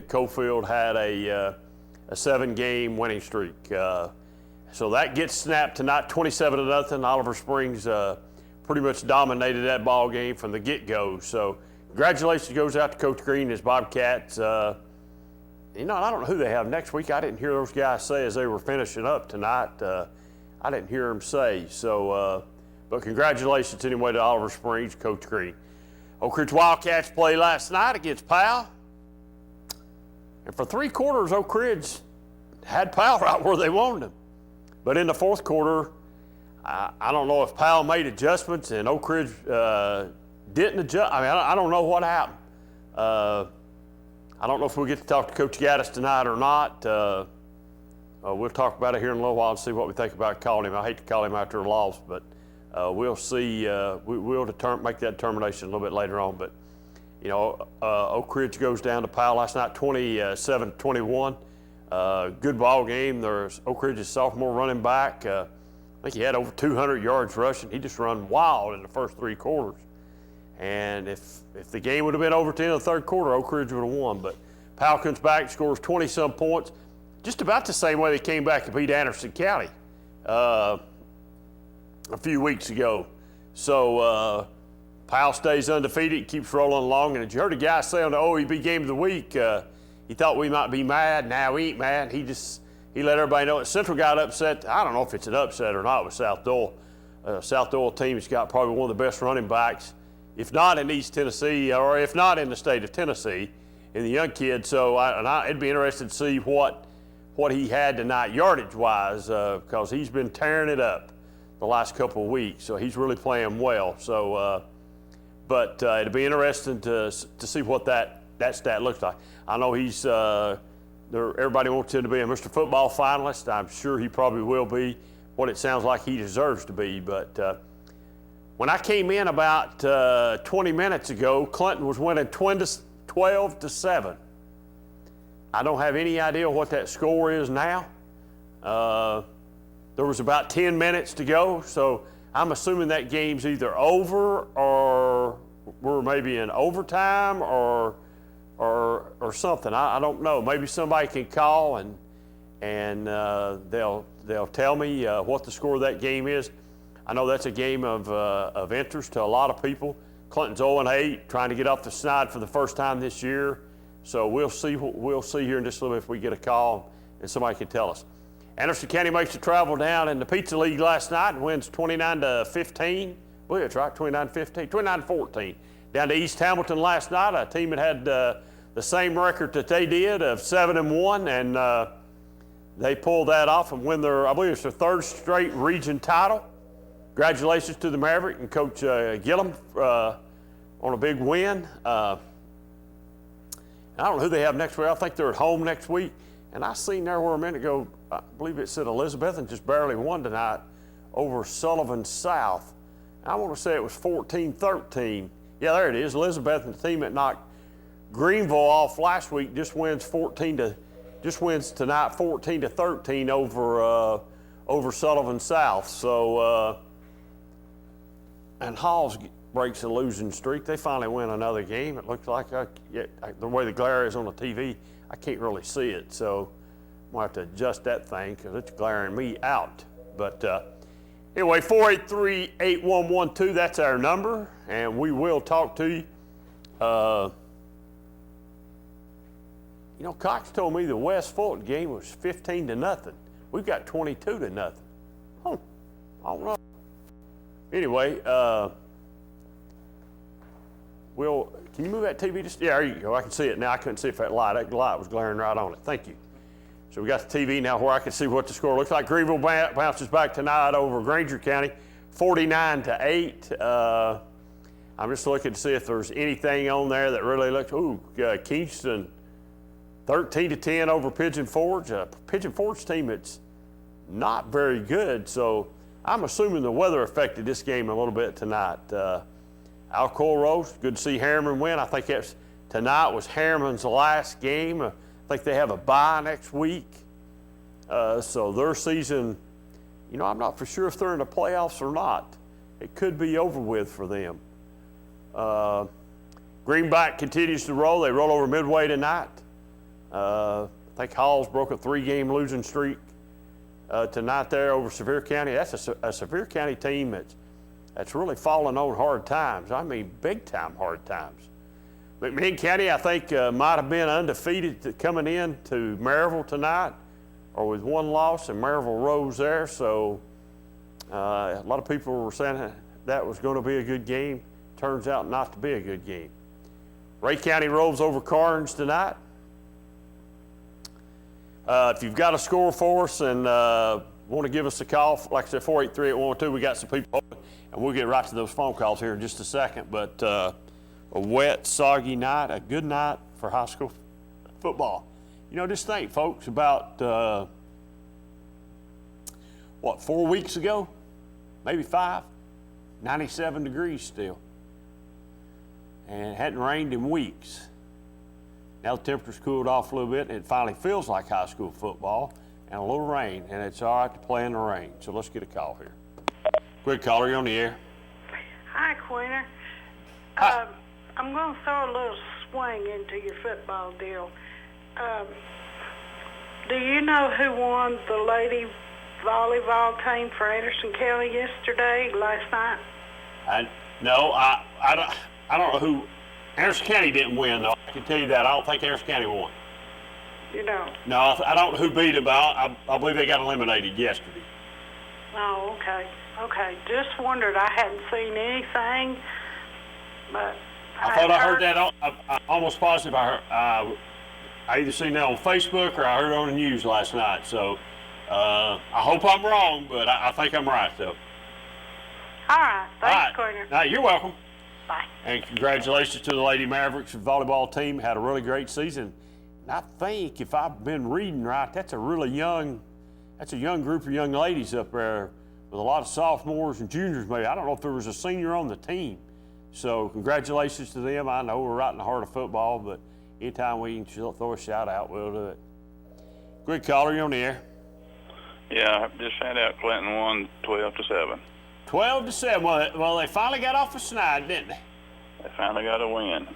Cofield had a 7-game winning streak. So that gets snapped tonight, 27-0. Oliver Springs pretty much dominated that ball game from the get-go. So congratulations goes out to Coach Green and his Bobcats. I don't know who they have next week. I didn't hear those guys say as they were finishing up tonight. I didn't hear them say. So, but congratulations anyway to Oliver Springs, Coach Green. Oak Ridge Wildcats played last night against Powell. And for 3 quarters, Oak Ridge had Powell right where they wanted him. But in the 4th quarter, I don't know if Powell made adjustments and Oak Ridge didn't adjust. I mean, I don't know what happened. I don't know if we'll get to talk to Coach Gaddis tonight or not. We'll talk about it here in a little while and see what we think about calling him. I hate to call him after a loss, but we'll see. We'll make that determination a little bit later on. But Oak Ridge goes down to Powell last night, 27-21. Good ball game. There's Oak Ridge's sophomore running back. I think he had over 200 yards rushing. He just run wild in the first 3 quarters. And if the game would have been over at the end of the 3rd quarter, Oak Ridge would have won. But Powell comes back, scores 20-some points, just about the same way they came back and beat Anderson County a few weeks ago. So Powell stays undefeated, keeps rolling along. And as you heard a guy say on the OEB Game of the Week, he thought we might be mad. Now we ain't mad. He let everybody know that Central got upset. I don't know if it's an upset or not with South Doyle. South Doyle team's got probably one of the best running backs, if not in East Tennessee or if not in the state of Tennessee, in the young kid. So it'd be interesting to see what he had tonight yardage-wise because he's been tearing it up the last couple of weeks. So he's really playing well. So, but it'd be interesting to see what that stat looks like. I know he's everybody wants him to be a Mr. Football finalist. I'm sure he probably will be what it sounds like he deserves to be. But when I came in about 20 minutes ago, Clinton was winning 12-7. I don't have any idea what that score is now. There was about 10 minutes to go, so I'm assuming that game's either over or we're maybe in overtime or something. I don't know. Maybe somebody can call and they'll tell me what the score of that game is. I know that's a game of interest to a lot of people. Clinton's 0-8, trying to get off the snide for the first time this year. So we'll see here in just a little bit if we get a call and somebody can tell us. Anderson County makes the travel down in the Pizza League last night and wins 29-15. Well, that's right, 29-15, 29-14. Down to East Hamilton last night, a team that had the same record that they did of 7-1, and they pulled that off and win I believe it's their 3rd straight region title. Congratulations to the Maverick and Coach Gillum on a big win. I don't know who they have next week. I think they're at home next week. And I seen there where a minute ago, I believe it said Elizabethton just barely won tonight over Sullivan South. I want to say it was 14-13. Yeah, there it is. Elizabethton, the team that knocked Greenville off last week, just wins tonight 14-13 over Sullivan South. So and Halls breaks a losing streak. They finally win another game. It looks like the way the glare is on the TV, I can't really see it. So I'm going to have to adjust that thing because it's glaring me out. But anyway, 483-8112, that's our number, and we will talk to you. Cox told me the West Fulton game was 15-0. We've got 22-0. Oh, I don't know. Anyway, can you move that TV? Yeah, there you go. I can see it now. I couldn't see if that light was glaring right on it. Thank you. So we got the TV now where I can see what the score looks like. Greenville bounces back tonight over Granger County, 49-8. I'm just looking to see if there's anything on there that really looks. Kingston, 13-10 over Pigeon Forge. Pigeon Forge team that's not very good. So I'm assuming the weather affected this game a little bit tonight. Alcoa Rose, good to see Harriman win. I think tonight was Harriman's last game. I think they have a bye next week. So their season, I'm not for sure if they're in the playoffs or not. It could be over with for them. Greenback continues to roll. They roll over Midway tonight. I think Hall's broke a 3-game losing streak tonight there over Sevier County. That's a Sevier County team that's really fallen on hard times. I mean, big-time hard times. McMinn County, I think, might have been undefeated coming in to Maryville tonight, or with 1 loss, and Maryville rose there. So a lot of people were saying that was going to be a good game. Turns out not to be a good game. Ray County rolls over Carnes tonight. If you've got a score for us and want to give us a call, like I said, 483-8112, we got some people, and we'll get right to those phone calls here in just a second. But a wet, soggy night, a good night for high school football. You know, just think, folks, about, 4 weeks ago, maybe 5, 97 degrees still. And it hadn't rained in weeks. Now the temperature's cooled off a little bit, and it finally feels like high school football, and a little rain, and it's all right to play in the rain. So let's get a call here. Quick caller, you're on the air. Hi, Quinter. Hi. I'm going to throw a little swing into your football deal. Do you know who won the lady volleyball team for Anderson County last night? No, I don't know who. Anderson County didn't win, though. I can tell you that. I don't think Anderson County won. You don't? No, I don't know who beat them, but I believe they got eliminated yesterday. Oh, okay. Okay. Just wondered. I hadn't seen anything, but I thought I heard that. I'm almost positive I either seen that on Facebook or I heard it on the news last night. So I hope I'm wrong, but I think I'm right, though. All right. Thanks, Quinter. No, you're welcome. Bye. And congratulations to the Lady Mavericks volleyball team. Had a really great season. And I think, if I've been reading right, that's a young group of young ladies up there with a lot of sophomores and juniors maybe. I don't know if there was a senior on the team. So congratulations to them. I know we're right in the heart of football, but anytime we can throw a shout out, we'll do it. Quick caller, you're on the air. Yeah, I just found out Clinton won 12-7. 12-7. Well, they finally got off a snide, didn't they? They finally got a win.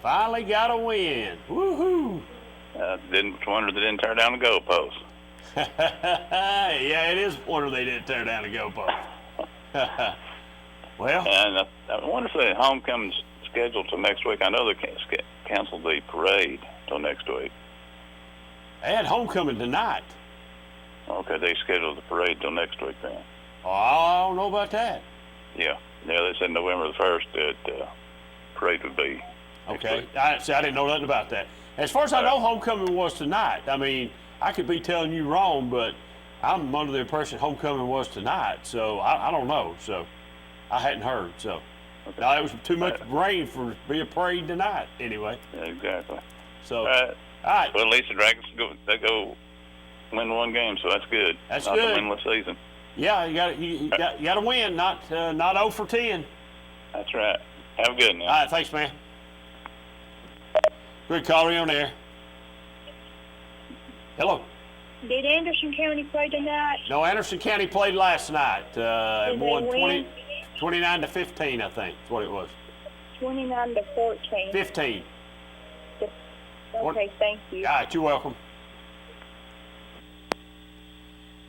Finally got a win. Woohoo! Didn't wonder they didn't tear down the goalpost. Yeah, it is a wonder they didn't tear down the goalpost. Well, and I wonder if the homecoming's scheduled till next week. I know they canceled the parade till next week. They had homecoming tonight. Okay, they scheduled the parade till next week then. Oh, I don't know about that. Yeah, they said November the 1st that parade would be. Okay, I didn't know nothing about that. As far as I know, homecoming was tonight. I mean, I could be telling you wrong, but I'm under the impression homecoming was tonight. So I don't know. So I hadn't heard. So okay. no, it was too much rain for be a parade tonight. Anyway. Yeah, exactly. So all right. Well, at least the Dragons go win 1 game, so that's good. That's not good. Not a winless season. Yeah, you got to win, not 0 for 10. That's right. Have a good one. All right, thanks, man. Good caller, on there. Hello. Did Anderson County play tonight? No, Anderson County played last night. It won win? 29-15, I think. That's what it was. 29-14. 15. Okay, thank you. All right, you're welcome.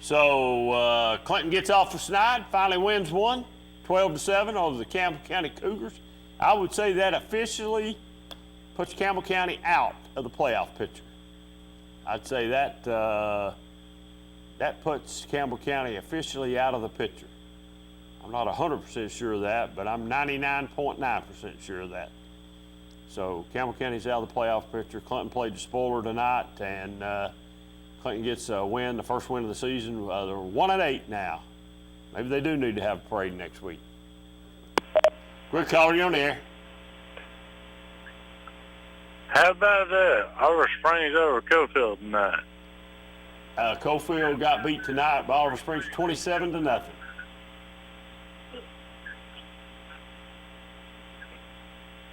So Clinton gets off the snide, finally wins 1, 12-7 over the Campbell County Cougars. I would say that officially puts Campbell County out of the playoff picture. I'd say that that puts Campbell County officially out of the picture. I'm not 100% sure of that, but I'm 99.9% sure of that. So Campbell County's out of the playoff picture. Clinton played the spoiler tonight, and Clinton gets a win, the first win of the season. They're 1-8 now. Maybe they do need to have a parade next week. Quick caller, you on the air. How about Oliver Springs over Cofield tonight? Cofield got beat tonight by Oliver Springs 27-0.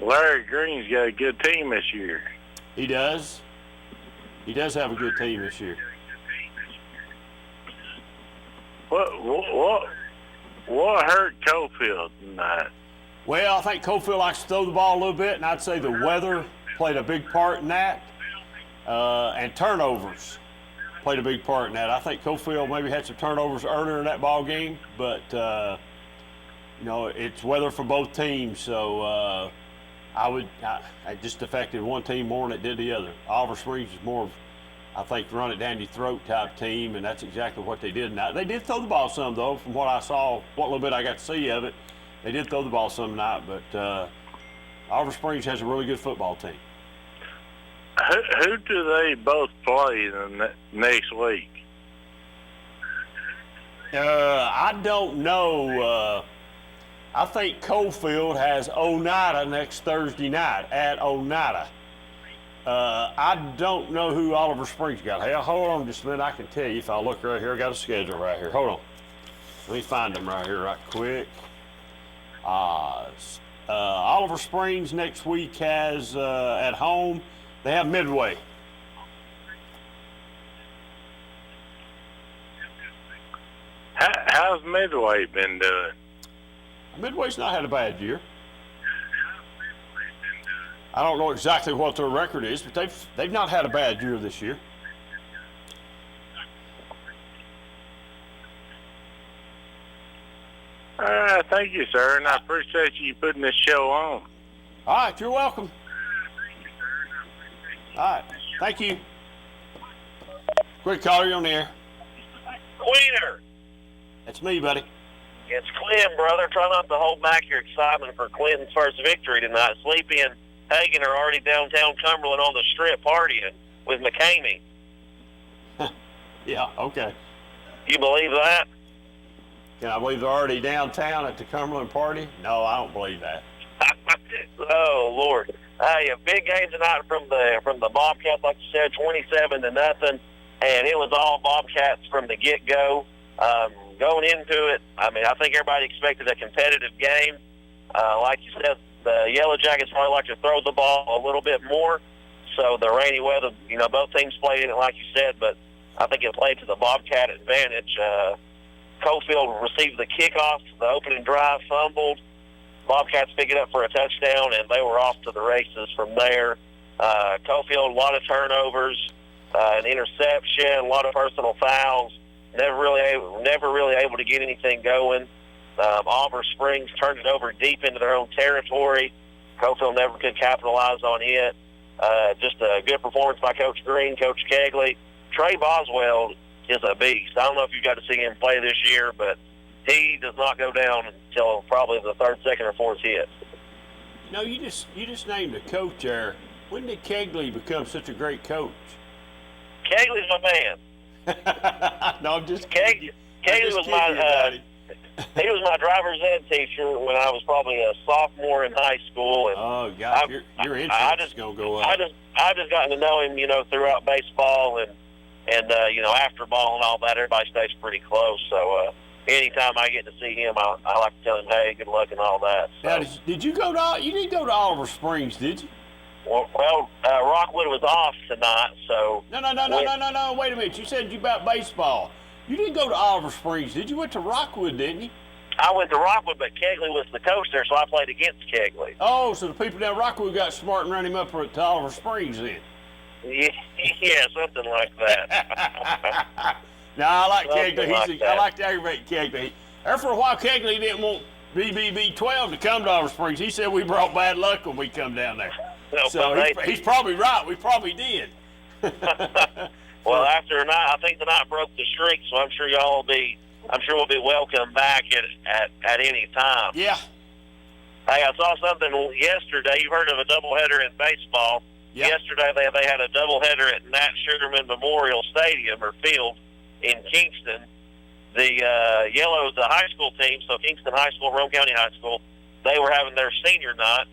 Larry Green's got a good team this year. He does. He does have a good team this year. What hurt Cofield tonight? Well, I think Cofield likes to throw the ball a little bit, and I'd say the weather played a big part in that. and turnovers played a big part in that. I think Cofield maybe had some turnovers earlier in that ball game, but it's weather for both teams. So it just affected one team more than it did the other. Oliver Springs is more of, I think, run it down your throat type team, and that's exactly what they did. Now, they did throw the ball some, though, from what I saw, what little bit I got to see of it. They did throw the ball some tonight, but Oliver Springs has a really good football team. Who do they both play next week? I don't know. I think Cofield has Oneida next Thursday night at Oneida. I don't know who Oliver Springs got. Hey, hold on just a minute. I can tell you if I look right here. I got a schedule right here. Hold on. Let me find them right here right quick. Oliver Springs next week has at home, they have Midway. How's Midway been doing? Midway's not had a bad year. I don't know exactly what their record is, but they've not had a bad year this year. Thank you, sir, and I appreciate you putting this show on. All right, you're welcome. All right, thank you. Quick caller, you're on the air. Queener. That's me, buddy. It's Clem, brother. Try not to hold back your excitement for Clinton's first victory tonight. Sleepy and Hagan are already downtown Cumberland on the strip partying with McCamey. Yeah, okay. You believe that? Can I believe they're already downtown at the Cumberland party? No, I don't believe that. Oh, Lord. Hey, a big game tonight from the Bobcats, like you said, 27-0, and it was all Bobcats from the get-go. Going into it, I mean, I think everybody expected a competitive game. Like you said, the Yellow Jackets probably like to throw the ball a little bit more. So the rainy weather, both teams played in it, like you said, but I think it played to the Bobcat advantage. Cofield received the kickoff, the opening drive, fumbled. Bobcats picked it up for a touchdown, and they were off to the races from there. Cofield, a lot of turnovers, an interception, a lot of personal fouls. Never really able to get anything going. Oliver Springs turned it over deep into their own territory. Cofield never could capitalize on it. Just a good performance by Coach Green, Coach Kegley. Trey Boswell is a beast. I don't know if you got to see him play this year, but he does not go down until probably the third, second, or fourth hit. You just named a coach there. When did Kegley become such a great coach? Kegley's my man. No, I'm just kidding. Kegley was he was my driver's ed teacher when I was probably a sophomore in high school. And oh, God, your insurance is going to go up. I just gotten to know him, throughout baseball and after ball and all that. Everybody stays pretty close. So anytime I get to see him, I like to tell him, hey, good luck and all that. So. Now, did you go to? You didn't go to Oliver Springs, did you? Well, Rockwood was off tonight, so... No. Wait a minute. You said you about baseball. You didn't go to Oliver Springs, did you? Went to Rockwood, didn't you? I went to Rockwood, but Kegley was the coach there, so I played against Kegley. Oh, so the people down Rockwood got smart and ran him up to Oliver Springs then. Yeah, something like that. No, I like Kegley. I like to aggravate Kegley. There for a while, Kegley didn't want BBB12 to come to Oliver Springs. He said we brought bad luck when we come down there. No, so he's probably right. We probably did. Well, after tonight, I think tonight broke the streak, so I'm sure we'll be welcome back at any time. Yeah. Hey, I saw something yesterday. You heard of a doubleheader in baseball? Yeah. Yesterday they had a doubleheader at Nat Sugarman Memorial Stadium or Field in Kingston. The Yellows, the high school team, so Kingston High School, Rome County High School, they were having their senior night.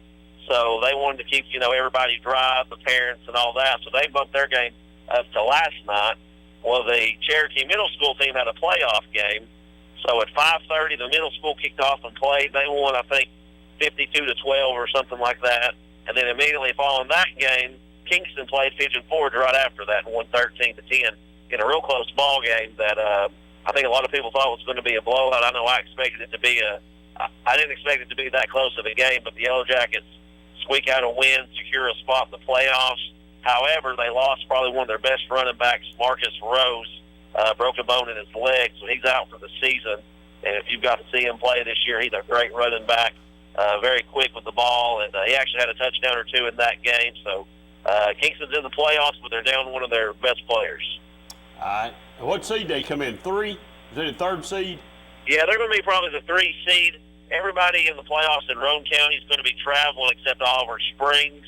So they wanted to keep, everybody dry, the parents and all that. So they bumped their game up to last night. Well, the Cherokee Middle School team had a playoff game. So at 5:30, the middle school kicked off and played. They won, I think, 52-12 or something like that. And then immediately following that game, Kingston played Pigeon Forge right after that and won 13-10 in a real close ball game that I think a lot of people thought was going to be a blowout. I know I expected it to be I didn't expect it to be that close of a game, but the Yellow Jackets squeak out a win, secure a spot in the playoffs. However, they lost probably one of their best running backs, Marcus Rose, broke a bone in his leg, so he's out for the season. And if you've got to see him play this year, he's a great running back, very quick with the ball, and he actually had a touchdown or two in that game. So Kingston's in the playoffs, but they're down one of their best players. All right. What seed they come in? 3? Is it a 3rd seed? Yeah, they're going to be probably the 3 seed. Everybody in the playoffs in Roane County is going to be traveling except Oliver Springs.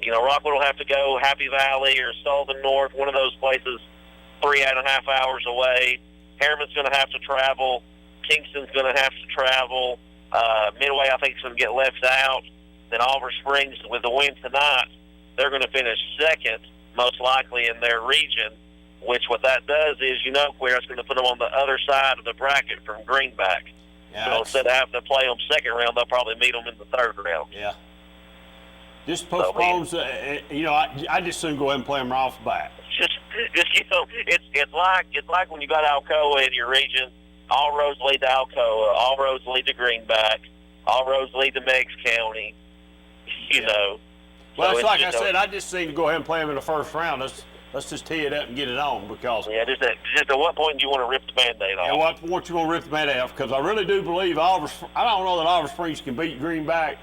You know, Rockwood will have to go Happy Valley or Sullivan North, one of those places 3.5 hours away. Harriman's going to have to travel. Kingston's going to have to travel. Midway, I think, is going to get left out. Then Oliver Springs, with the win tonight, they're going to finish 2nd, most likely, in their region, which what that does is, you know, Queer, it's going to put them on the other side of the bracket from Greenback. Yeah, so instead of having to play them 2nd round, they'll probably meet them in the 3rd round. Yeah. Just postpones, you know, I just soon go ahead and play them right off the bat. Just you know, it's like when you got Alcoa in your region. All roads lead to Alcoa. All roads lead to Greenback. All roads lead to Meigs County. You know. Well, so it's like I said, I just seem to go ahead and play them in the 1st round. Let's just tee it up and get it on because. Yeah, just at what point do you want to rip the Band-Aid off? At what point you want to rip the Band-Aid off? Because I really do believe I don't know that Oliver Springs can beat Greenback,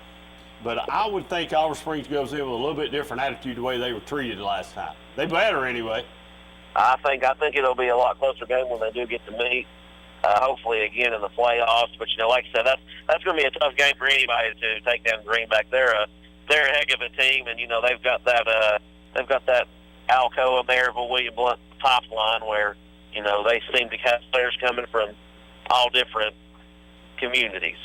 but I would think Oliver Springs goes in with a little bit different attitude the way they were treated last time. They better anyway. I think it'll be a lot closer game when they do get to meet. Hopefully again in the playoffs. But you know, like I said, that's going to be a tough game for anybody to take down Greenback. They're a heck of a team, and you know they've got that Alcoa, Maryville, William Blunt pipeline where you know they seem to have players coming from all different communities.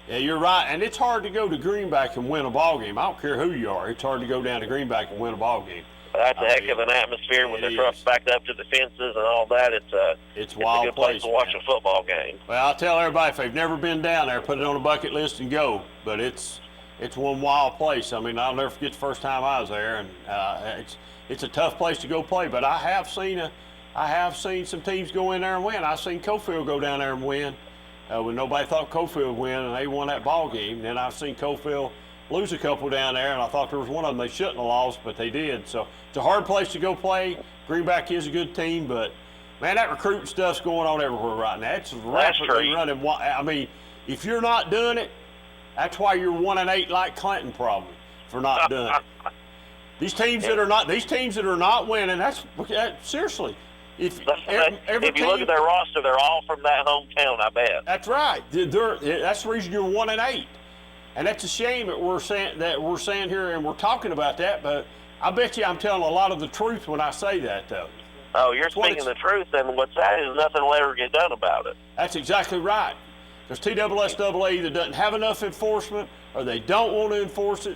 Yeah, you're right, and it's hard to go to Greenback and win a ball game. I don't care who you are; it's hard to go down to Greenback and win a ball game. That's a heck of an atmosphere with their trucks backed up to the fences and all that. It's wild a good place to watch man. a football game. Well, I'll tell everybody if they've never been down there, put it on a bucket list and go. But it's one wild place. I mean, I'll never forget the first time I was there, and it's a tough place to go play. But I have seen some teams go in there and win. I've seen Cofield go down there and win when nobody thought Cofield would win, and they won that ball game. And then I've seen Cofield lose a couple down there, and I thought there was one of them they shouldn't have lost, but they did. So it's a hard place to go play. Greenback is a good team, but, man, that recruiting stuff's going on everywhere right now. It's rapidly running. I mean, if you're not doing it, that's why you're 1-8 like Clinton probably for not doing it. These teams that are not winning, that's seriously. If you look at their roster, they're all from that hometown, I bet. That's right. That's the reason you're 1-8. And that's a shame that we're saying here and we're talking about that, but I bet you I'm telling a lot of the truth when I say that, though. Oh, you're speaking the truth, and what's that is nothing will ever get done about it. That's exactly right. Because TSSAA either doesn't have enough enforcement, or they don't want to enforce it,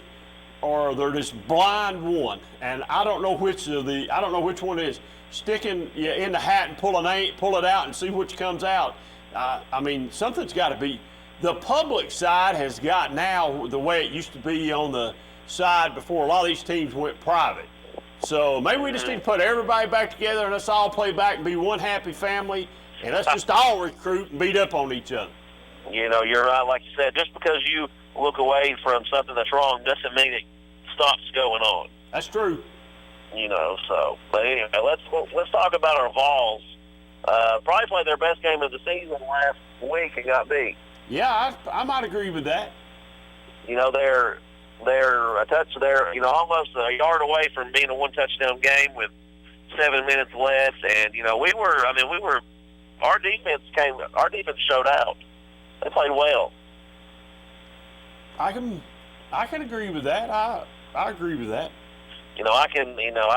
or they're just blind one. And I don't know which one it is. Sticking you in the hat and pull it out and see which comes out. I mean, something's got to be. The public side has got now the way it used to be on the side before a lot of these teams went private. So maybe we just need to put everybody back together and let's all play back and be one happy family, and let's just all recruit and beat up on each other. You know, you're right. Like you said, just because you look away from something that's wrong doesn't mean it stops going on. That's true. You know, so. But anyway, let's talk about our Vols. Probably played their best game of the season last week and got beat. Yeah, I might agree with that. You know, they're almost a yard away from being a one touchdown game with 7 minutes left, and you know our defense showed out. They played well. I can agree with that. I agree with that. I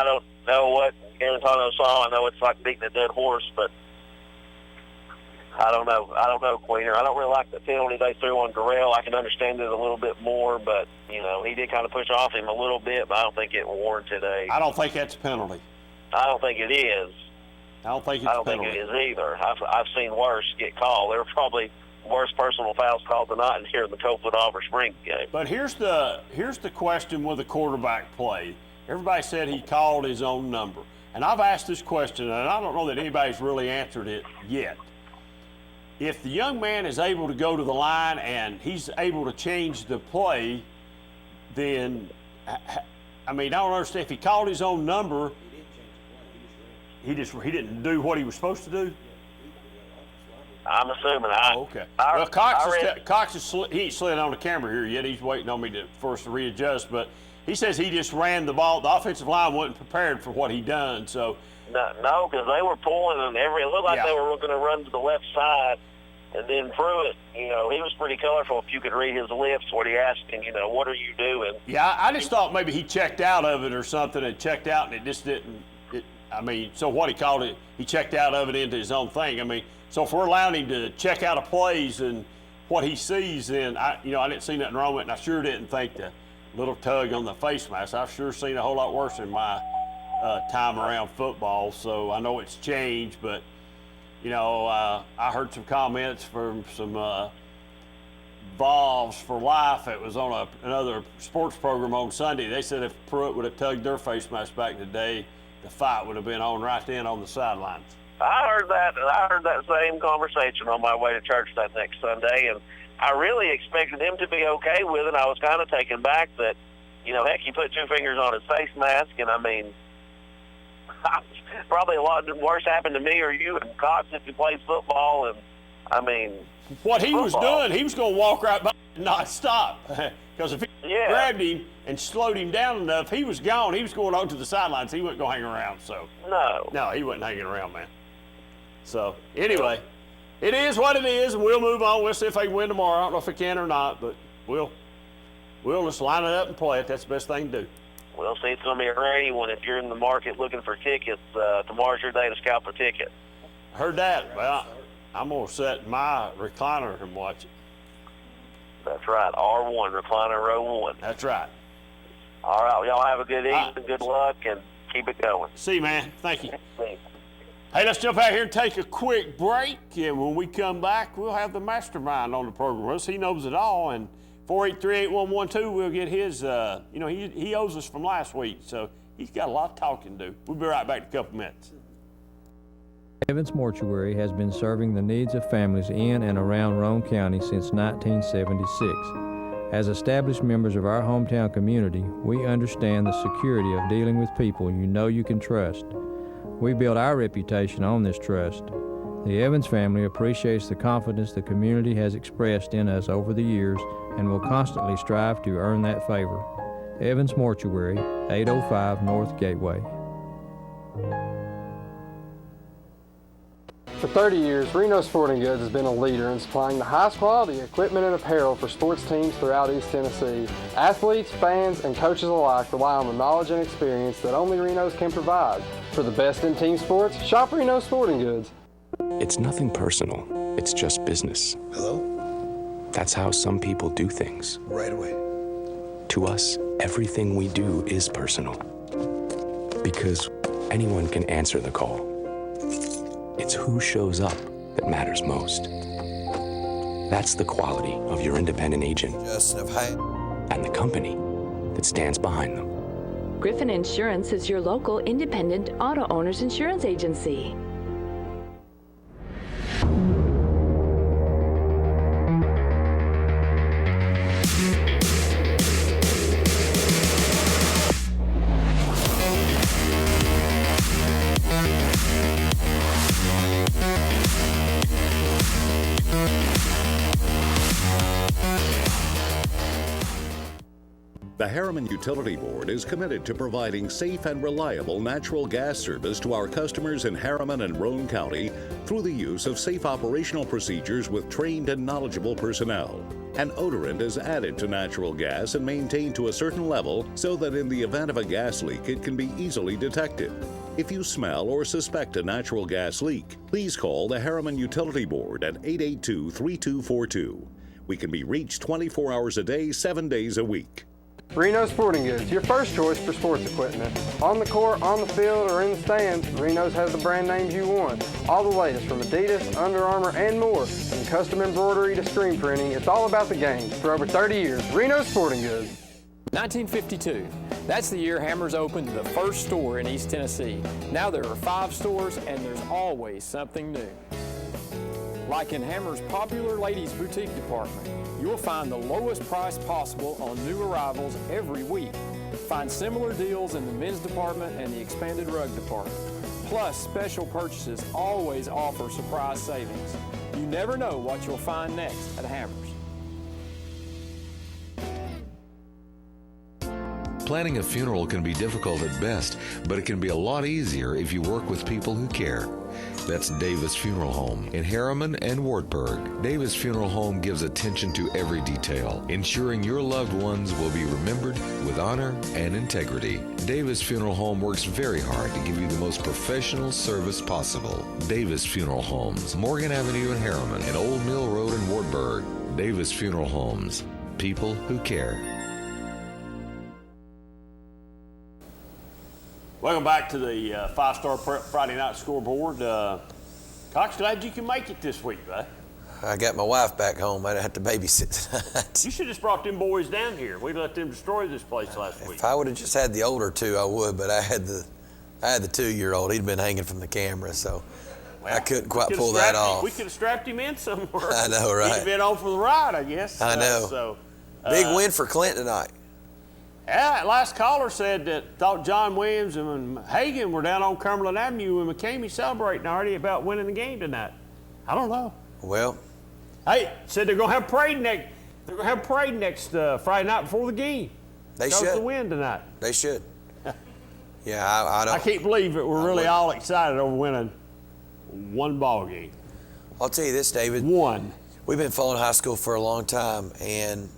don't know what Garantano saw. I know it's like beating a dead horse, but I don't know, Queener. I don't really like the penalty they threw on Darrell. I can understand it a little bit more, but, you know, he did kind of push off him a little bit, but I don't think it warranted I don't think that's a penalty. I don't think it is. I don't think it's a penalty. I don't think it is either. I've seen worse get called. There were probably worse personal fouls called than not in here in the Copeland Oliver Springs game. But here's the question with the quarterback play. Everybody said he called his own number. And I've asked this question, and I don't know that anybody's really answered it yet. If the young man is able to go to the line and he's able to change the play, then I mean, I don't understand if he called his own number. He didn't do what he was supposed to do. I'm assuming. Okay. Well, Cox he ain't slid on the camera here yet. He's waiting on me for us to readjust. But he says he just ran the ball. The offensive line wasn't prepared for what he done. So. No, because they were pulling and it looked like they were going to run to the left side. And then Pruitt, he was pretty colorful if you could read his lips when he asked him, what are you doing? Yeah, I just thought maybe he checked out of it or something and checked out and it just didn't. So what he called it, he checked out of it into his own thing. I mean, so if we're allowing him to check out of plays and what he sees, then I didn't see nothing wrong with it, and I sure didn't think the little tug on the face mask. I've sure seen a whole lot worse in my time around football. So I know it's changed, but I heard some comments from some Vols for Life. It was on another sports program on Sunday. They said if Pruitt would have tugged their face mask back in the day, the fight would have been on right then on the sidelines. I heard that same conversation on my way to church that next Sunday, and I really expected him to be okay with it. I was kind of taken back that, heck, he put 2 fingers on his face mask, and I mean, probably a lot worse happened to me or you and Cox if he plays football, and I mean, what he was doing, he was going to walk right by and not stop. Because if he grabbed him and slowed him down enough, he was gone. He was going on to the sidelines. He wasn't going to hang around. So no, he wasn't hanging around, man. So anyway, it is what it is, and we'll move on. We'll see if they can win tomorrow. I don't know if they can or not, but we'll just line it up and play it. That's the best thing to do. We'll see. It's going to be a rainy one. If you're in the market looking for tickets, tomorrow's your day to scalp a ticket. I heard that. Well, I'm going to sit in my recliner and watch it. That's right. R1, recliner row 1. That's right. All right. Well, y'all have a good evening, good luck, and keep it going. See you, man. Thank you. Hey, let's jump out here and take a quick break. And when we come back, we'll have the mastermind on the program. He knows it all. And 483-8112, we'll get his, he owes us from last week. So he's got a lot of talking to do. We'll be right back in a couple minutes. Evans Mortuary has been serving the needs of families in and around Roane County since 1976. As established members of our hometown community, we understand the security of dealing with people you can trust. We build our reputation on this trust. The Evans family appreciates the confidence the community has expressed in us over the years and will constantly strive to earn that favor. Evans Mortuary, 805 North Gateway. For 30 years, Reno Sporting Goods has been a leader in supplying the highest quality equipment and apparel for sports teams throughout East Tennessee. Athletes, fans, and coaches alike rely on the knowledge and experience that only Reno's can provide. For the best in team sports, shop Reno Sporting Goods. It's nothing personal. It's just business. Hello? That's how some people do things. Right away. To us, everything we do is personal. Because anyone can answer the call. It's who shows up that matters most. That's the quality of your independent agent and the company that stands behind them. Griffin Insurance is your local independent auto owners insurance agency. The Harriman Utility Board is committed to providing safe and reliable natural gas service to our customers in Harriman and Roane County through the use of safe operational procedures with trained and knowledgeable personnel. An odorant is added to natural gas and maintained to a certain level so that in the event of a gas leak, it can be easily detected. If you smell or suspect a natural gas leak, please call the Harriman Utility Board at 882-3242. We can be reached 24 hours a day, 7 days a week. Reno Sporting Goods, your first choice for sports equipment. On the court, on the field, or in the stands, Reno's has the brand names you want. All the latest from Adidas, Under Armour, and more. From custom embroidery to screen printing, it's all about the game. For over 30 years, Reno Sporting Goods. 1952. That's the year Hammers opened the first store in East Tennessee. Now there are 5 stores, and there's always something new. Like in Hammers' popular ladies' boutique department, you'll find the lowest price possible on new arrivals every week. Find similar deals in the men's department and the expanded rug department. Plus, special purchases always offer surprise savings. You never know what you'll find next at Hammers. Planning a funeral can be difficult at best, but it can be a lot easier if you work with people who care. That's Davis Funeral Home in Harriman and Wartburg. Davis Funeral Home gives attention to every detail, ensuring your loved ones will be remembered with honor and integrity. Davis Funeral Home works very hard to give you the most professional service possible. Davis Funeral Homes, Morgan Avenue in Harriman and Old Mill Road in Wartburg. Davis Funeral Homes, people who care. Welcome back to the Five-Star Prep Friday Night Scoreboard. Cox, glad you can make it this week, bud. I got my wife back home. I didn't have to babysit tonight. You should have just brought them boys down here. We let them destroy this place last week. If I would have just had the older two, I would, but I had the 2-year-old. He'd been hanging from the camera, so I couldn't quite pull that off. We could have strapped him in somewhere. I know, right? He'd have been on for the ride, I guess. I know. Big win for Clinton tonight. Yeah, that last caller said that thought John Williams and Hagan were down on Cumberland Avenue and McCamey celebrating already about winning the game tonight. I don't know. Well, hey, said they're gonna have parade next. They're gonna have parade next Friday night before the game. They should. The win tonight. They should. Yeah, I don't. I can't believe it. We're really all excited over winning one ball game. I'll tell you this, David. One. We've been following high school for a long time, and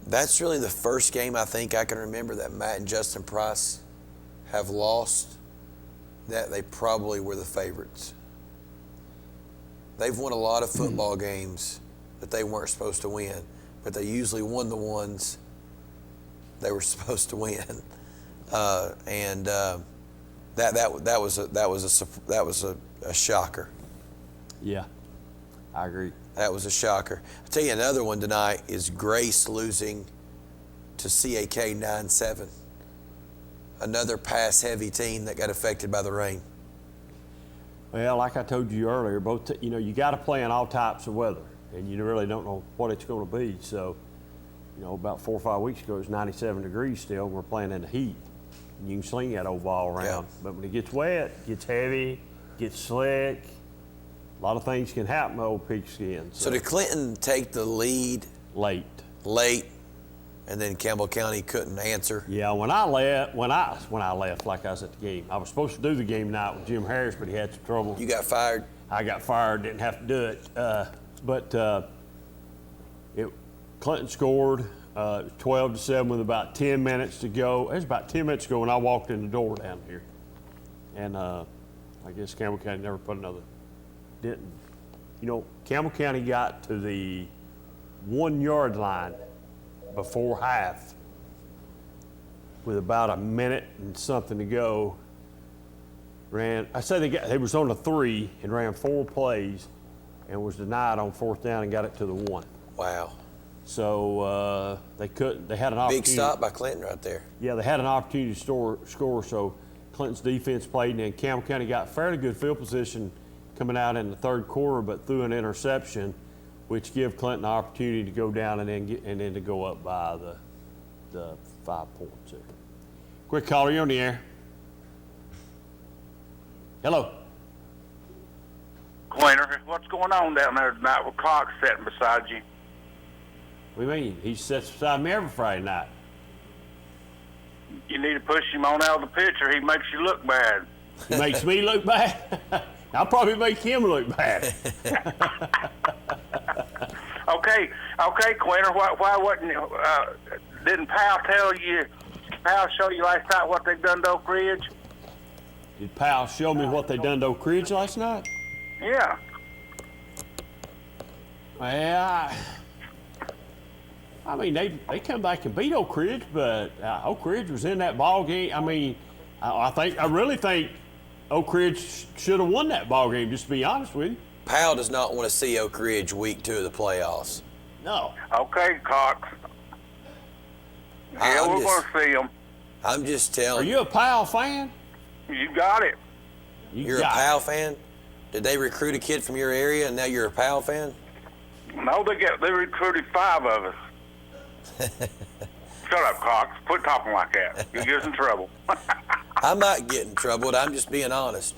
that's really the first game I think I can remember that Matt and Justin Price have lost that they probably were the favorites. They've won a lot of football games that they weren't supposed to win, but they usually won the ones they were supposed to win. That was a shocker. Yeah, I agree. That was a shocker. I'll tell you another one tonight is Grace losing to CAK 9-7. Another pass-heavy team that got affected by the rain. Well, like I told you earlier, you got to play in all types of weather, and you really don't know what it's going to be. So, about 4 or 5 weeks ago, it was 97 degrees still, and we're playing in the heat. And you can sling that old ball around. Yeah. But when it gets wet, it gets heavy, gets slick. A lot of things can happen to old pigskin. So did Clinton take the lead? Late, and then Campbell County couldn't answer? Yeah, when I left, like I was at the game, I was supposed to do the game night with Jim Harris, but he had some trouble. You got fired? I got fired, didn't have to do it. Clinton scored 12-7 with about 10 minutes to go. It was about 10 minutes ago when I walked in the door down here. And I guess Campbell County never put another. Didn't. Campbell County got to the 1 yard line before half with about a minute and something to go. They was on a 3 and ran 4 plays and was denied on 4th down and got it to the 1. Wow. So they couldn't. They had an opportunity. Big stop by Clinton right there. Yeah, they had an opportunity to score. So Clinton's defense played, and then Campbell County got fairly good field position coming out in the third quarter, but threw an interception, which gave Clinton the opportunity to go down and then to go up by the 5 points there. Quick caller, you're on the air. Hello. Quinter, what's going on down there tonight with Cox sitting beside you? What do you mean? He sits beside me every Friday night. You need to push him on out of the picture. He makes you look bad. He makes me look bad? I'll probably make him look bad. Okay, Quinter. Why wasn't didn't Powell show you last night what they done to Oak Ridge? Did Powell show me what they done to Oak Ridge last night? Yeah. Well, I mean, they come back and beat Oak Ridge, but Oak Ridge was in that ball game. I mean, I really think Oak Ridge should have won that ball game, just to be honest with you. Powell does not want to see Oak Ridge week 2 of the playoffs. No. Okay, Cox. Yeah, we're going to see them. I'm just telling you. Are you a Powell fan? You got it. You're a Powell fan? Did they recruit a kid from your area and now you're a Powell fan? No, they recruited 5 of us. shut up, Cox. Quit talking like that. You'll get us in trouble. I'm not getting troubled. I'm just being honest.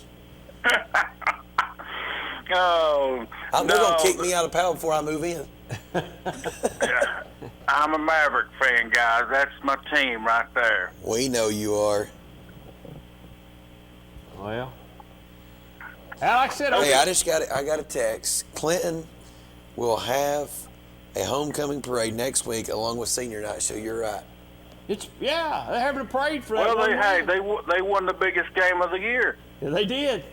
Oh, They're going to kick me out of Powell before I move in. I'm a Maverick fan, guys. That's my team right there. We know you are. Well, like I said, hey, I got a text. Clinton will have a homecoming parade next week along with senior night, so you're right. They're having a parade for that. Well, they won the biggest game of the year. Yeah, they did.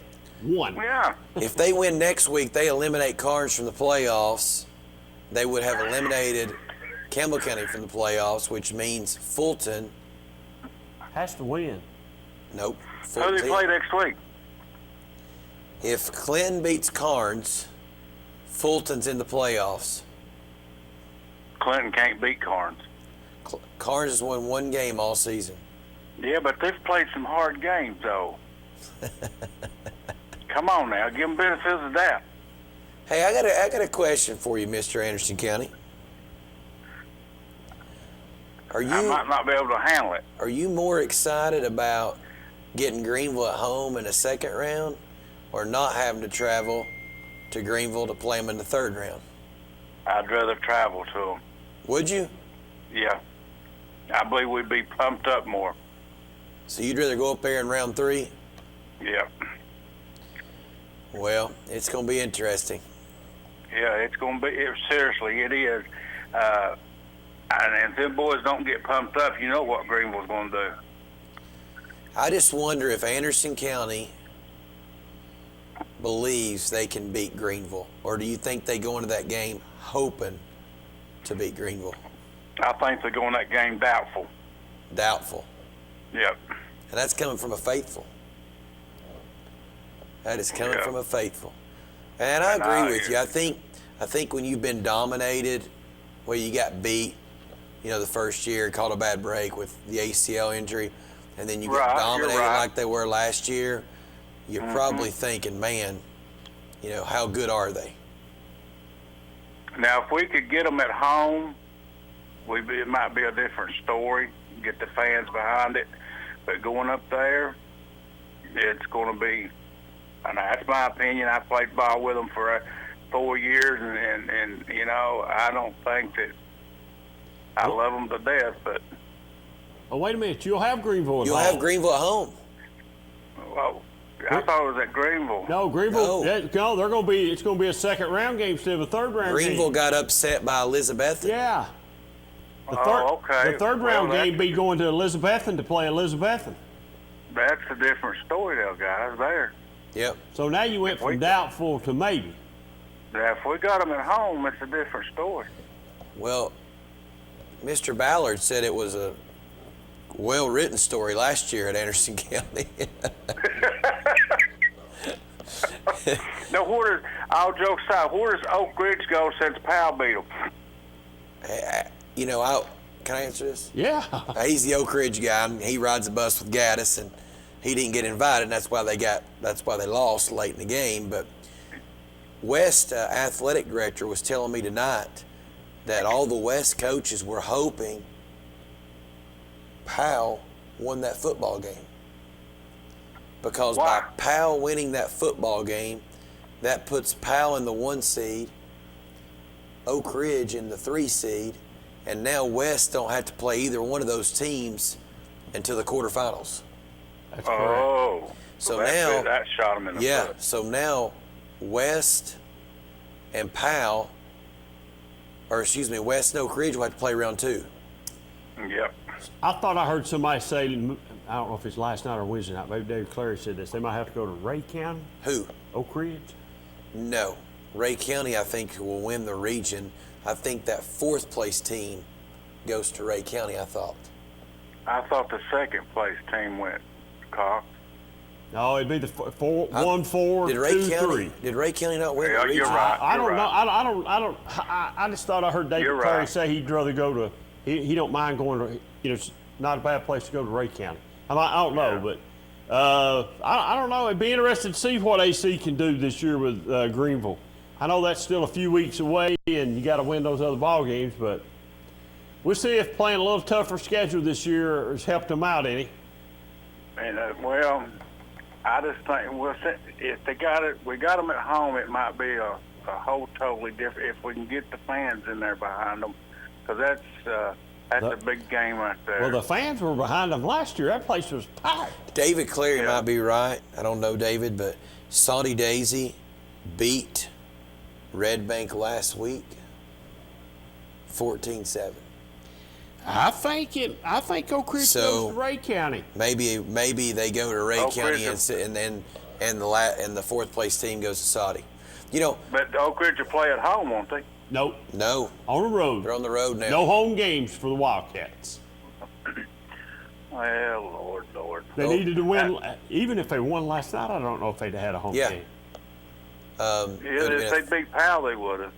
One. Yeah. If they win next week, they eliminate Carnes from the playoffs. They would have eliminated Campbell County from the playoffs, which means Fulton has to win. Nope. Who do they play next week? If Clinton beats Carnes, Fulton's in the playoffs. Clinton can't beat Carnes. Carnes has won one game all season. Yeah, but they've played some hard games, though. Come on now, give them benefits of the doubt. Hey, I got a question for you, Mr. Anderson County. I might not be able to handle it. Are you more excited about getting Greenville at home in the second round, or not having to travel to Greenville to play them in the third round? I'd rather travel to them. Would you? Yeah. I believe we'd be pumped up more. So you'd rather go up there in round 3? Yeah. Well, it's going to be interesting. Yeah, it's going to be. Seriously, it is. And if them boys don't get pumped up, you know what Greenville's going to do. I just wonder if Anderson County believes they can beat Greenville, or do you think they go into that game hoping to beat Greenville? I think they go in that game doubtful. Doubtful. Yep. And that's coming from a faithful. That is coming from a faithful. And I agree with you. I think when you've been dominated, well, you got beat, the first year, caught a bad break with the ACL injury, and then you get dominated like they were last year, you're probably thinking, man, how good are they? Now, if we could get them at home, it might be a different story, get the fans behind it. But going up there, it's going to be, and that's my opinion. I played ball with them for 4 years, and I don't think that I love them to death, but. Oh, wait a minute. You'll have Greenville at home. You'll have Greenville at home. Well, I thought it was at Greenville. No, Greenville. No, they're going to be. It's going to be a second round game instead of a third round game. Greenville got upset by Elizabethan. Yeah. Okay. The third round game be going to Elizabethan to play Elizabethan. That's a different story, though, guys. There. Yep. So now you went from doubtful to maybe. Yeah, if we got them at home, it's a different story. Well, Mr. Ballard said it was a well-written story last year at Anderson County. Now, all jokes aside, where does Oak Ridge go since Powell beat them? Can I answer this? Yeah. He's the Oak Ridge guy. He rides the bus with Gaddis, and he didn't get invited, and that's why they lost late in the game. But West athletic director was telling me tonight that all the West coaches were hoping Powell won that football game. Because by Powell winning that football game, that puts Powell in the 1 seed, Oak Ridge in the 3 seed, and now West don't have to play either one of those teams until the quarterfinals. That's correct. Oh. So now that shot them in the foot. So now West and West and Oak Ridge will have to play round 2. Yep. I thought I heard somebody say, I don't know if it's last night or Wednesday night, maybe David Clary said this, they might have to go to Ray County. Who? Oak Ridge? No. Ray County, I think, will win the region. I think that 4th place team goes to Ray County, I thought. I thought the 2nd place team went, Cox. No, it'd be the 1, 4, did Ray 2, County, 3. Did Ray County not win the region? You're right. I don't know. I just thought I heard David Clary say he'd rather go to. He don't mind going to. It's not a bad place to go to Ray County. I don't know, but I don't know. It'd be interesting to see what AC can do this year with Greenville. I know that's still a few weeks away, and you got to win those other ball games, but We'll see if playing a little tougher schedule this year has helped them out any. And well, I just think if they got it, we got them at home. It might be a whole totally different if we can get the fans in there behind them, because that's a big game right there. Well, the fans were behind them last year. That place was packed. David Clary might be right. I don't know David, but Salty Daisy beat Red Bank last week 14-7. I think Oak Ridge goes to Ray County. Maybe they go to Ray County and the fourth place team goes to Saudi. But Oak Ridge will play at home, won't they? Nope. No. On the road. They're on the road now. No home games for the Wildcats. Well, Lord. They needed to win. Even if they won last night, I don't know if they'd have had a home game. If they beat Powell, they would have.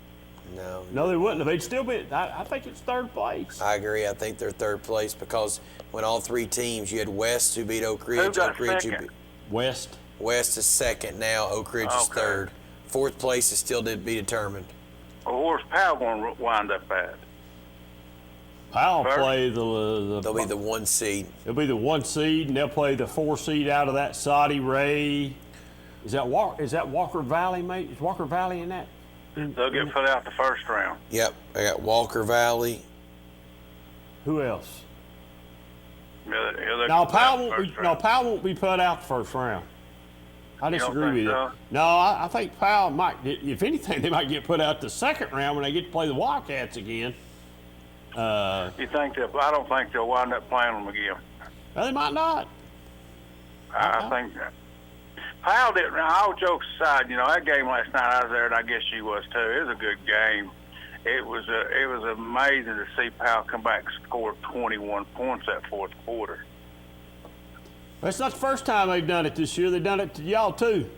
No, they wouldn't have. They'd still be. I think it's third place. I agree. I think they're third place because when all three teams, you had West who beat Oak Ridge. Who got Oak Ridge second? West. West is second now. Oak Ridge is third. Fourth place is still to be determined. Well, where's Powell going to wind up at? Powell play They'll be the 1 seed. They'll be the 1 seed, and they'll play the 4 seed out of that Saudi Ray. Is that Walker Valley, mate? Is Walker Valley in that? They'll get put out the first round. Yep, I got Walker Valley. Who else? No, Powell won't be put out the first round. I disagree with you. So? No, I think Powell might. If anything, they might get put out the second round when they get to play the Wildcats again. You think that? I don't think they'll wind up playing them again. Well, they might not. I think that. Powell didn't. All jokes aside, that game last night I was there, and I guess you was too. It was a good game. It was amazing to see Powell come back and score 21 points that fourth quarter. Well, it's not the first time they've done it this year. They've done it to y'all too.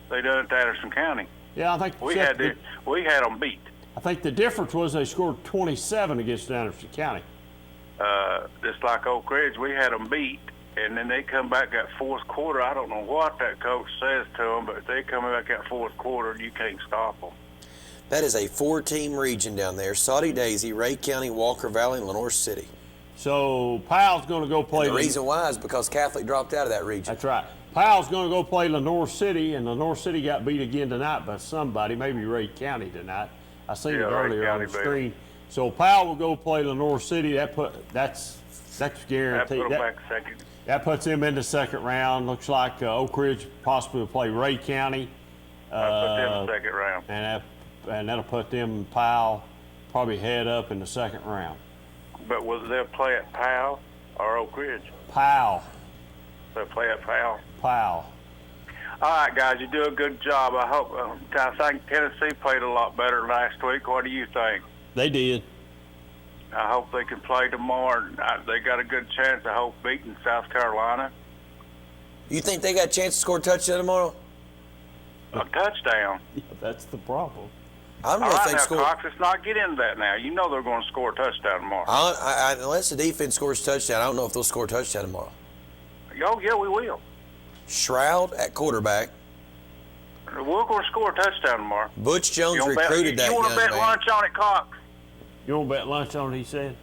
They done it to Anderson County. Yeah, I think we had them beat. I think the difference was they scored 27 against Anderson County. Just like Oak Ridge, we had them beat. And then they come back that fourth quarter. I don't know what that coach says to them, but they come back that fourth quarter, and you can't stop them. That is a 4-team region down there. Saudi Daisy, Ray County, Walker Valley, and Lenoir City. So Powell's going to go play. And the reason why is because Catholic dropped out of that region. That's right. Powell's going to go play Lenoir City, and Lenoir City got beat again tonight by somebody, maybe Ray County tonight. I seen it earlier on the screen. So Powell will go play Lenoir City. That's guaranteed. That put them back second. That puts them in the second round. Looks like Oak Ridge possibly will play Ray County. That put them in the second round. And that'll put them, Powell, probably head up in the second round. But they'll play at Powell or Oak Ridge? Powell. They'll play at Powell? Powell. All right, guys, you do a good job. I think Tennessee played a lot better last week. What do you think? They did. I hope they can play tomorrow. They got a good chance, I hope, beating South Carolina. You think they got a chance to score a touchdown tomorrow? A touchdown? Yeah, that's the problem. I don't know if they score. Cox, let's not get into that now. You know they're going to score a touchdown tomorrow. Unless the defense scores a touchdown, I don't know if they'll score a touchdown tomorrow. Oh, yeah, we will. Shroud at quarterback. We're going to score a touchdown tomorrow. Butch Jones recruited that young man. You want to bet lunch on it, Cox? You want to bet lunch on it, he said?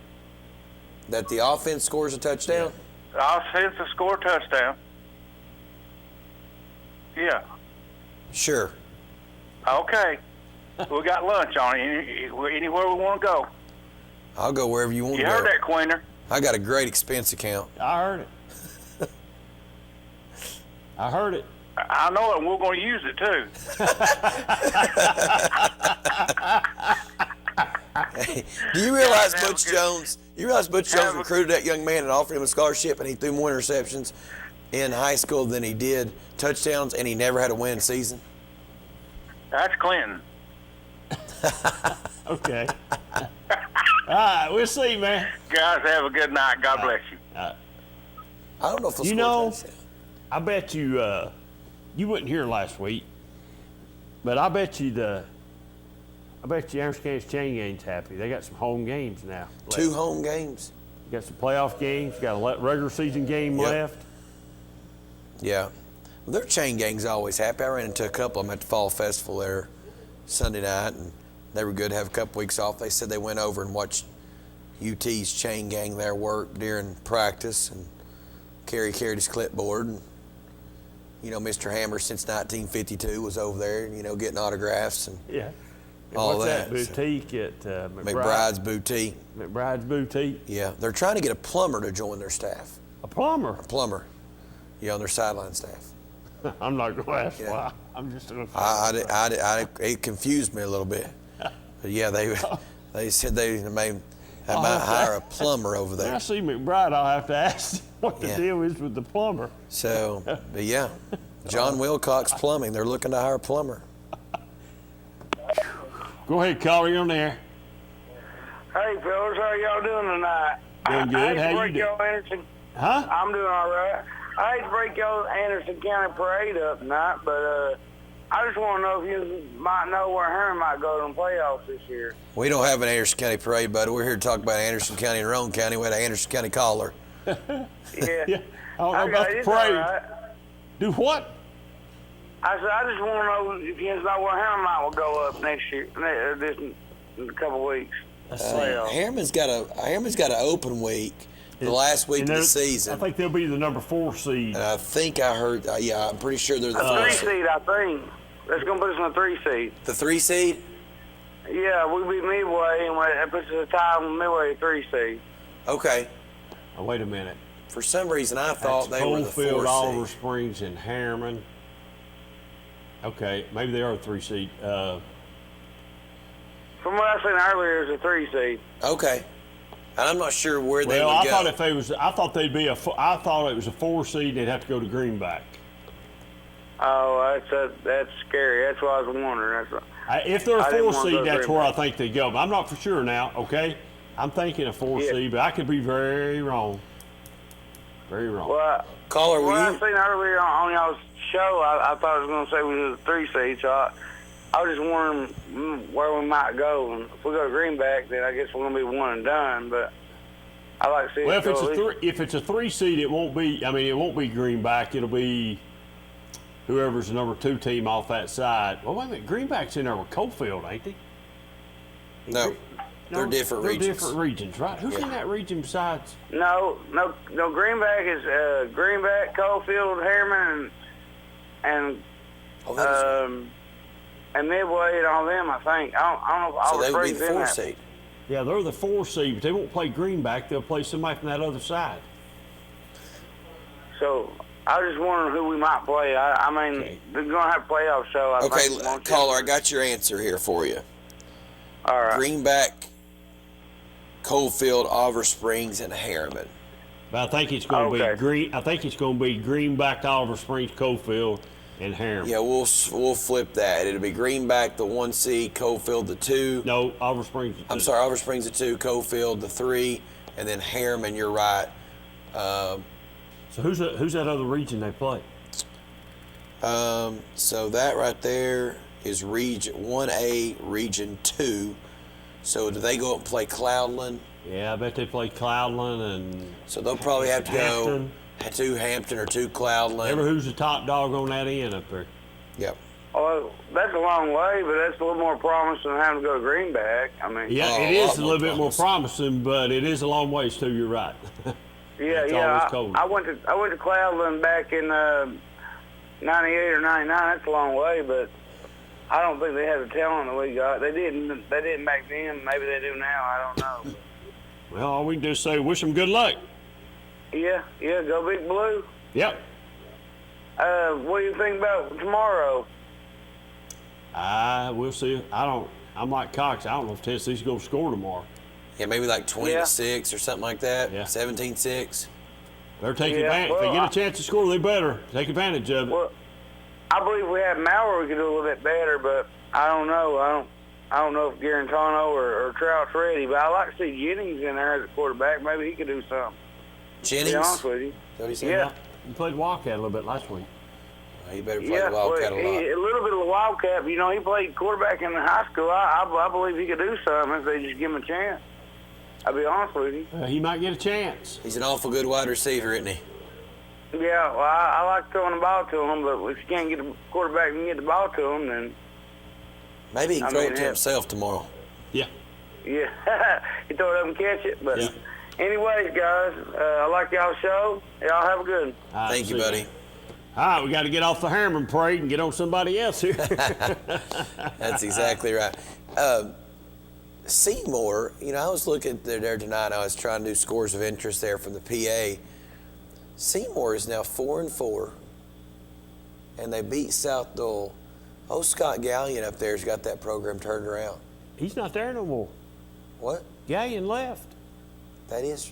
That the offense scores a touchdown? The offense will score a touchdown. Yeah. Sure. Okay. We got lunch on it. Anywhere we want to go. I'll go wherever you want to go. You heard that, Queener? I got a great expense account. I heard it. I heard it. I know it, and we're going to use it, too. Hey, do you realize Butch Jones? You realize Butch Jones recruited that young man and offered him a scholarship, and he threw more interceptions in high school than he did touchdowns, and he never had a winning season? That's Clinton. Okay. All right, we'll see, man. Guys, have a good night. God bless you. I don't know if they'll score a touchdown. I bet you you wouldn't hear last week, but I bet you Anderson County's chain game's happy. They got some home games now. 2 home games. You got some playoff games. You got a regular season game left. Yeah. Well, their chain gang's always happy. I ran into a couple of them at the Fall Festival there Sunday night, and they were good to have a couple weeks off. They said they went over and watched UT's chain gang there worked during practice, and Kerry carried his clipboard. And, you know, Mr. Hammer since 1952 was over there, you know, getting autographs and Yeah. And all what's that. boutique at McBride's Boutique. McBride's Boutique. Yeah, they're trying to get a plumber to join their staff. A plumber? A plumber. Yeah, on their sideline staff. I'm not going to ask Yeah. why. I'm just going to. It confused me a little bit. But yeah, they said they might hire a plumber over there. When I see McBride, I'll have to ask him what the deal is with the plumber. So, but yeah, John Wilcox Plumbing, they're looking to hire a plumber. Go ahead, caller, you're on there. Hey, fellas, how y'all doing tonight? Doing good. How you doing? Huh? I'm doing all right. I hate to break y'all Anderson County parade up tonight, but I just want to know if you might know where Herman might go to the playoffs this year. We don't have an Anderson County parade, buddy. We're here to talk about Anderson County and Roane County. We had an Anderson County caller. Yeah. I don't know about the it's parade. all right. Do what? I said, I just want to know if you know where Herman will go up next year, in a couple weeks. Harriman's got an open week, the last week of the season. I think they'll be the number 4 seed. And I think I heard, I'm pretty sure they're the 3 seed, I think. That's going to put us in the 3 seed. The 3 seed? Yeah, we beat Midway, and that puts us at a tie with Midway at 3 seed. Okay. Oh, wait a minute. For some reason, I thought That's they were the 4 Coalfield, seed. Oliver Springs, and Harriman. Okay, maybe they are a 3 seed. From what I seen earlier, it's a 3 seed. Okay. And I'm not sure where they would I go. thought they'd be I thought it was a 4 seed. They'd have to go to Greenback. Oh, that's scary. That's what I was wondering. If they're a I didn't 4 wanna seed, go that's where I Greenback. think they go. But I'm not for sure now. Okay, I'm thinking a 4 seed, but I could be very wrong. Very wrong. Well, Caller, what I seen earlier on y'all's show, I thought it was going to say we was a 3 seed. So I was just wondering where we might go. And if we go to Greenback, then I guess we're going to be one and done. But I like to see. Well, it go if it's a 3 seed, it won't be. I mean, it won't be Greenback. It'll be whoever's the number 2 team off that side. Well, wait a minute. Greenback's in there with Coalfield, ain't they? No, they're different they're regions. Different regions, right? Who's in that region besides? No. Greenback is Greenback, Coalfield, Harriman, and Midway and all them. I think. I don't know if So they would be Springs the in 4 that. seed. Yeah, they're the 4 seed, but they won't play Greenback. They'll play somebody from that other side. So I was just wondering who we might play. I mean, they're going to have a playoff show. I Okay, think, won't you? caller, I got your answer here for you. All right. Greenback, Coalfield, Oliver Springs, and Harriman. But I think it's going to be Green. I think it's going to be Greenback, Oliver Springs, Coalfield, and Harriman. Yeah, we'll flip that. It'll be Greenback, the 1 seed, Coalfield, the 2. No, Oliver Springs. I'm sorry, Oliver Springs, the 2, Coalfield, the 3, and then Harriman. You're right. So who's that other region they play? So that right there is Region 1A, Region 2. So do they go up and play Cloudland? Yeah, I bet they play Cloudland and. So they'll probably have to Hampton. go 2 Hampton or 2 Cloudland. Remember who's the top dog on that end up there? Yep. Well, that's a long way, but that's a little more promising than having to go to Greenback. I mean, Yeah, it is a little bit more promising, but it is a long ways too. You're right. It's always cold. I went to Cloudland back in '98 or '99. That's a long way, but I don't think they have the talent that we got. They didn't back then. Maybe they do now. I don't know. Well, all we can do is say wish them good luck. Yeah, go Big Blue. Yep. What do you think about tomorrow? We'll see. I'm like Cox. I don't know if Tennessee's going to score tomorrow. Yeah, maybe like 20-6 or something like that. Yeah. 17-6. They're taking advantage. If they get a chance to score, they better take advantage of it. Well, I believe we had Maurer, we could do a little bit better, but I don't know. I don't know if Garantano or Trout's ready, but I like to see Jennings in there as a quarterback. Maybe he could do something. Jennings? To be honest with you. What he said? Yeah. He played Wildcat a little bit last week. He better play the Wildcat a lot. A little bit of the Wildcat. You know, he played quarterback in high school. I believe he could do something if they just give him a chance. I'll be honest with you. He might get a chance. He's an awful good wide receiver, isn't he? Yeah, well, I like throwing the ball to him, but if you can't get the quarterback and get the ball to him, then maybe he can throw it to himself tomorrow. Yeah. Yeah, he throw it up and catch it. But Yeah. anyways, guys, I like y'all's show. Y'all have a good one. All right, Thank you, see ya. buddy. All right, we got to get off the Harriman parade and get on somebody else here. That's exactly right. Seymour, I was looking there tonight. I was trying to do scores of interest there from the PA. Seymour is now 4-4, and they beat South Dole. Oh, Scott Gallion up there's got that program turned around. He's not there no more. What? Gallion left. That is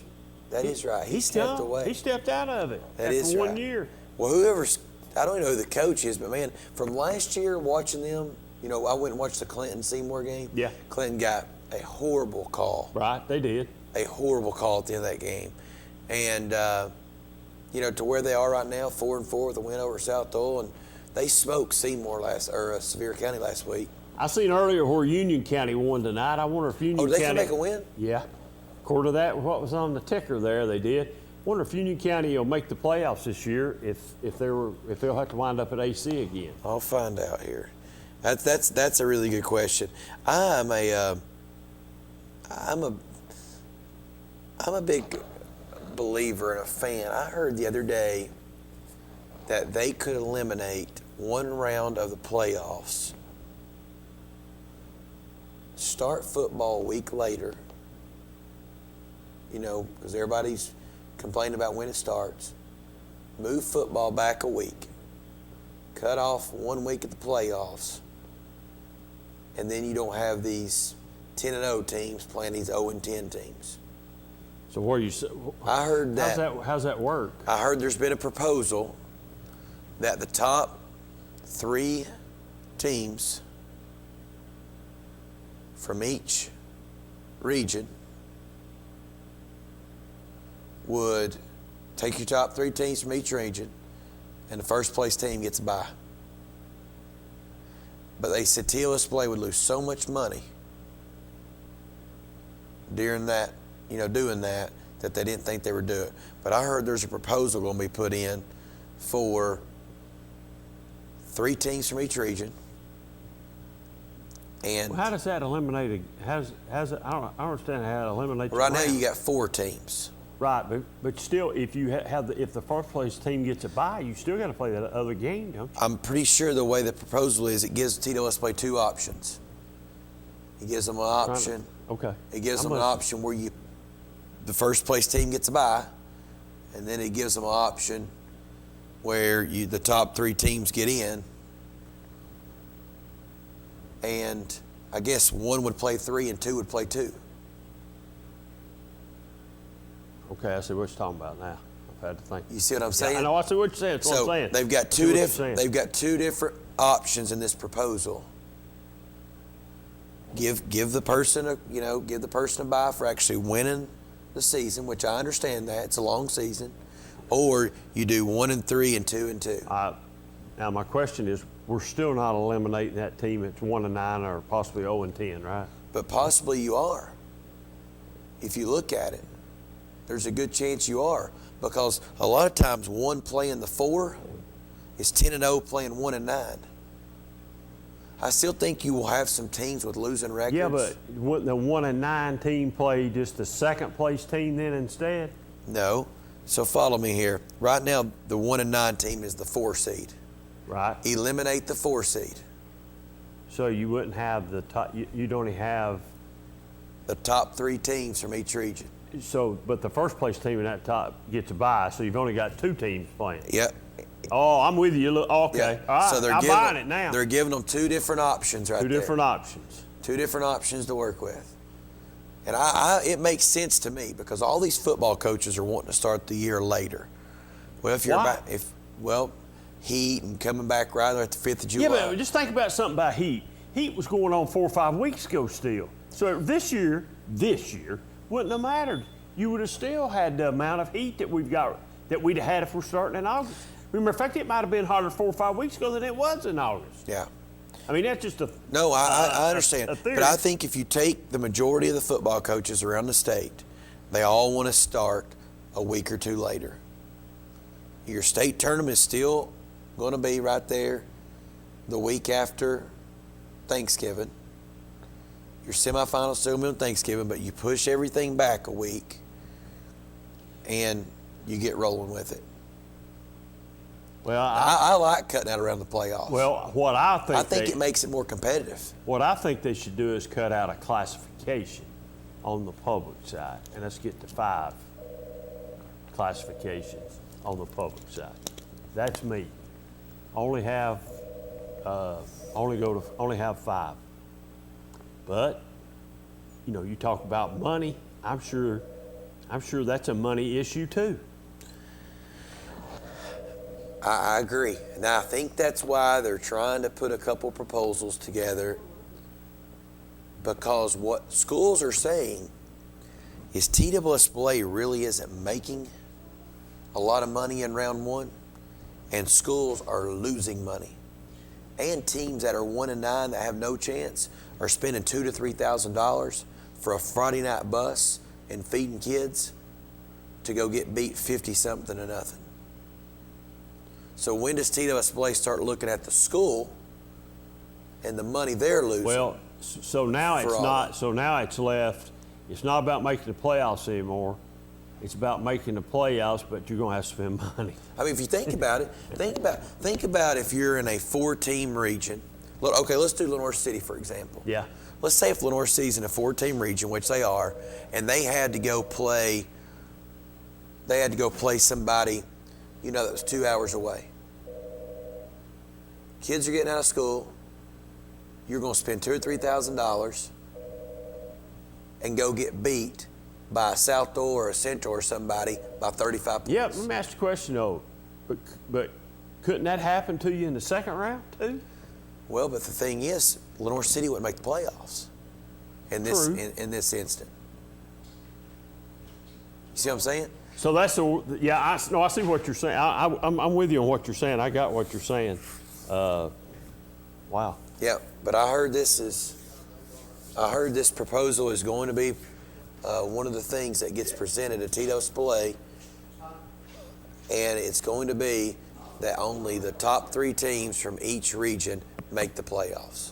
right. He stepped away. He stepped out of it That after is 1 right. year. Well, I don't even know who the coach is, but man, from last year watching them, I went and watched the Clinton-Seymour game. Yeah. Clinton got a horrible call. Right, they did. A horrible call at the end of that game. And, to where they are right now, 4-4 with a win over South Dole, and they smoked Seymour Sevier County last week. I seen earlier where Union County won tonight. I wonder if Union County... Oh, they can make a win? Yeah. According to that, what was on the ticker there, they did. Wonder if Union County will make the playoffs this year if they'll have to wind up at AC again. I'll find out here. That's a really good question. I'm a big believer and a fan. I heard the other day that they could eliminate one round of the playoffs, start football a week later, because everybody's complaining about when it starts, move football back a week, cut off 1 week at the playoffs, and then you don't have these 10-0 teams playing these 0-10 teams. So where you? I heard that. How's that work? I heard there's been a proposal that the top 3 teams from each region would take your top 3 teams from each region, and the first place team gets a bye. But they said TLSplay would lose so much money during that, doing that they didn't think they would do it. But I heard there's a proposal going to be put in for 3 teams from each region. And Well, how does that eliminate? How's it? I don't understand how it eliminates. right now you got 4 teams. Right, but still, if you if the first place team gets a bye, you still got to play that other game, don't you? I'm pretty sure the way the proposal is, it gives TLSplay 2 options. It gives them an option. Okay. It gives them an option where the first place team gets a bye, and then it gives them an option where the top 3 teams get in, and I guess 1 would play 3 and 2 would play 2. Okay, I see what you're talking about now. I've had to think. You see what I'm saying? Yeah, I know. I see what you're saying. That's what I'm saying. They've got They've got 2 different options in this proposal. Give the person a bye for actually winning the season, which I understand that it's a long season, or you do 1-3 and 2-2. Now my question is, we're still not eliminating that team that's 1-9 or possibly 0-10, right? But possibly you are. If you look at it, there's a good chance you are, because a lot of times 1 playing the 4 is 10-0 playing 1-9. I still think you will have some teams with losing records. Yeah, but wouldn't the 1-9 team play just the second place team then instead? No. So follow me here. Right now, the 1-9 team is the 4 seed. Right. Eliminate the 4 seed. So you wouldn't have the top. You'd only have the top 3 teams from each region. So, but the first place team in that top gets a bye. So you've only got 2 teams playing. Yep. Oh, I'm with you. Look, okay. Yeah. All right. So I'm buying it now. They're giving them 2 different options right there. 2 different options. 2 different options to work with. And it makes sense to me, because all these football coaches are wanting to start the year later. Well, if you're Why? Heat and coming back right at the 5th of July. Yeah, but just think about something about heat. Heat was going on 4 or 5 weeks ago still. So this year wouldn't have mattered. You would have still had the amount of heat that we'd have had if we're starting in August. Remember, in fact, it might have been hotter 4 or 5 weeks ago than it was in August. Yeah. I mean, that's just I understand. But I think if you take the majority of the football coaches around the state, they all want to start a week or 2 later. Your state tournament is still going to be right there the week after Thanksgiving. Your semifinals still on Thanksgiving, but you push everything back a week and you get rolling with it. Well, I like cutting out around the playoffs. Well, what I think it makes it more competitive. What I think they should do is cut out a classification on the public side, and let's get to 5 classifications on the public side. That's me. Only have 5. But you talk about money. I'm sure that's a money issue too. I agree. Now, I think that's why they're trying to put a couple proposals together, because what schools are saying is TSSAA really isn't making a lot of money in round 1, and schools are losing money. And teams that are 1-9 that have no chance are spending $2,000 to $3,000 for a Friday night bus and feeding kids to go get beat 50-something to nothing. So when does TSSAA start looking at the school and the money they're losing? Well, so now it's not. So now it's left. It's not about making the playoffs anymore. It's about making the playoffs, but you're gonna have to spend money. I mean, if you think about it, think about if you're in a 4-team region. Look, okay, let's do Lenoir City for example. Yeah. Let's say if Lenoir City's in a 4-team region, which they are, and they had to go play somebody, that was 2 hours away. Kids are getting out of school. You're going to spend $2,000 or $3,000 and go get beat by a South Door or a Central or somebody by 35 points. Yeah, let me ask you a question though. But couldn't that happen to you in the second round too? Well, but the thing is, Lenoir City wouldn't make the playoffs in this instant. You see what I'm saying? So that's I see what you're saying. I'm with you on what you're saying. I got what you're saying. Wow. Yeah, but I heard this proposal is going to be one of the things that gets presented at TSSAA, and it's going to be that only the top 3 teams from each region make the playoffs.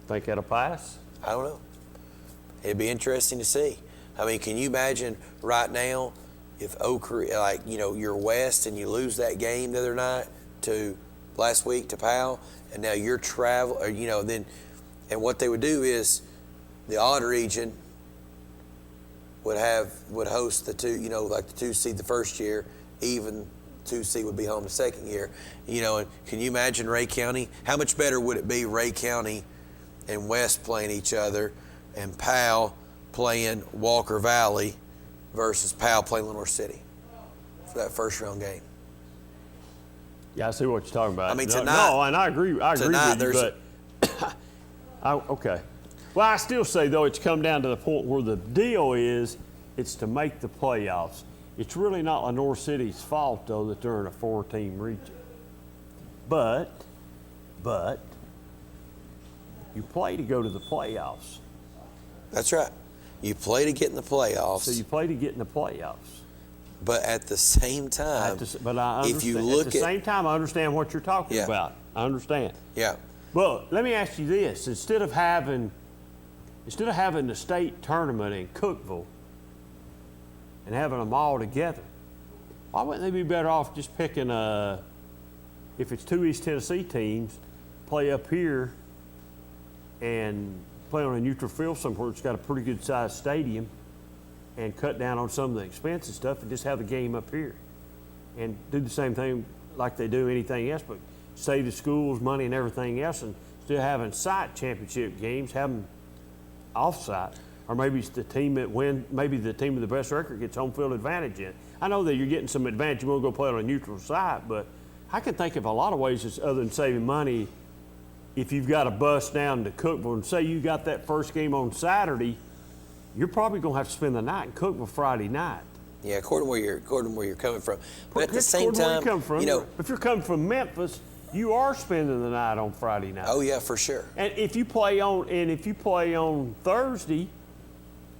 Think that'll pass? I don't know. It'd be interesting to see. I mean, can you imagine right now if you're West and you lose that game the other night last week to Powell, and now you're and what they would do is the odd region would host the 2, like the 2 seed the first year, even 2 seed would be home the second year. And can you imagine Ray County? How much better would it be Ray County and West playing each other, and Powell playing Walker Valley versus Powell playing Lenoir City for that first round game? Yeah, I see what you're talking about. I mean, tonight. No, and I agree with you, but okay. Well, I still say, though, it's come down to the point where the deal is it's to make the playoffs. It's really not Lenoir City's fault, though, that they're in a 4-team region. But you play to go to the playoffs. That's right. You play to get in the playoffs. So you play to get in the playoffs. But at the same time, if you look at the same time, I understand what you're talking about. I understand. Yeah. Well, let me ask you this: instead of having the state tournament in Cookeville and having them all together, why wouldn't they be better off just picking if it's 2 East Tennessee teams, play up here and play on a neutral field somewhere that's got a pretty good sized stadium, and cut down on some of the expensive stuff and just have the game up here and do the same thing like they do anything else, but save the schools money and everything else, and still having site championship games, have them off-site. Or maybe it's the team that maybe the team with the best record gets home field advantage in it. I know that you're getting some advantage. You want to go play on a neutral site, but I can think of a lot of ways other than saving money. If you've got a bus down to Cookeville and say you got that first game on Saturday, you're probably going to have to spend the night in Cookeville Friday night. Yeah, according to where you're coming from. But at the same time, if you're coming from Memphis, you are spending the night on Friday night. Oh yeah, for sure. And if you play on Thursday,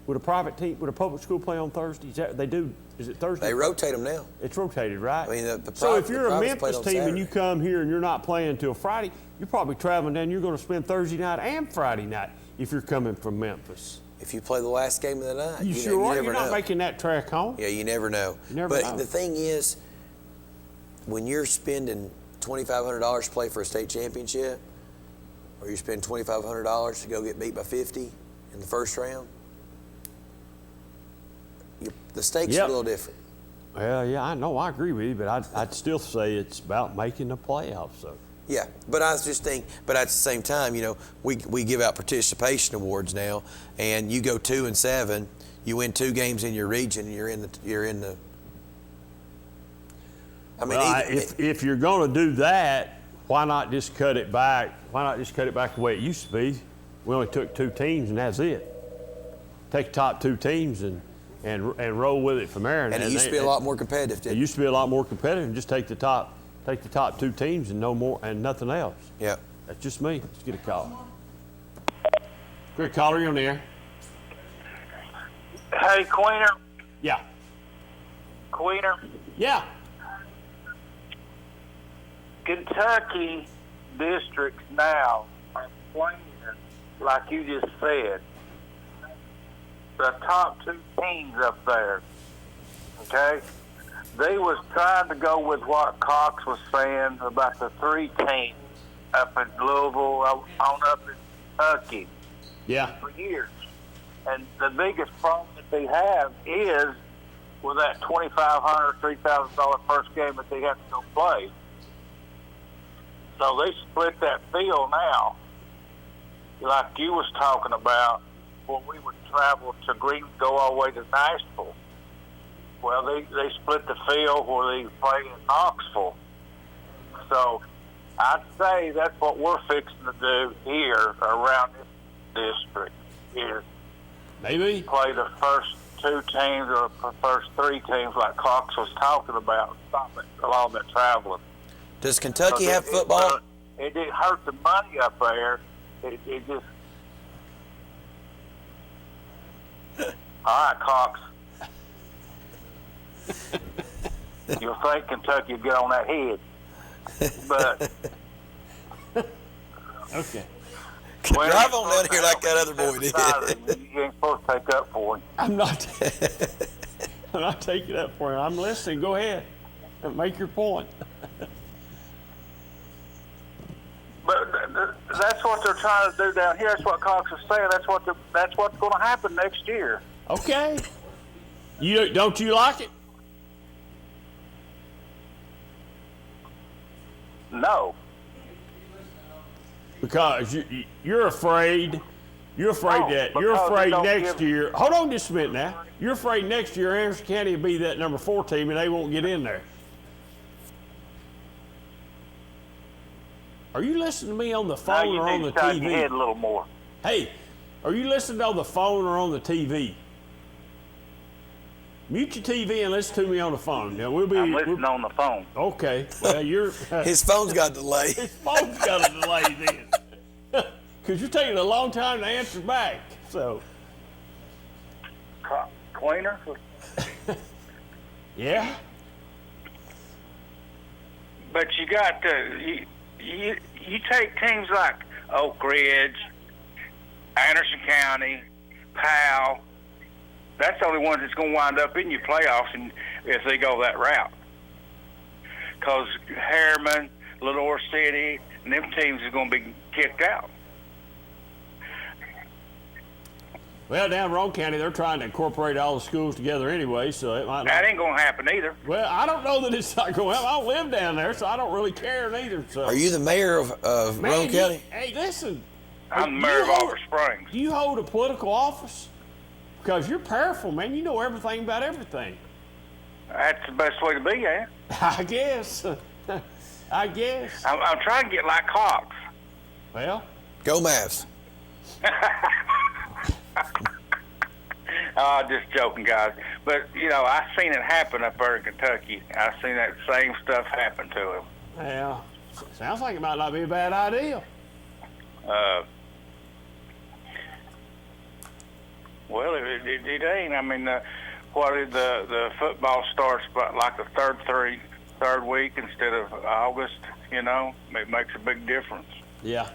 Would a private team, would a public school play on Thursday? They do. Is it Thursday? They rotate them now. It's rotated, right? I mean, so if you're a privates play Memphis on team and Saturday. you come here and you're not playing until Friday, you're probably traveling down. You're going to spend Thursday night and Friday night if you're coming from Memphis. If you play the last game of the night, You sure are. never You're not know. making that track home. Yeah, you never know. You never but know. the thing is, when you're spending $2,500 to play for a state championship, or you spend $2,500 to go get beat by 50 in the first round, the stakes are a little different. Well, yeah, I know. I agree with you, but I'd still say it's about making the playoffs. So. Yeah, but I just think, but at the same time, you know, we give out participation awards now, and you go 2-7, you win 2 games in your region, and you're in the. I mean, well, if you're going to do that, why not just cut it back? Why not just cut it back the way it used to be? We only took 2 teams, and that's it. Take the top 2 teams and roll with it from there. And it used to be a lot more competitive, didn't it? It used to be a lot more competitive, and just take the top 2 teams and no more and nothing else. Yeah. That's just me. Let's get a call. Quick caller, you're on the air. Hey, Queener. Yeah. Queener. Yeah. Kentucky districts now are playing, like you just said, the top 2 teams up there. Okay? They was trying to go with what Cox was saying about the 3 teams up in Louisville, on up in Kentucky. Yeah. For years. And the biggest problem that they have is with that $2,500, $3,000 first game that they have to go play. So they split that field now, like you was talking about, when we would travel to Green, go all the way to Nashville. Well, they split the field where they play in Knoxville. So I'd say that's what we're fixing to do here around this district, is maybe play the first 2 teams or the first 3 teams like Cox was talking about, stop it, along that traveling. Does Kentucky have football? It didn't hurt the money up there. It just... All right, Cox. You'll think Kentucky will get on that head. But... Okay. Drive on down here like that other boy did. You ain't supposed to take up for him. I'm not taking up for him. I'm listening. Go ahead and make your point. But that's what they're trying to do down here. That's what Cox is saying. That's what's going to happen next year. Okay. Don't you like it? No. Because you're afraid. You're afraid next year. Hold on just a minute now. You're afraid next year Anderson County will be that number 4 team and they won't get in there. Are you listening to me on the phone or on the TV? Your head a little more. Hey, are you listening on the phone or on the TV? Mute your TV and listen to me on the phone. Now I'm listening on the phone. Okay. Well, you're. His phone's got a delay. His phone's got a delay then. Because you're taking a long time to answer back. So. Cleaner? Yeah. But you got to. You take teams like Oak Ridge, Anderson County, Powell. That's the only ones that's going to wind up in your playoffs, and if they go that route. Because Harriman, Lenore City, and them teams are going to be kicked out. Well, down in Roane County, they're trying to incorporate all the schools together anyway, so it might not. That ain't going to happen either. Well, I don't know that it's not going to happen. I don't live down there, so I don't really care neither. So. Are you the mayor of Roane County? Hey, listen. I'm the mayor of Oliver Springs. Do you hold a political office? Because you're powerful, man. You know everything about everything. That's the best way to be, eh? I guess. I guess. I'm trying to get like Cox. Well. Go Mavs. Just joking, guys. But, you know, I seen it happen up there in Kentucky. I seen that same stuff happen to him. Well, sounds like it might not be a bad Well, it ain't. I mean, the football starts about like the third week instead of August. You know, it makes a big difference. Yeah.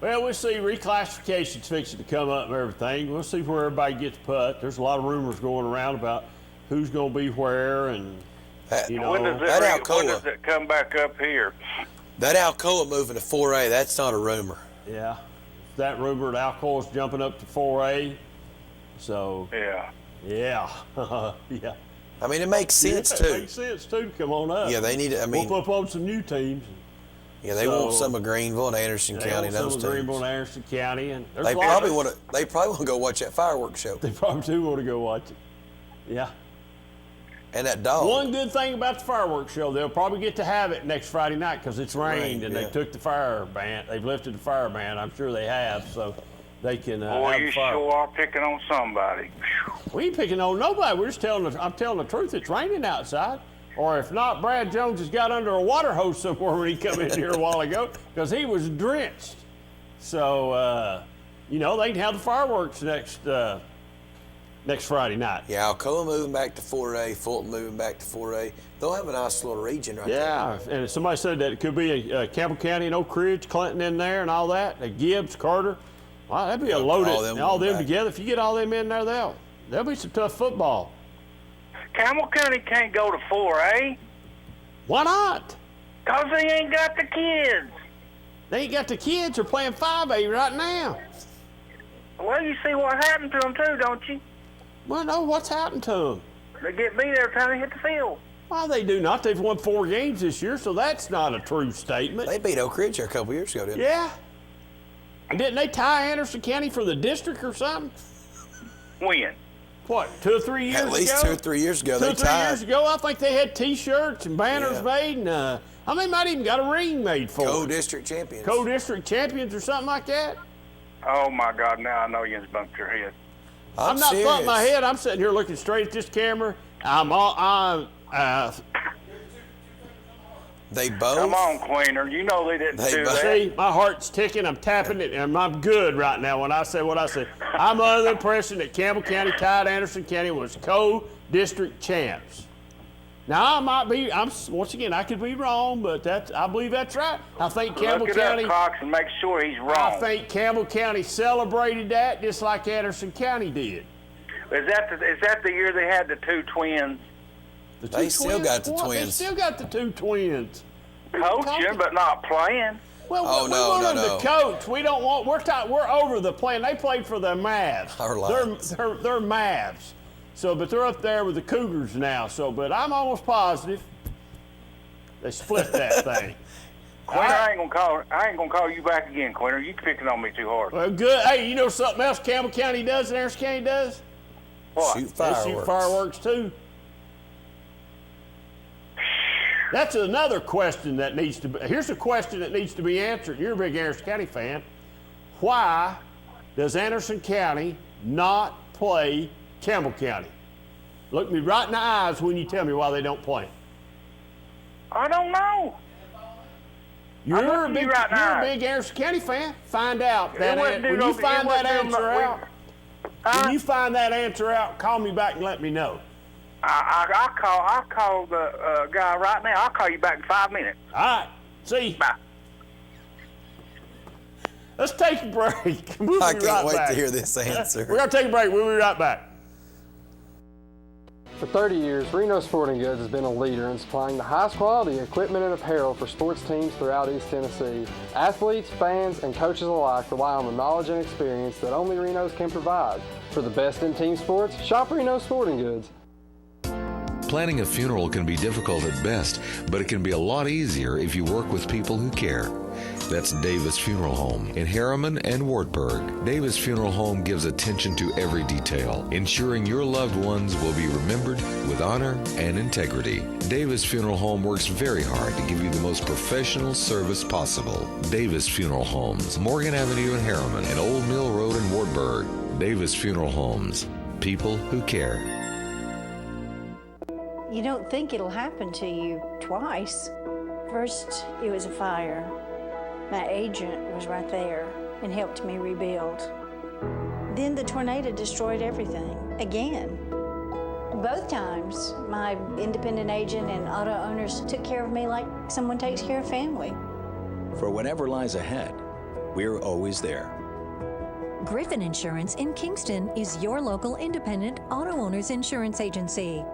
Well, we'll see. Reclassification's fixing to come up and everything. We'll see where everybody gets put. There's a lot of rumors going around about who's going to be where, and you know. When does it come back up here? That Alcoa moving to 4A, that's not a rumor. Yeah. That rumor that Alcoa's jumping up to 4A. So. Yeah. Yeah. Yeah. I mean, it makes sense too. It makes sense too to come on up. Yeah, they need it. I mean, we'll put up on some new teams. Yeah, they want some of Greenville and Anderson County. Some of Greenville and Anderson County, and they probably want to. They probably want to go watch that fireworks show. They probably do want to go watch it. Yeah. And that dog. One good thing about the fireworks show, they'll probably get to have it next Friday night because it's rained and they took the fire ban. They've lifted the fire ban. I'm sure they have, so they can. Boy, you sure are picking on somebody. We ain't picking on nobody. We're just I'm telling the truth. It's raining outside. Or if not, Brad Jones has got under a water hose somewhere when he come in here a while ago because he was drenched. So, you know, they can have the fireworks next Friday night. Yeah, Alcoa moving back to 4A, Fulton moving back to 4A. They'll have a nice little region right there. Yeah, and somebody said that it could be Campbell County and Oak Ridge, Clinton in there and all that. Gibbs, Carter. Wow, that'd be a loaded, all them together. If you get all them in there, there'll be some tough football. Campbell County can't go to 4A. Why not? Because they ain't got the kids. They ain't got the kids. They're playing 5A right now. Well, you see what happened to them, too, don't you? Well, no, what's happened to them? They get beat every time they hit the field. Well, they do not. They've won 4 games this year, so that's not a true statement. They beat Oak Ridge here a couple years ago, didn't they? Yeah. Didn't they tie Anderson County for the district or something? When? What, 2 or 3 years ago? At least 2 or 3 years ago, they tied. 2 or 3 years ago, I think they had T-shirts and banners made, and I mean, they might even got a ring made for Co-district champions. Co-district champions or something like that. Oh, my God, now I know you just bumped your head. I'm not bumping my head. I'm sitting here looking straight at this camera. They both. Come on, Queener. You know they didn't do that. See, my heart's ticking. I'm tapping it, and I'm good right now when I say what I say. I'm under the impression that Campbell County tied Anderson County was co-district champs. Now, I might be, once again, I could be wrong, but I believe that's right. I think Campbell County. Look it up, Cox, and make sure he's wrong. I think Campbell County celebrated that just like Anderson County did. Is that the year they had the 2 twins? They still got the twins. They still got the 2 twins. Coaching, but not playing. Well, we want them to coach. We don't want. We're over the playing. They played for the Mavs. They're Mavs. So, but they're up there with the Cougars now. So, but I'm almost positive they split that thing. Quinter, I ain't gonna call you back again, Quinter. You picking on me too hard. Well, good. Hey, you know something else Campbell County does and Anderson County does? What? Shoot fireworks. They shoot fireworks too. That's another question that needs to be. Here's a question that needs to be answered. You're a big Anderson County fan. Why does Anderson County not play Campbell County? Look me right in the eyes when you tell me why they don't play. I don't know. You're a big Anderson County fan. Find out that when you find that answer out. When you find that answer out, call me back and let me know. I'll call the guy right now. I'll call you back in 5 minutes. All right. See. Bye. Let's take a break. We'll I be can't right wait back. to hear this answer. We're going to take a break. We'll be right back. For 30 years, Reno Sporting Goods has been a leader in supplying the highest quality equipment and apparel for sports teams throughout East Tennessee. Athletes, fans, and coaches alike rely on the knowledge and experience that only Reno's can provide. For the best in team sports, shop Reno Sporting Goods. Planning a funeral can be difficult at best, but it can be a lot easier if you work with people who care. That's Davis Funeral Home in Harriman and Wartburg. Davis Funeral Home gives attention to every detail, ensuring your loved ones will be remembered with honor and integrity. Davis Funeral Home works very hard to give you the most professional service possible. Davis Funeral Homes, Morgan Avenue in Harriman and Old Mill Road in Wartburg. Davis Funeral Homes, people who care. You don't think it'll happen to you twice. First, it was a fire. My agent was right there and helped me rebuild. then the tornado destroyed everything again. Both times, my independent agent and auto owners took care of me like someone takes care of family. For whatever lies ahead, we're always there. Griffin Insurance in Kingston is your local independent auto owners insurance agency.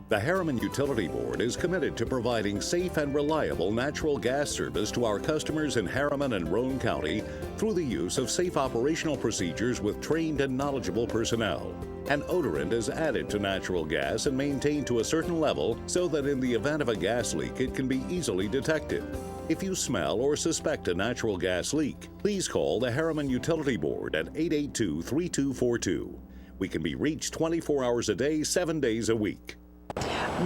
The Harriman Utility Board is committed to providing safe and reliable natural gas service to our customers in Harriman and Roane County through the use of safe operational procedures with trained and knowledgeable personnel. An odorant is added to natural gas and maintained to a certain level so that in the event of a gas leak, it can be easily detected. If you smell or suspect a natural gas leak, please call the Harriman Utility Board at 882-3242. We can be reached 24 hours a day, 7 days a week.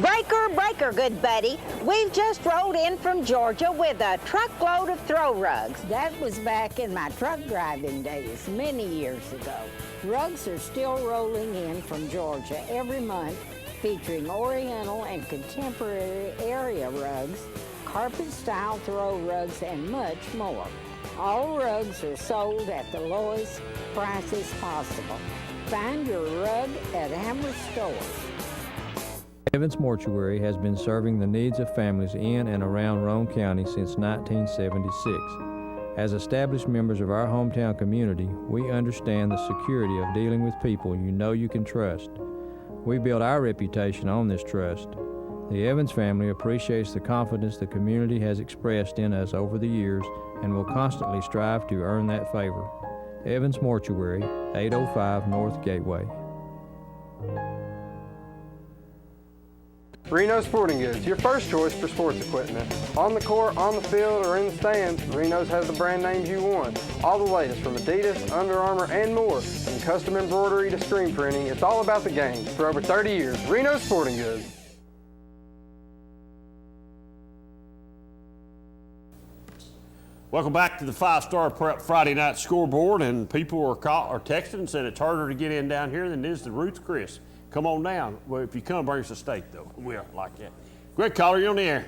Breaker, breaker, good buddy. We've just rolled in from Georgia with a truckload of throw rugs. That was back in my truck driving days, many years ago. Rugs are still rolling in from Georgia every month, featuring Oriental and contemporary area rugs, carpet-style throw rugs, and much more. All rugs are sold at the lowest prices possible. Find your rug at Hammer Stores. Evans Mortuary has been serving the needs of families in and around Roane County since 1976. As established members of our hometown community, we understand the security of dealing with people you know you can trust. We build our reputation on this trust. The Evans family appreciates the confidence the community has expressed in us over the years and will constantly strive to earn that favor. Evans Mortuary, 805 North Gateway. Reno Sporting Goods, your first choice for sports equipment. On the court, on the field, or in the stands, Reno's has the brand names you want. All the latest from Adidas, Under Armour, and more. From custom embroidery to screen printing, it's all about the game. For over 30 years, Reno Sporting Goods. Welcome back to the 5-Star Prep Friday Night Scoreboard, and people are texting and saying it's harder to get in down here than it is the Roots Chris. Come on down. Well, if you come, bring us a steak, though. We don't like that. Greg Collar, you're on the air.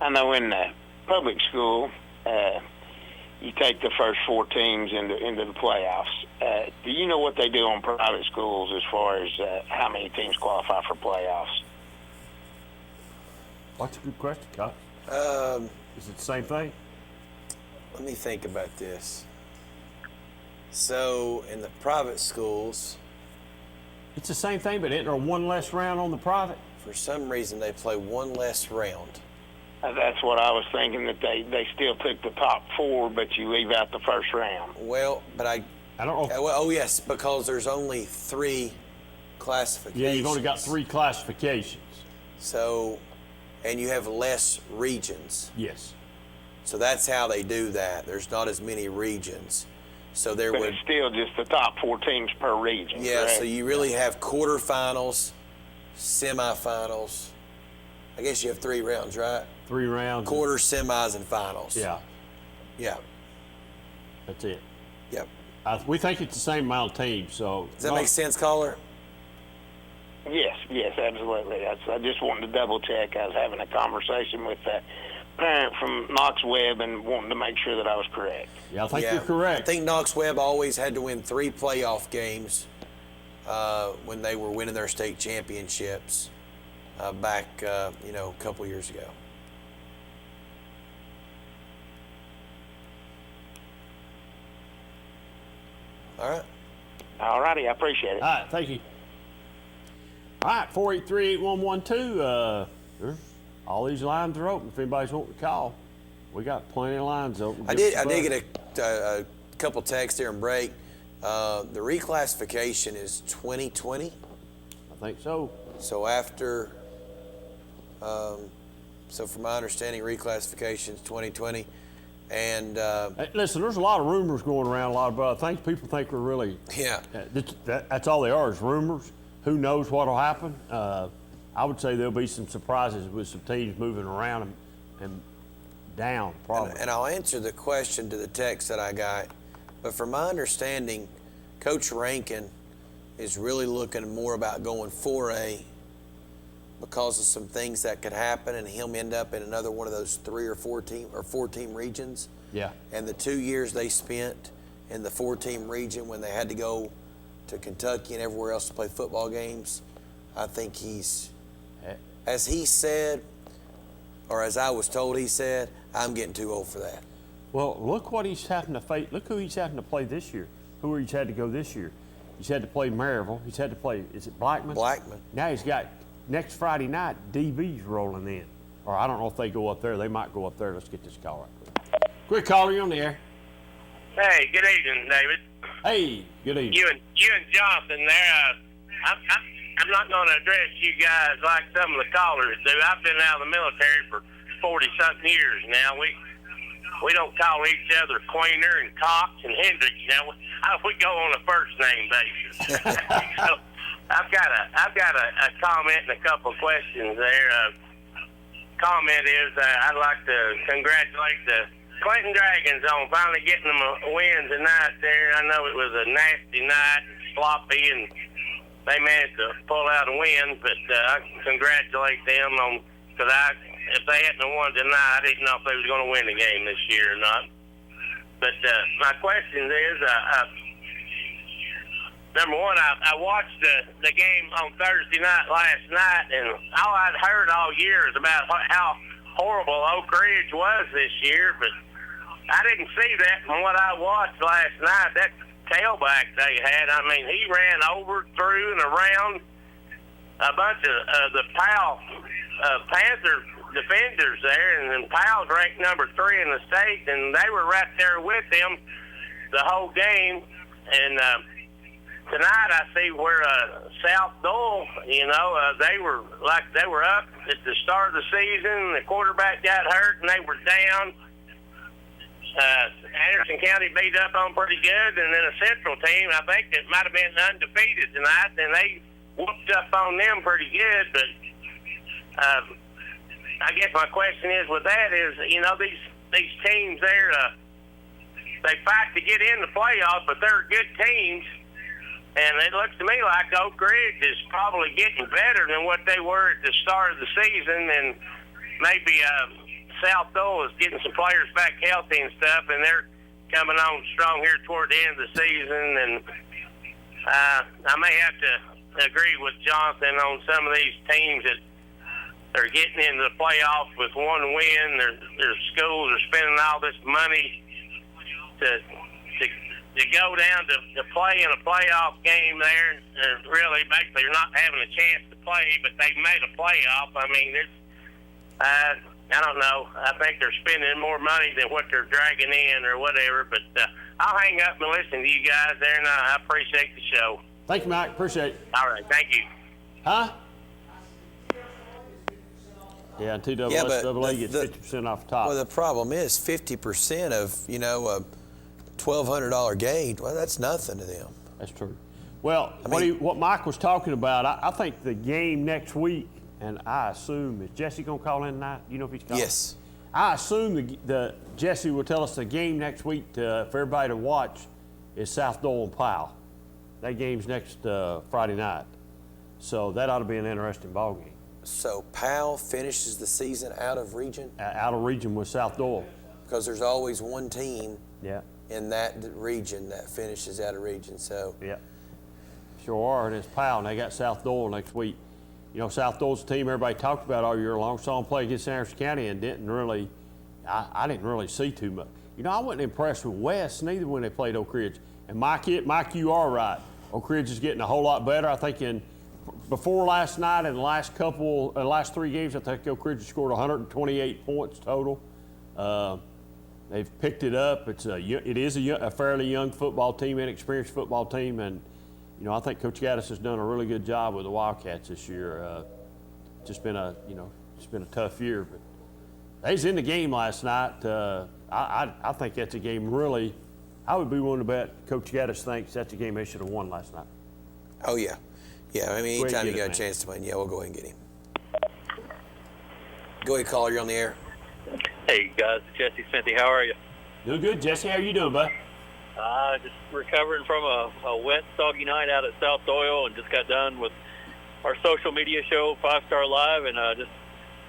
I know in public school, you take the first 4 teams into the playoffs. Do you know what they do on private schools as far as how many teams qualify for playoffs? That's a good question, Cox. Is it the same thing? Let me think about this. So, in the private schools, it's the same thing, but isn't there one less round on the private? For some reason, they play one less round. That's what I was thinking, that they still took the top 4, but you leave out the first round. Well, but I don't know. Oh, yes, because there's only 3 classifications. Yeah, you've only got 3 classifications. So, and you have less regions. Yes. So that's how they do that. There's not as many regions. So there but it's still just the top 4 teams per region. Yeah, correct? So you really have quarterfinals, semifinals. I guess you have 3 rounds, right? 3 rounds. Quarters, semis, and finals. Yeah. Yeah. That's it. Yep. We think it's the same amount of teams. So does that make sense, caller? Yes, absolutely. I just wanted to double check. I was having a conversation with a parent from Knox Webb and wanting to make sure that I was correct. Yeah, I think you're correct. I think Knox Webb always had to win 3 playoff games when they were winning their state championships back, a couple years ago. All right. All righty, I appreciate it. All right, thank you. All right, 483-8112. All these lines are open if anybody's wanting to call. We got plenty of lines open. I did get a couple texts there and break. The reclassification is 2020? I think so. So after, so from my understanding, reclassification is 2020. And hey, listen, there's a lot of rumors going around, a lot of things people think are really. Yeah. That's all they are, is rumors. Who knows what'll happen? I would say there'll be some surprises with some teams moving around and down, probably. And I'll answer the question to the text that I got. But from my understanding, Coach Rankin is really looking more about going 4A because of some things that could happen, and he'll end up in another one of those 3 or 4 team regions. Yeah. And the 2 years they spent in the 4-team region when they had to go to Kentucky and everywhere else to play football games, I think he's, as he said, or as I was told he said, I'm getting too old for that. Well, look what he's having to face. Look who he's having to play this year. Who he's had to go this year. He's had to play Maryville. He's had to play, is it Blackman? Blackman. Now he's got, next Friday night, DB's rolling in. Or I don't know if they go up there. They might go up there. Let's get this call right quick. Quick caller, you on the air. Hey, good evening, David. Hey, good evening. You and Jonathan there. I'm not going to address you guys like some of the callers do. I've been out of the military for 40-something years now. We don't call each other Queener and Cox and Hendricks. Now we go on a first name basis. So I've got a comment and a couple of questions there. Comment is I'd like to congratulate the Clinton Dragons on finally getting them a win tonight there. I know it was a nasty night, sloppy, and they managed to pull out a win, but I congratulate them on, because if they hadn't won tonight, I didn't know if they was going to win the game this year or not. But my question is, number one, I watched the game on Thursday night last night, and all I'd heard all year is about how horrible Oak Ridge was this year, but I didn't see that from what I watched last night. That tailback they had, I mean, he ran over, through, and around a bunch of the Panther defenders there, and then Powell's ranked number 3 in the state, and they were right there with him the whole game. And tonight I see where South Dole, they were up at the start of the season. The quarterback got hurt, and they were down. Anderson County beat up on pretty good, and then a Central team, I think that might have been undefeated tonight, and they whooped up on them pretty good. But I guess my question is with that is, these teams there, they fight to get in the playoffs, but they're good teams. And it looks to me like Oak Ridge is probably getting better than what they were at the start of the season, and maybe South Dole is getting some players back healthy and stuff, and they're coming on strong here toward the end of the season. And I may have to agree with Jonathan on some of these teams that are getting into the playoffs with one win. Their schools are spending all this money to go down to play in a playoff game there. Really, basically, you're not having a chance to play, but they've made a playoff. I mean, I don't know. I think they're spending more money than what they're dragging in or whatever. But I'll hang up and listen to you guys there, and I appreciate the show. Thank you, Mike. Appreciate it. All right. Thank you. Huh? Yeah, and TSSAA gets 50% off the top. Well, the problem is 50% of, a $1,200 gate, well, that's nothing to them. That's true. Well, what Mike was talking about, I think the game next week, and I assume, is Jesse going to call in tonight? You know if he's calling? Yes. I assume the Jesse will tell us the game next week for everybody to watch is South Dole and Powell. That game's next Friday night. So that ought to be an interesting ball game. So Powell finishes the season out of region? Out of region with South Dole. Because there's always one team in that region that finishes out of region. So yeah, sure are. And it's Powell, and they got South Dole next week. South Dole's a team everybody talked about all year long. Saw them play against Anderson County and I didn't really see too much. I wasn't impressed with West neither when they played Oak Ridge. And Mike, you are right. Oak Ridge is getting a whole lot better. I think before last night and the last 3 games, I think Oak Ridge has scored 128 points total. They've picked it up. It is a fairly young football team, inexperienced football team, and I think Coach Gaddis has done a really good job with the Wildcats this year. It's been a tough year, but they was in the game last night. I think that's a game really. I would be willing to bet Coach Gaddis thinks that's a game they should have won last night. Oh yeah, yeah. I mean, anytime you got a chance to win, we'll go ahead and get him. Go ahead, caller. You're on the air. Hey, guys. Jesse Smithey. How are you? Doing good, Jesse. How you doing, bud? Just recovering from a wet, soggy night out at South Oil, and just got done with our social media show, 5 Star Live, and just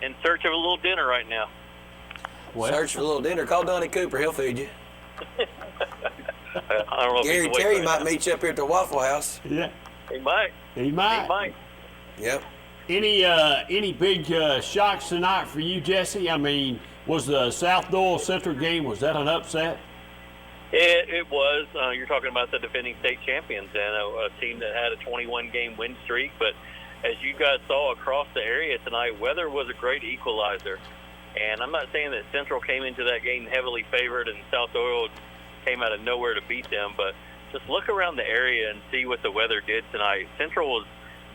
in search of a little dinner right now. Search for a little dinner. Call Donnie Cooper. He'll feed you. I don't know Gary if Terry might meet you up here at the Waffle House. Yeah. He might. He might. Yep. Any big shocks tonight for you, Jesse? I mean, was the South Doyle Central game, was that an upset? It was. You're talking about the defending state champions and a team that had a 21-game win streak. But as you guys saw across the area tonight, weather was a great equalizer. And I'm not saying that Central came into that game heavily favored and South Doyle came out of nowhere to beat them, but just look around the area and see what the weather did tonight. Central was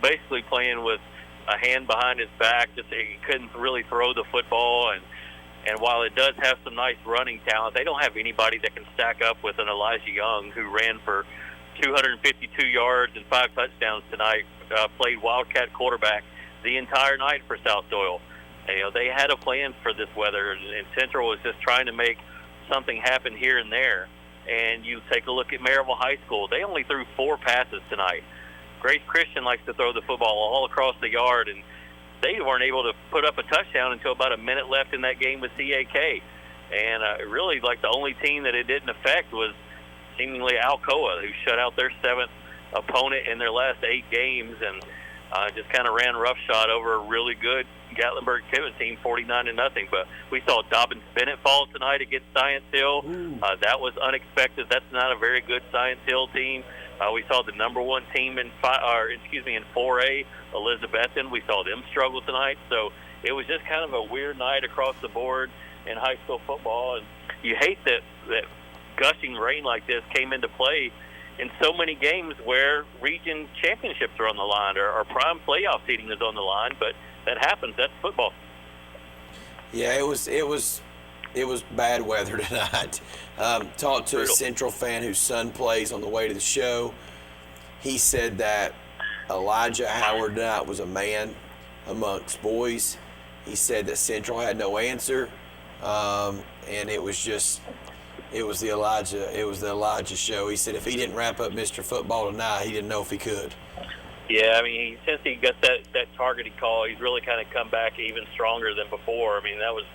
basically playing with a hand behind his back. Just he couldn't really throw the football, and while it does have some nice running talent, they don't have anybody that can stack up with an Elijah Young, who ran for 252 yards and 5 touchdowns tonight, played Wildcat quarterback the entire night for South Doyle. You know, they had a plan for this weather, and Central was just trying to make something happen here and there. And you take a look at Maryville High School. They only threw 4 passes tonight. Grace Christian likes to throw the football all across the yard, and they weren't able to put up a touchdown until about a minute left in that game with CAK. And really, like, the only team that it didn't affect was seemingly Alcoa, who shut out their 7th opponent in their last 8 games and just kind of ran roughshod over a really good Gatlinburg Pivot team, 49-0. But we saw Dobbins Bennett fall tonight against Science Hill. That was unexpected. That's not a very good Science Hill team. We saw the number 1 team in 4A, Elizabethton. We saw them struggle tonight. So it was just kind of a weird night across the board in high school football. And you hate that gushing rain like this came into play in so many games where region championships are on the line or prime playoff seeding is on the line. But that happens. That's football. Yeah, it was bad weather tonight. Talked to a Central fan whose son plays on the way to the show. He said that Elijah Howard tonight was a man amongst boys. He said that Central had no answer, and it was the Elijah show. He said if he didn't wrap up Mr. Football tonight, he didn't know if he could. Yeah, I mean, since he got that targeting call, he's really kind of come back even stronger than before. I mean, that was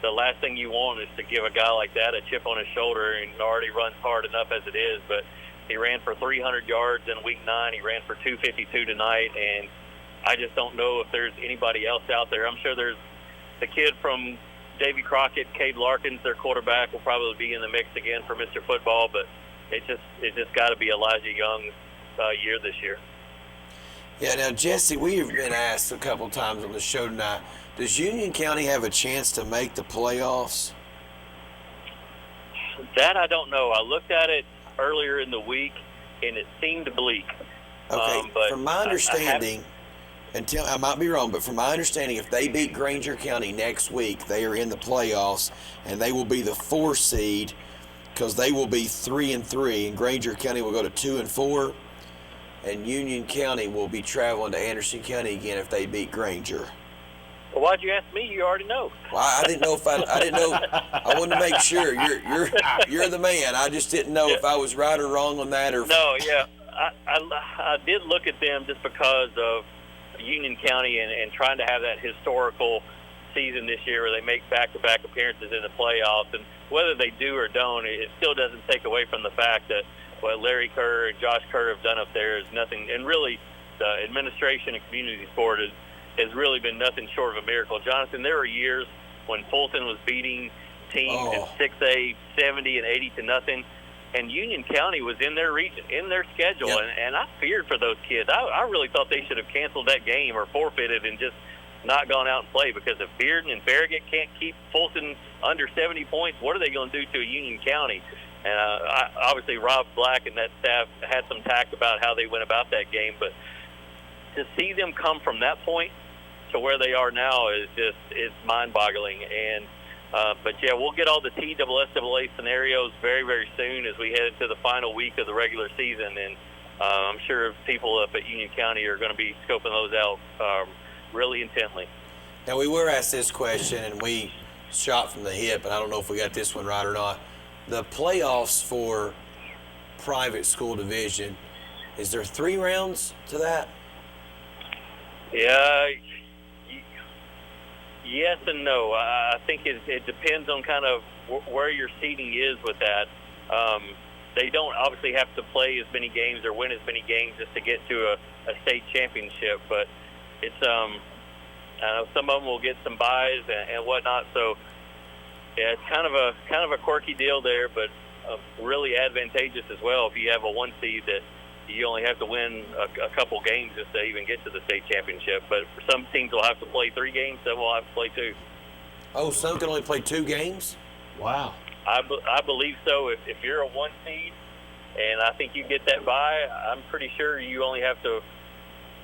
the last thing you want, is to give a guy like that a chip on his shoulder, and already runs hard enough as it is. But he ran for 300 yards in Week 9. He ran for 252 tonight, and I just don't know if there's anybody else out there. I'm sure there's the kid from Davy Crockett, Cade Larkins, their quarterback, will probably be in the mix again for Mr. Football, but it just got to be Elijah Young's year this year. Yeah, now, Jesse, we've been asked a couple times on the show tonight, does Union County have a chance to make the playoffs? That I don't know. I looked at it earlier in the week, and it seemed bleak. Okay, but from my understanding, I might be wrong, but from my understanding, if they beat Granger County next week, they are in the playoffs, and they will be the 4 seed because they will be 3-3, and Granger County will go to 2-4. And Union County will be traveling to Anderson County again if they beat Granger. Well, why'd you ask me? You already know. Well, I didn't know if I didn't know. I wanted to make sure you're the man. I just didn't know if I was right or wrong on that. Or no, yeah, I did look at them just because of Union County and trying to have that historical season this year where they make back-to-back appearances in the playoffs. And whether they do or don't, it still doesn't take away from the fact that what Larry Kerr and Josh Kerr have done up there is nothing, and really the administration and community sport has really been nothing short of a miracle. Jonathan, there were years when Fulton was beating teams in 6A 70 and 80-0, and Union County was in their region, in their schedule, and I feared for those kids. I really thought they should have canceled that game or forfeited and just not gone out and played, because if Bearden and Farragut can't keep Fulton under 70 points, what are they going to do to a Union County? And obviously Rob Black and that staff had some tact about how they went about that game. But to see them come from that point to where they are now is mind-boggling. And but, yeah, we'll get all the TSSAA scenarios very, very soon as we head into the final week of the regular season. And I'm sure people up at Union County are going to be scoping those out really intently. Now, we were asked this question, and we shot from the hip, and I don't know if we got this one right or not. The playoffs for private school division, is there 3 rounds to that? Yeah, yes and no. I think it depends on kind of where your seeding is with that. They don't obviously have to play as many games or win as many games just to get to a state championship, but it's some of them will get some buys and whatnot. So yeah, it's kind of a quirky deal there, but really advantageous as well. If you have a 1 seed, that you only have to win a couple games just to even get to the state championship. But some teams will have to play 3 games, some will have to play 2. Oh, some can only play 2 games? Wow. I believe so. If you're a 1 seed, and I think you get that bye, I'm pretty sure you only have to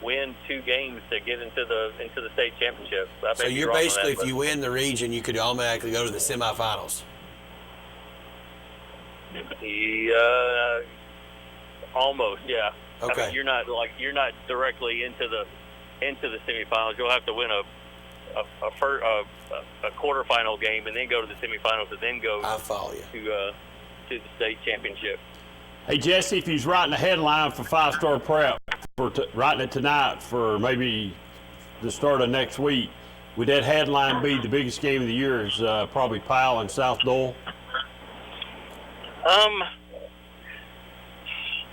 win 2 games to get into the state championship. So you're basically, if you win the region, you could automatically go to the semifinals. Almost, yeah. Okay. I mean, you're not directly into the semifinals. You'll have to win a quarterfinal game and then go to the semifinals and then go. I follow you. To the state championship. Hey, Jesse, if he's writing a headline for 5-Star Prep, for writing it tonight for maybe the start of next week, would that headline be the biggest game of the year is probably Powell and South Dole?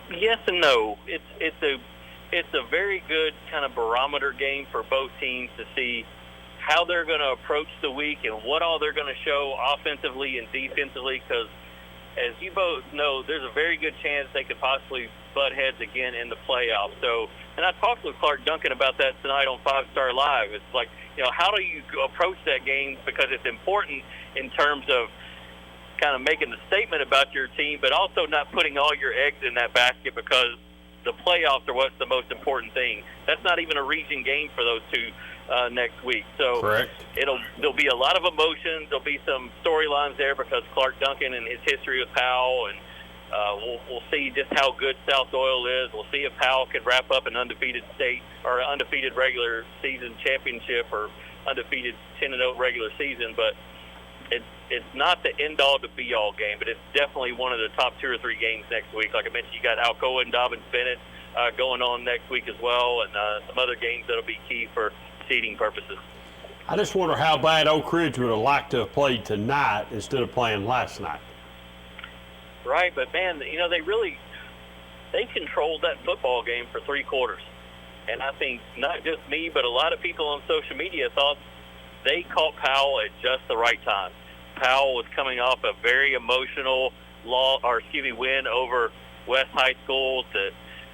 Yes and no. It's a very good kind of barometer game for both teams to see how they're going to approach the week and what all they're going to show offensively and defensively, because as you both know, there's a very good chance they could possibly butt heads again in the playoffs. So, and I talked with Clark Duncan about that tonight on 5-Star Live. It's like, how do you approach that game, because it's important in terms of kind of making the statement about your team, but also not putting all your eggs in that basket, because the playoffs are what's the most important thing. That's not even a region game for those two next week. So correct. There'll be a lot of emotions. There'll be some storylines there because Clark Duncan and his history with Powell, and we'll see just how good South Doyle is. We'll see if Powell can wrap up an undefeated state or undefeated regular season championship or undefeated 10-0 regular season. But it's not the end-all to be-all game, but it's definitely one of the top 2 or 3 games next week. Like I mentioned, you got Alcoa and Dobbins-Bennett going on next week as well, and some other games that'll be key for seeding purposes. I just wonder how bad Oak Ridge would have liked to have played tonight instead of playing last night. Right, but man, they controlled that football game for 3 quarters. And I think not just me, but a lot of people on social media thought they caught Powell at just the right time. Powell was coming off a very emotional win over West High School to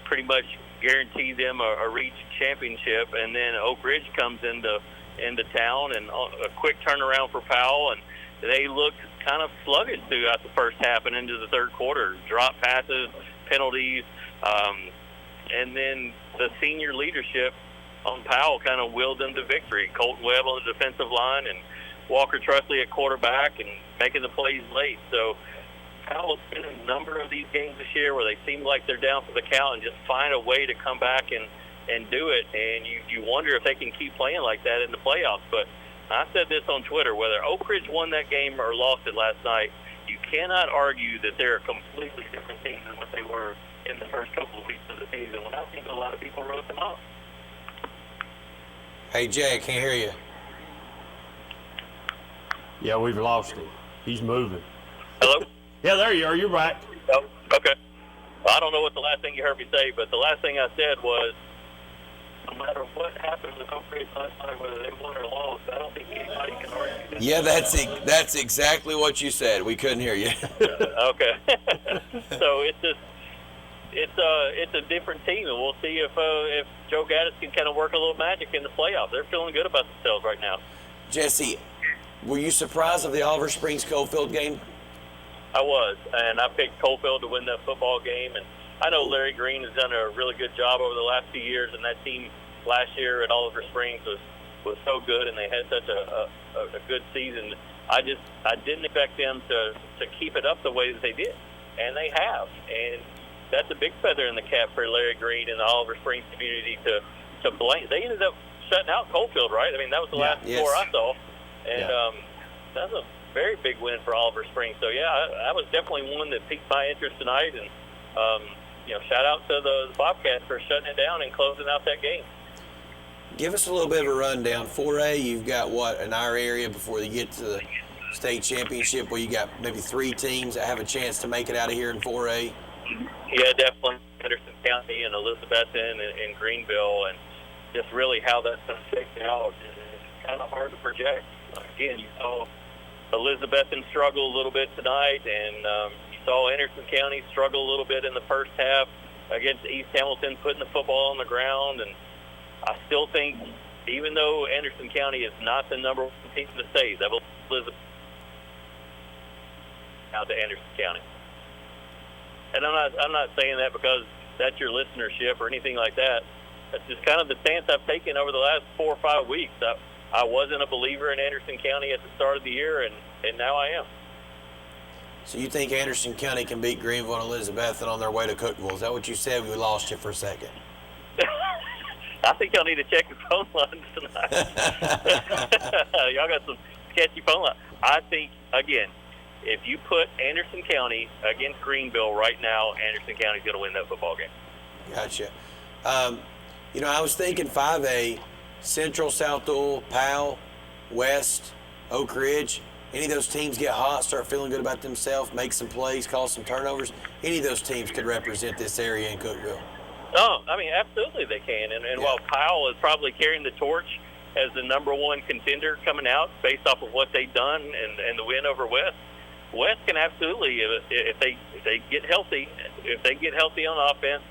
pretty much guarantee them a region championship, and then Oak Ridge comes into town, and a quick turnaround for Powell, and they looked kind of sluggish throughout the first half and into the third quarter. Drop passes, penalties, and then the senior leadership on Powell kind of willed them to victory. Colton Webb on the defensive line and Walker Trusley at quarterback and making the plays late. So Powell's been in a number of these games this year where they seem like they're down for the count and just find a way to come back and do it. And you wonder if they can keep playing like that in the playoffs. But I said this on Twitter, whether Oak Ridge won that game or lost it last night, you cannot argue that they're a completely different team than what they were in the first couple of weeks of the season, when I think a lot of people wrote them off. Hey, Jay, I can't hear you. Yeah, we've lost him. He's moving. Hello? Yeah, there you are. You're back. Oh, okay. Well, I don't know what the last thing you heard me say, but the last thing I said was, no matter what happened with Oak Ridge last night, whether they won or lost, I don't think anybody can argue. Yeah, that's exactly what you said. We couldn't hear you. Okay. So it's a different team, and we'll see if Joe Gaddis can kind of work a little magic in the playoffs. They're feeling good about themselves right now. Jesse, were you surprised of the Oliver Springs-Coalfield game? I was, and I picked Coalfield to win that football game. And I know Larry Green has done a really good job over the last few years, and that team last year at Oliver Springs was so good, and they had such a good season. I didn't expect them to keep it up the way that they did, and they have. And that's a big feather in the cap for Larry Green and the Oliver Springs community to blame. They ended up shutting out Coalfield, right? I mean, that was the last score I saw. And that's a very big win for Oliver Springs. So, that was definitely one that piqued my interest tonight. And, shout out to the Bobcats for shutting it down and closing out that game. Give us a little bit of a rundown. 4A, you've got what in our area before you get to the state championship, where you got maybe 3 teams that have a chance to make it out of here in 4A? Yeah, definitely. Henderson County and Elizabethton and Greenville, and just really how that's going to shake out. It's kind of hard to project. Again, you saw Elizabethton struggle a little bit tonight, and you saw Anderson County struggle a little bit in the first half against East Hamilton, putting the football on the ground. And I still think, even though Anderson County is not the number 1 team in the state, that will Elizabeth out to Anderson County. And I'm not saying that because that's your listenership or anything like that. That's just kind of the stance I've taken over the last 4 or 5 weeks. I wasn't a believer in Anderson County at the start of the year, and now I am. So you think Anderson County can beat Greenville and Elizabethton on their way to Cookeville? Is that what you said? We lost you for a second. I think y'all need to check your phone lines tonight. Y'all got some sketchy phone lines. I think, again, if you put Anderson County against Greenville right now, Anderson County's going to win that football game. Gotcha. I was thinking 5A, Central, South Louisville, Powell, West, Oak Ridge. Any of those teams get hot, start feeling good about themselves, make some plays, cause some turnovers. Any of those teams could represent this area in Cookeville. Oh, I mean, absolutely they can. And while Powell is probably carrying the torch as the number 1 contender coming out based off of what they've done and the win over West can absolutely, if they get healthy, on offense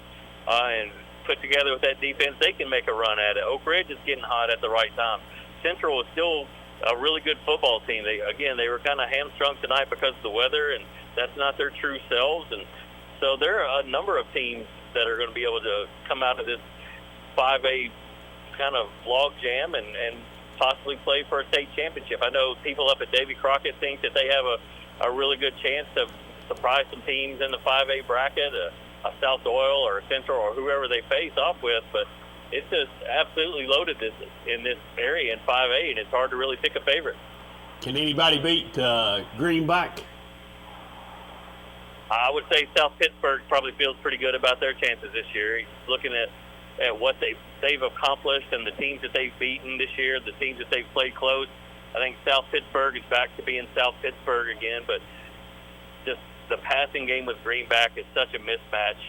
and put together with that defense, they can make a run at it. Oak Ridge is getting hot at the right time. Central is still a really good football team. They were kind of hamstrung tonight because of the weather, and that's not their true selves. And so there are a number of teams that are going to be able to come out of this 5A kind of log jam and possibly play for a state championship. I know people up at Davy Crockett think that they have a really good chance to surprise some teams in the 5A bracket, a South Doyle or a Central or whoever they face off with, but it's just absolutely loaded in this area in 5A, and it's hard to really pick a favorite. Can anybody beat Greenback? I would say South Pittsburgh probably feels pretty good about their chances this year. He's looking at what they've accomplished and the teams that they've beaten this year, the teams that they've played close. I think South Pittsburgh is back to being South Pittsburgh again, but just the passing game with Greenback is such a mismatch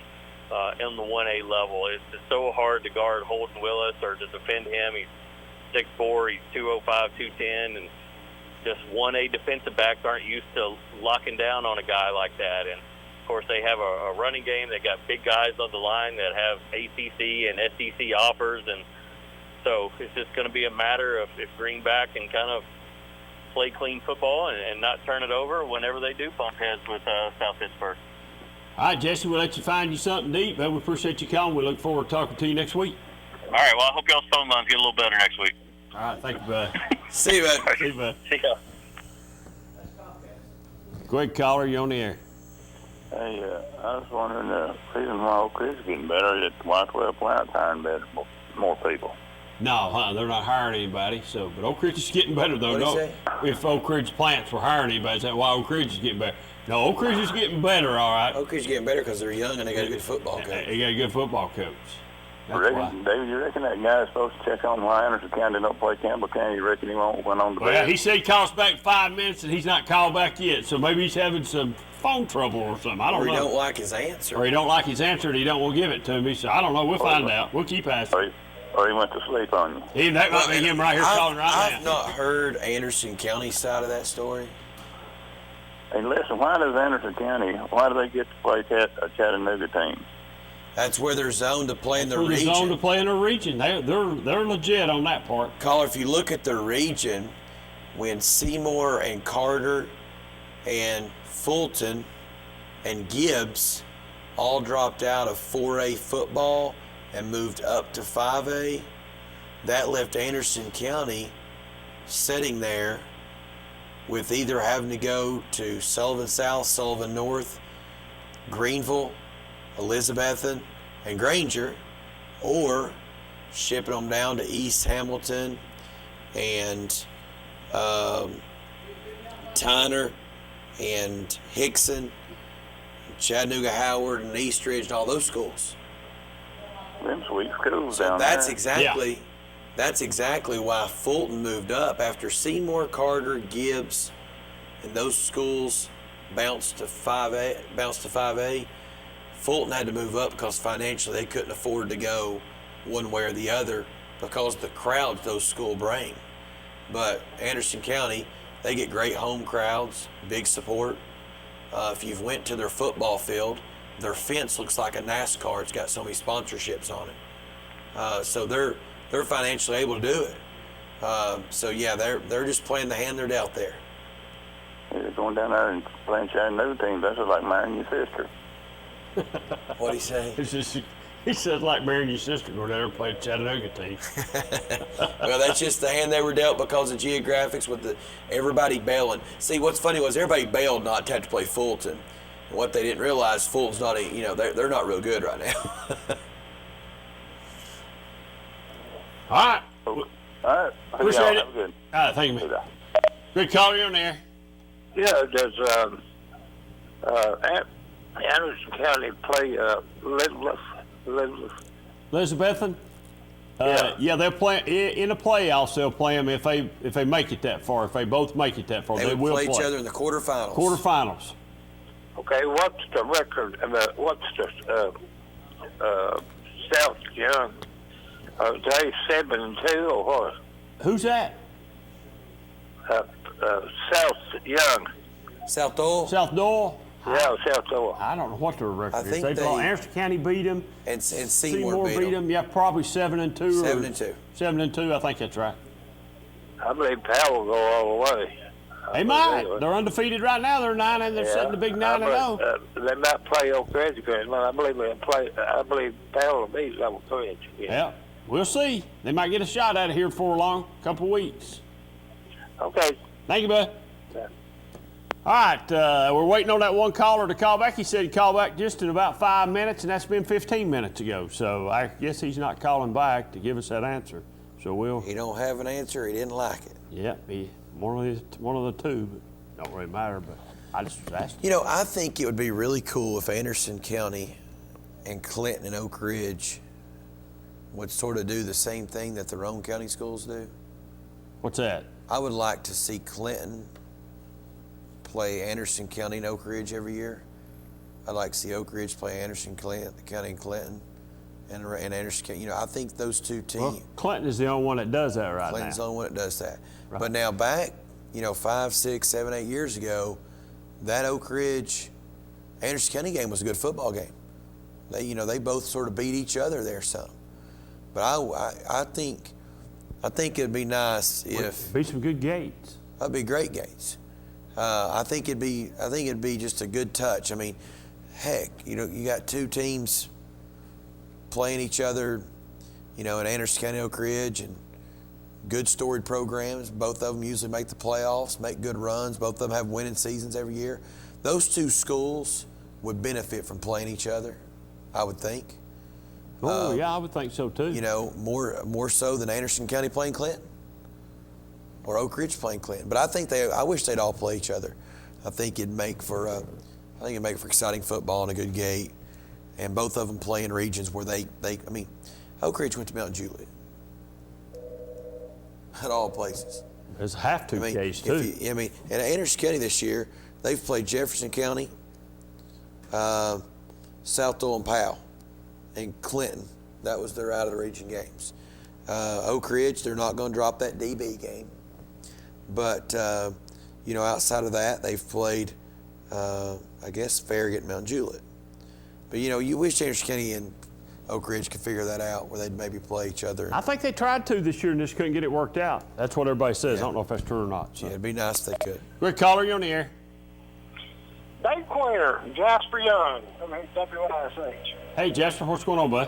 in the 1A level. It's just so hard to guard Holden Willis or to defend him. He's 6'4", he's 205, 210, and just 1A defensive backs aren't used to locking down on a guy like that. And, of course, they have a running game. They got big guys on the line that have ACC and SEC offers, and so it's just going to be a matter of if Greenback can kind of play clean football and not turn it over whenever they do bump heads with South Pittsburgh. All right, Jesse, we'll let you find you something deep. We appreciate you calling. We look forward to talking to you next week. All right, well, I hope y'all's phone lines get a little better next week. All right, thank you, bud. See you, bud. See you, bud. See ya. Go ahead, caller. You're on the air. Hey, I was wondering the reason why Oak Ridge is getting better is why 12 plants hiring better, more people. No, they're not hiring anybody. So, but Oak Ridge is getting better, though. What'd he say? If Oak Ridge plants were hiring anybody, is that why Oak Ridge is getting better? No, Oak Ridge is getting better, all right. Oak Ridge is getting better because they're young and they got a good football coach. They got a good football coach. That's why. David, you reckon that guy's supposed to check on why Anderson County don't play Campbell County? You reckon he won't win on the Well, he said he calls back 5 minutes, and he's not called back yet. So maybe he's having some phone trouble or something. I don't know. Or he don't like his answer. Or he don't like his answer, and he don't want to give it to me. So I don't know. We'll find out. We'll keep asking. Or he went to sleep on you. That might be him right here calling right now. I've not heard Anderson County's side of that story. Hey, listen, why do they get to play a Chattanooga team? That's where they're zoned to play in their region. region. They're zoned to play in their region. They're legit on that part. Caller, if you look at their region, when Seymour and Carter and Fulton and Gibbs all dropped out of 4A football and moved up to 5A, that left Anderson County sitting there with either having to go to Sullivan South, Sullivan North, Greenville, Elizabethton, and Granger, or shipping them down to East Hamilton and Tyner and Hickson, Chattanooga Howard and Eastridge and all those schools. Them sweet schools So down that's there. exactly that's exactly why Fulton moved up after Seymour, Carter, Gibbs, and those schools bounced to 5A. Fulton had to move up because financially they couldn't afford to go one way or the other because of the crowds those schools bring. But Anderson County, they get great home crowds, big support. If you've went to their football field, their fence looks like a NASCAR. It's got so many sponsorships on it. So they're financially able to do it. So yeah, they're just playing the hand they're dealt there. They're going down there and playing Chattanooga teams. That's just like marrying your sister. What'd he say? He said like marrying your sister going down there and playing Chattanooga team. Well, that's just the hand they were dealt because of geographics with everybody bailing. See, what's funny was everybody bailed not to have to play Fulton. And what they didn't realize, Fulton's not they're not real good right now. All right. All right. Appreciate it. Have a good. All right, thank you, man. Good calling you on there. Yeah, does Anderson County play Elizabethan? Yeah, they'll play in the playoffs. They'll play them if they make it that far. If they both make it that far, They will play each other in the quarterfinals. Quarterfinals. Okay, what's the record? What's the South Young? Are they 7-2 or what? Who's that? South Young. South Doyle? South Doyle? Yeah, South Doyle. I don't know what their record I is. think Anderson County beat them. And Seymour beat them. Yeah, probably 7-2. 7-2. 7-2, I think that's right. I believe Powell will go all the way. They might. They're undefeated right now. They're 9 and they're setting the big 9-0. They might play Oak Ridge again. I believe they'll play. I believe Powell will beat Oak Ridge. Yeah, we'll see. They might get a shot out of here before long. Couple weeks. Okay. Thank you, bud. Yeah. All right, we're waiting on that one caller to call back. He said he'd call back just in about 5 minutes, and that's been 15 minutes ago. So I guess he's not calling back to give us that answer. So we'll. He don't have an answer. He didn't like it. Yeah, one of the two, but don't really matter. But I just was asking. You know, I think it would be really cool if Anderson County and Clinton and Oak Ridge would sort of do the same thing that the Roane County schools do. What's that? I would like to see Clinton play Anderson County and Oak Ridge every year. I'd like to see Oak Ridge play Anderson County and Clinton, and Anderson County. You know, I think those two teams. Well, Clinton is the only one that does that right Clinton's now. the only one that does that. Right. But now back, 5, 6, 7, 8 years ago, that Oak Ridge Anderson County game was a good football game. They both sort of beat each other there some. But I think it'd be nice if be some good gates. That'd be great gates. I think it'd be just a good touch. I mean, heck, you got two teams playing each other, in Anderson County, Oak Ridge, and good storied programs. Both of them usually make the playoffs, make good runs. Both of them have winning seasons every year. Those two schools would benefit from playing each other, I would think. Oh, yeah, I would think so too. More so than Anderson County playing Clinton or Oak Ridge playing Clinton. But I wish they'd all play each other. I think it'd make for exciting football and a good gate. And both of them play in regions where Oak Ridge went to Mount Juliet. At all places. There's a have-to case too. And Anderson County this year, they've played Jefferson County, South Doyle and Powell, and Clinton. That was their out of the region games. Oak Ridge, they're not going to drop that DB game. But, outside of that, they've played, Farragut and Mount Juliet. But, you wish Anderson County and Oak Ridge could figure that out where they'd maybe play each other. I think they tried to this year and just couldn't get it worked out. That's what everybody says. I don't know if that's true or not. So. Yeah, it'd be nice if they could. Great caller, you on the air. Dave Quinter, Jasper Young. WISH. Hey, Jasper, what's going on, bud?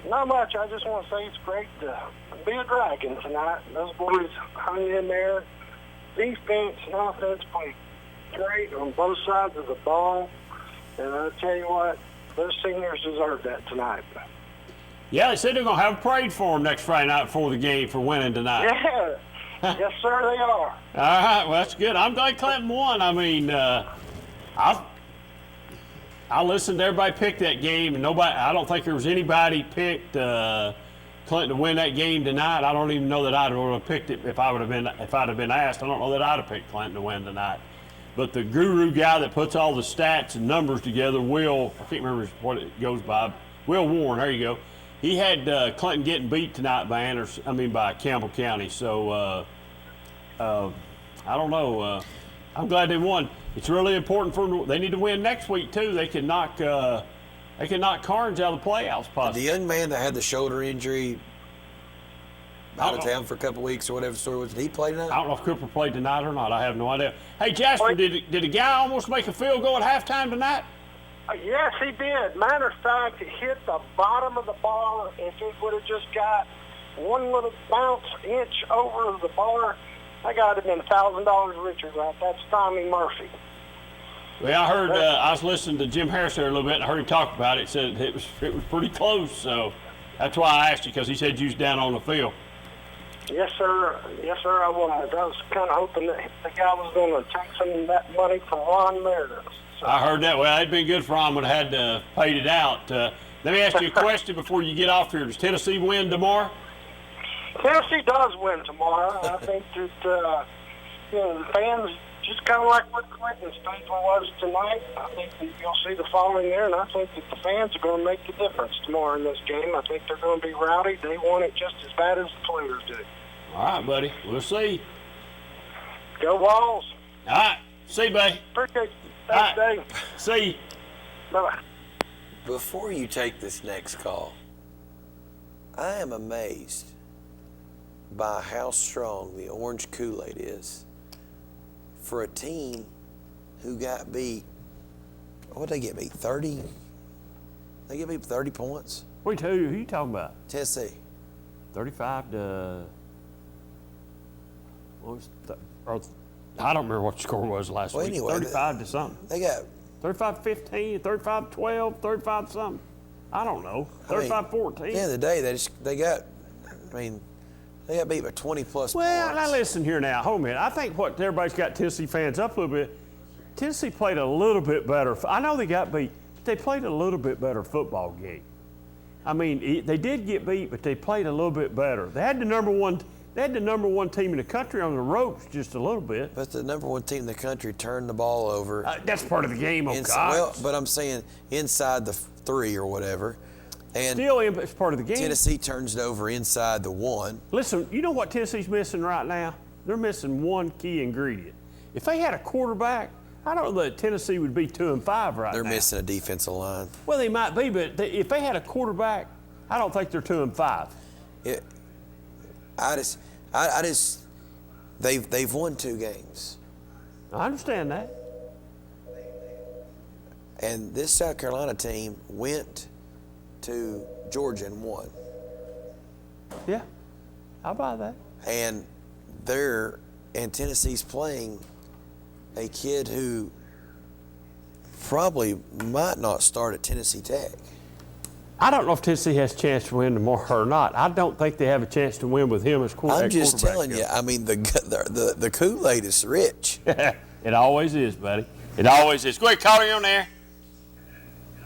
Not much. I just want to say it's great to be a Dragon tonight. Those boys hung in there. Defense and offense played great on both sides of the ball. And I tell you what, those seniors deserve that tonight. Yeah, they said they're going to have a parade for him next Friday night before the game for winning tonight. Yeah. Yes, sir, they are. All right, well, that's good. I'm glad Clinton won. I mean, I listened to everybody pick that game, and I don't think there was anybody picked Clinton to win that game tonight. I don't even know that I'd have picked it if I'd have been asked. I don't know that I'd have picked Clinton to win tonight. But the guru guy that puts all the stats and numbers together, I can't remember what it goes by. Will Warren, there you go. He had Clinton getting beat tonight by Campbell County. So I don't know. I'm glad they won. It's really important for them. They need to win next week too. They can knock Carnes out of the playoffs. Possibly. The young man that had the shoulder injury out of town for a couple weeks or whatever story was, did he play tonight? I don't know if Cooper played tonight or not. I have no idea. Hey Jasper, did a guy almost make a field goal at halftime tonight? Yes, he did. Matter of fact, it hit the bottom of the bar. If it would have just got one little bounce inch over the bar, that guy would have been $1,000 richer, right? That's Tommy Murphy. Well, I heard. I was listening to Jim Harris there a little bit, and I heard him talk about it. Said it was pretty close. So that's why I asked you, because he said you was down on the field. Yes, sir. Yes, sir, I was. I was kind of hoping that the guy was going to take some of that money from Ron Meredith. So. I heard that. Well, it'd been good for Ron, but I had paid it out. Let me ask you a question before you get off here. Does Tennessee win tomorrow? Tennessee does win tomorrow. I think that the fans, just kind of like what Clinton's faithful was tonight, I think that you'll see the following there, and I think that the fans are going to make the difference tomorrow in this game. I think they're going to be rowdy. They want it just as bad as the players do. All right, buddy. We'll see. Go Walls. All right. See you, buddy. Appreciate you. Thanks, right. Dave. See you. Bye-bye. Before you take this next call, I am amazed by how strong the orange Kool-Aid is for a team who got beat. What did they get beat? 30? They get beat 30 points? Who are you talking about? Tennessee. 35 to. What was I don't remember what the score was last week. Anyway, 35 to something. They got 35-15, 35-12, 35 something. I don't know. 35-14. At the end of the day, they got beat by 20 plus well, points. Now listen here now. Hold a minute. I think what everybody's got Tennessee fans up a little bit. Tennessee played a little bit better. I know they got beat, but they played a little bit better football game. I mean, they did get beat, but they played a little bit better. They had the number one team in the country on the ropes just a little bit. But the number one team in the country turned the ball over. That's part of the game, God. Well, but I'm saying inside the 3 or whatever. And still, it's part of the game. Tennessee turns it over inside the 1. Listen, you know what Tennessee's missing right now? They're missing one key ingredient. If they had a quarterback, I don't know that Tennessee would be 2-5 right now. They're missing a defensive line. Well, they might be, but if they had a quarterback, I don't think they're 2-5. They've won 2 games. I understand that. And this South Carolina team went to Georgia and won. Yeah, I'll buy that. And Tennessee's playing a kid who probably might not start at Tennessee Tech. I don't know if Tennessee has a chance to win tomorrow or not. I don't think they have a chance to win with him as quarterback. I'm just telling you. I mean, the Kool-Aid is rich. It always is, buddy. It always is. Go ahead, call you on there.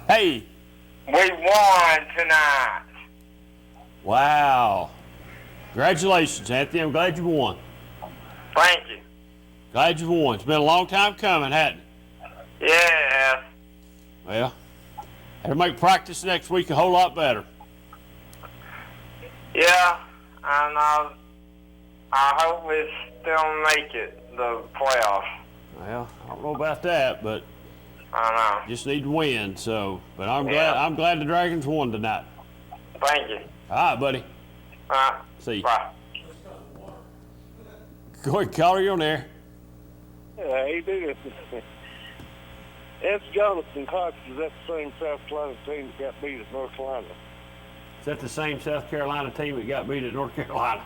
Hey. We won tonight. Wow. Congratulations, Anthony. I'm glad you won. Thank you. Glad you won. It's been a long time coming, hasn't it? Yeah. Well, it'll make practice next week a whole lot better. Yeah, and I hope we still make it, the playoffs. Well, I don't know about that, but I know. Just need to win. So, but I'm glad the Dragons won tonight. Thank you. All right, buddy. All right. See you. Bye. Go ahead, caller, you're on there. Yeah, how you doing? That's Jonathan Cox. Is that the same South Carolina team that got beat at North Carolina? Is that the same South Carolina team that got beat at North Carolina?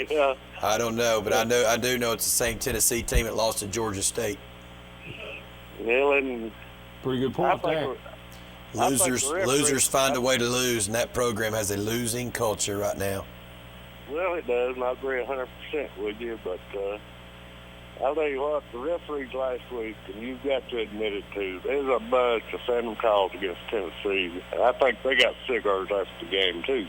Yeah. I don't know, but I do know it's the same Tennessee team that lost to Georgia State. Well, and pretty good point there. Losers find a way to lose, and that program has a losing culture right now. Well, it does, and I agree 100% with you, but I'll tell you what, the referees last week, and you've got to admit it too, there's a bunch of phantom calls against Tennessee. And I think they got cigars after the game too.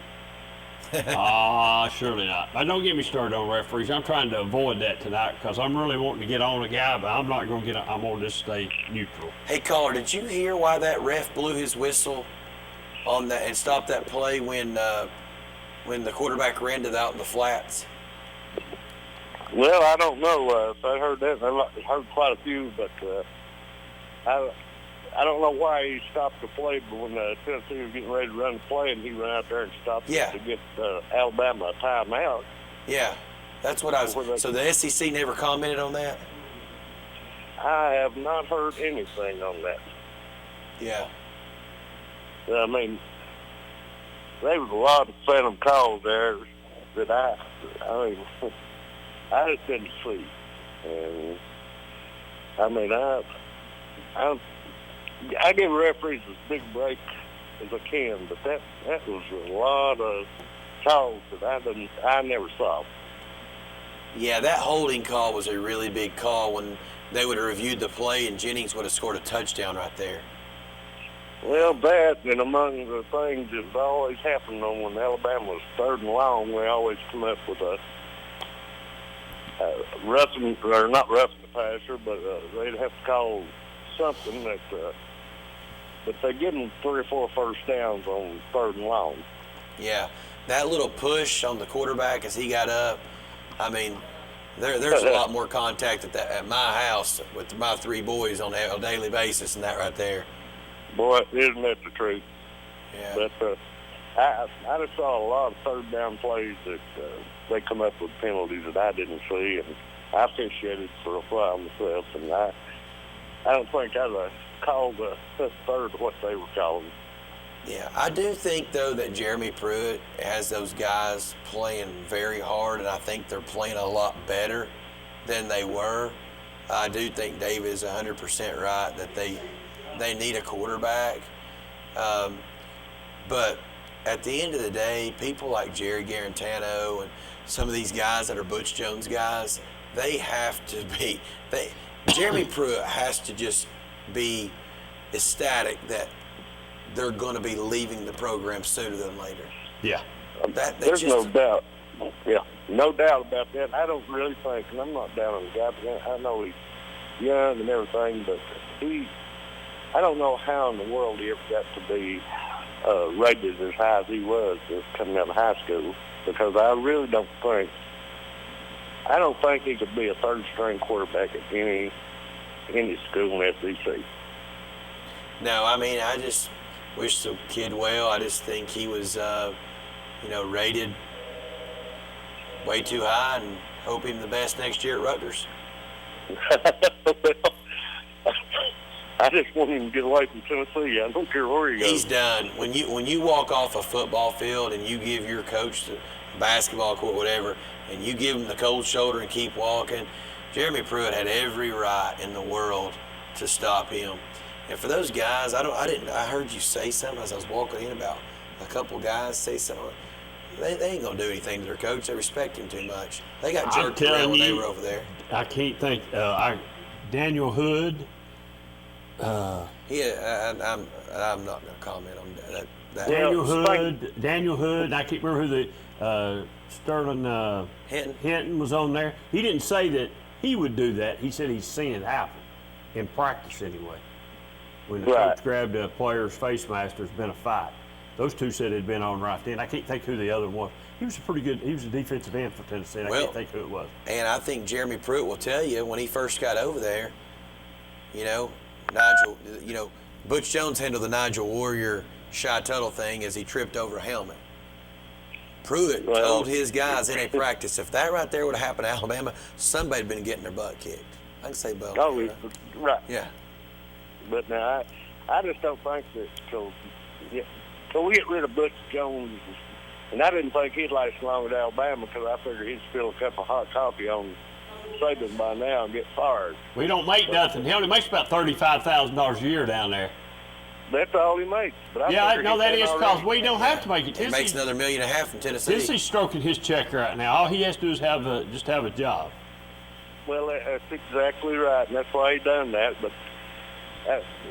Surely not. But don't get me started on referees. I'm trying to avoid that tonight because I'm really wanting to get on a guy, but I'm not going to get on. I'm going to just stay neutral. Hey, caller, did you hear why that ref blew his whistle on that and stopped that play when the quarterback ran out in the flats? Well, I don't know. If I heard that, I heard quite a few, but I don't know why he stopped the play, but when Tennessee was getting ready to run the play, and he ran out there and stopped it to get Alabama a timeout. Yeah, that's what I was. So the SEC never commented on that? I have not heard anything on that. Yeah. I mean, there was a lot of phantom calls there that I just didn't see. And, I mean, I give referees as big a break as I can, but that was a lot of calls that I never saw. Yeah, that holding call was a really big call when they would have reviewed the play and Jennings would have scored a touchdown right there. Well, that and among the things that always happened on when Alabama was 3rd and long, we always come up with a roughing, or not roughing the passer, but they'd have to call something that. But they give them 3 or 4 first downs on 3rd and long. Yeah, that little push on the quarterback as he got up. I mean, there's a lot more contact at my house with my 3 boys on a daily basis than that right there. Boy, isn't that the truth? Yeah. But I just saw a lot of 3rd down plays that they come up with penalties that I didn't see, and I officiated for a while myself, and I don't think I'd called the 3rd what they were calling. Yeah, I do think, though, that Jeremy Pruitt has those guys playing very hard, and I think they're playing a lot better than they were. I do think Dave is 100% right that they need a quarterback. But at the end of the day, people like Jerry Garantano and some of these guys that are Butch Jones guys, they have to be Jeremy Pruitt has to just be ecstatic that they're going to be leaving the program sooner than later. Yeah. There's no doubt. Yeah, no doubt about that. I don't really think, and I'm not down on the guy, but I know he's young and everything, but I don't know how in the world he ever got to be rated as high as he was just coming out of high school, because I really don't think he could be a 3rd-string quarterback at any school in the SEC. No, I mean, I just wish the kid well. I just think he was, rated way too high, and hope him the best next year at Rutgers. I just want him to get away from Tennessee. I don't care where he goes. He's done. When you walk off a football field and you give your coach the basketball court, whatever, and you give him the cold shoulder and keep walking, Jeremy Pruitt had every right in the world to stop him. And for those guys, I heard you say something as I was walking in about a couple guys say something. They ain't gonna do anything to their coach. They respect him too much. They got jerked around when they were over there. I can't think. Daniel Hood. I'm not gonna comment on that. Daniel Hood. And I can't remember who the Sterling Hinton was on there. He didn't say that he would do that. He said he's seen it happen in practice anyway. When the coach grabbed a player's face mask, there's been a fight. Those two said it had been on right then. I can't think who the other one was. He was a defensive end for Tennessee. I can't think who it was. And I think Jeremy Pruitt will tell you when he first got over there, Nigel, Butch Jones handled the Nigel Warrior Shy Tuttle thing as he tripped over a helmet. Pruitt told his guys in a practice, if that right there would have happened to Alabama, somebody had been getting their butt kicked. I can say both. Oh, right. Yeah. But now, I just don't think that till we get rid of Butch Jones, and I didn't think he'd last long at Alabama because I figured he'd spill a cup of hot coffee on Saban by now and get fired. We don't make nothing. He only makes about $35,000 a year down there. That's all he makes. But Yeah, I know that is because we don't have to make it. He makes another $1.5 million from Tennessee. Tennessee's stroking his check right now. All he has to do is have a job. Well, that's exactly right, and that's why he done that. But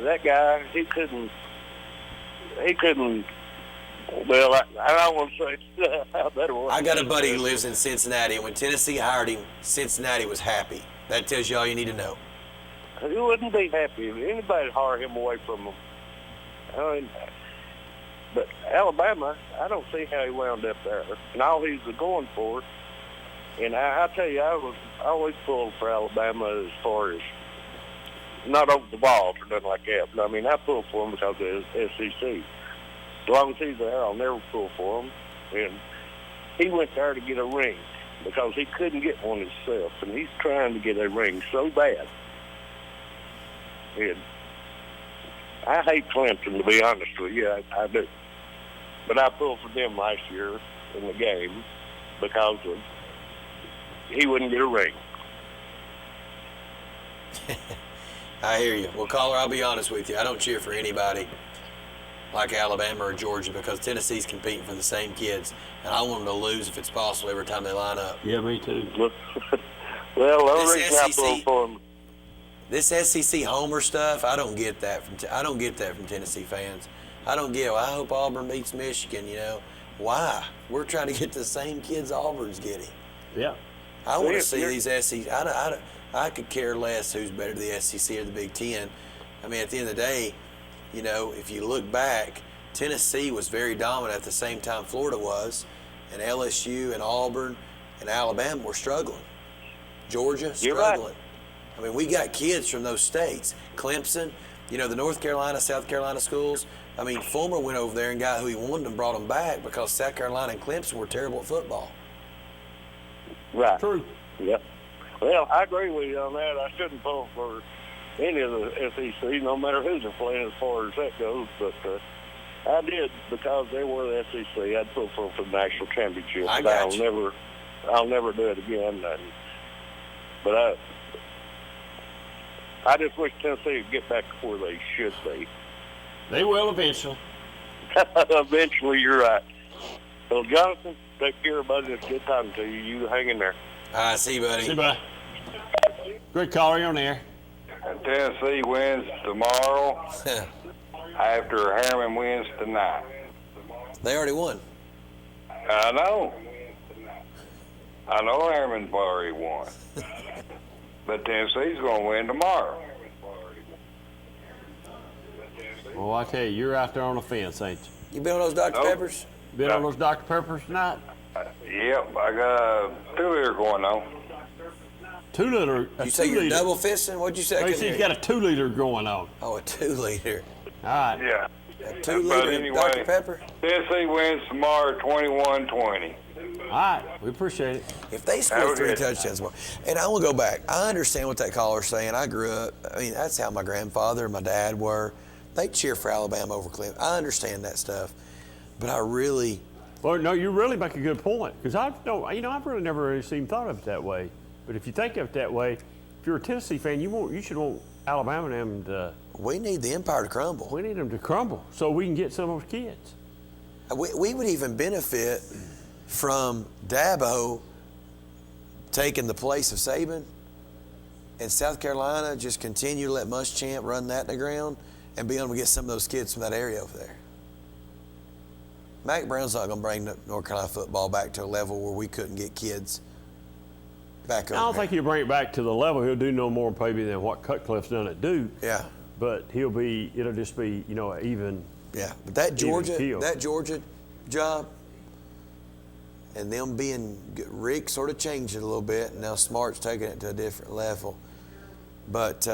that guy, he couldn't. Well, I don't want to say how better. I got a buddy who lives in Cincinnati, and when Tennessee hired him, Cincinnati was happy. That tells you all you need to know. He wouldn't be happy if anybody hire him away from him. I mean, but Alabama, I don't see how he wound up there. And all he's going for, and I tell you, I was always pulled for Alabama as far as not over the balls or nothing like that. But I mean, I pulled for him because of his SEC. As long as he's there, I'll never pull for him. And he went there to get a ring because he couldn't get one himself, and he's trying to get a ring so bad. And I hate Clemson, to be honest with you. I do. But I pulled for them last year in the game because he wouldn't get a ring. I hear you. Well, caller, I'll be honest with you. I don't cheer for anybody like Alabama or Georgia because Tennessee's competing for the same kids, and I want them to lose if it's possible every time they line up. Yeah, me too. Well, the only reason I pulled for them. This SEC homer stuff, I don't get that from Tennessee fans. I don't get. Well, I hope Auburn beats Michigan. You know, why? We're trying to get the same kids Auburn's getting. Yeah. I want to see these SEC. I could care less who's better, the SEC or the Big Ten. I mean, at the end of the day, you know, if you look back, Tennessee was very dominant at the same time Florida was, and LSU and Auburn and Alabama were struggling. Georgia struggling. Right. I mean, we got kids from those states. Clemson, you know, the North Carolina, South Carolina schools. I mean, Fulmer went over there and got who he wanted and brought them back because South Carolina and Clemson were terrible at football. Right. True. Yep. Well, I agree with you on that. I shouldn't pull for any of the SEC, no matter who they're playing as far as that goes. But I did because they were the SEC. I'd pull for them for the national championship. I'll never do it again. But I just wish Tennessee would get back to where they should be. They will eventually. Eventually, you're right. Well, Jonathan, take care, buddy. It's good talking to you. You hang in there. All right, see you, buddy. See you, buddy. Great caller, you're on there. Tennessee wins tomorrow after Harriman wins tonight. They already won. I know Harriman's already won. But Tennessee's going to win tomorrow. Well, I tell you, you're out there on the fence, ain't you? You been on those Dr. Peppers? Been on those Dr. Peppers tonight? Yep, I got a 2-liter going on. 2-liter? You say you're double fisting? What'd you say? Oh, he's got a 2-liter going on. Oh, a 2-liter. All right. Yeah. A 2-liter anyway, Dr. Pepper? Tennessee wins tomorrow 21-20. All right, we appreciate it. If they score 3 touchdowns more, and I will go back. I understand what that caller's saying. I grew up. I mean, that's how my grandfather and my dad were. They cheer for Alabama over Clemson. I understand that stuff, but I really. Well, no, you really make a good point because I've really never even thought of it that way. But if you think of it that way, if you're a Tennessee fan, you should want Alabama and them to. We need the empire to crumble. We need them to crumble so we can get some of those kids. We would even benefit from Dabo taking the place of Saban, and South Carolina just continue to let Muschamp run that in the ground and be able to get some of those kids from that area over there. Mac Brown's not going to bring North Carolina football back to a level where we couldn't get kids back over I don't think he'll bring it back to the level. He'll do no more maybe than what Cutcliffe's done at Duke. Yeah. But it'll just be, even. Yeah, but that Georgia job and them being, Rick sort of changed it a little bit, and now Smart's taking it to a different level. But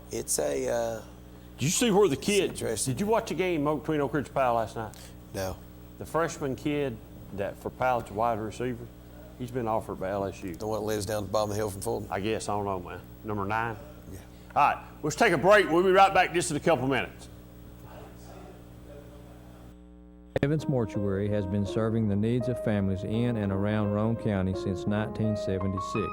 it's a... Did you see where the kid, did you watch the game between Oak Ridge and Powell last night? No. The freshman kid that for Powell's wide receiver, he's been offered by LSU. The one that lives down the bottom of the hill from Fulton? I guess, I don't know, man. Number 9? Yeah. All right, let's take a break. We'll be right back just in a couple minutes. Evans Mortuary has been serving the needs of families in and around Roane County since 1976.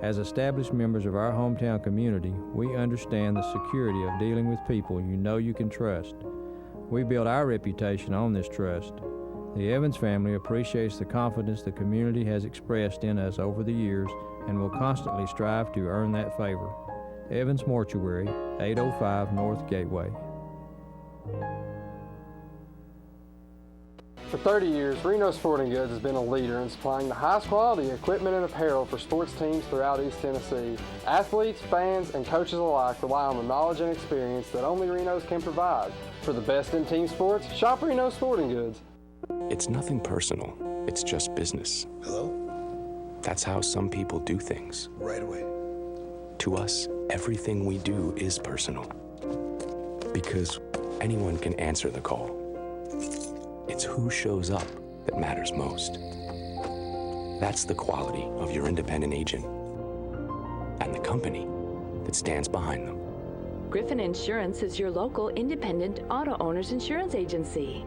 As established members of our hometown community, we understand the security of dealing with people you know you can trust. We build our reputation on this trust. The Evans family appreciates the confidence the community has expressed in us over the years and will constantly strive to earn that favor. Evans Mortuary, 805 North Gateway. For 30 years, Reno Sporting Goods has been a leader in supplying the highest quality equipment and apparel for sports teams throughout East Tennessee. Athletes, fans, and coaches alike rely on the knowledge and experience that only Reno's can provide. For the best in team sports, shop Reno Sporting Goods. It's nothing personal. It's just business. Hello? That's how some people do things. Right away. To us, everything we do is personal. Because anyone can answer the call. It's who shows up that matters most. That's the quality of your independent agent and the company that stands behind them. Griffin Insurance is your local independent auto owners insurance agency.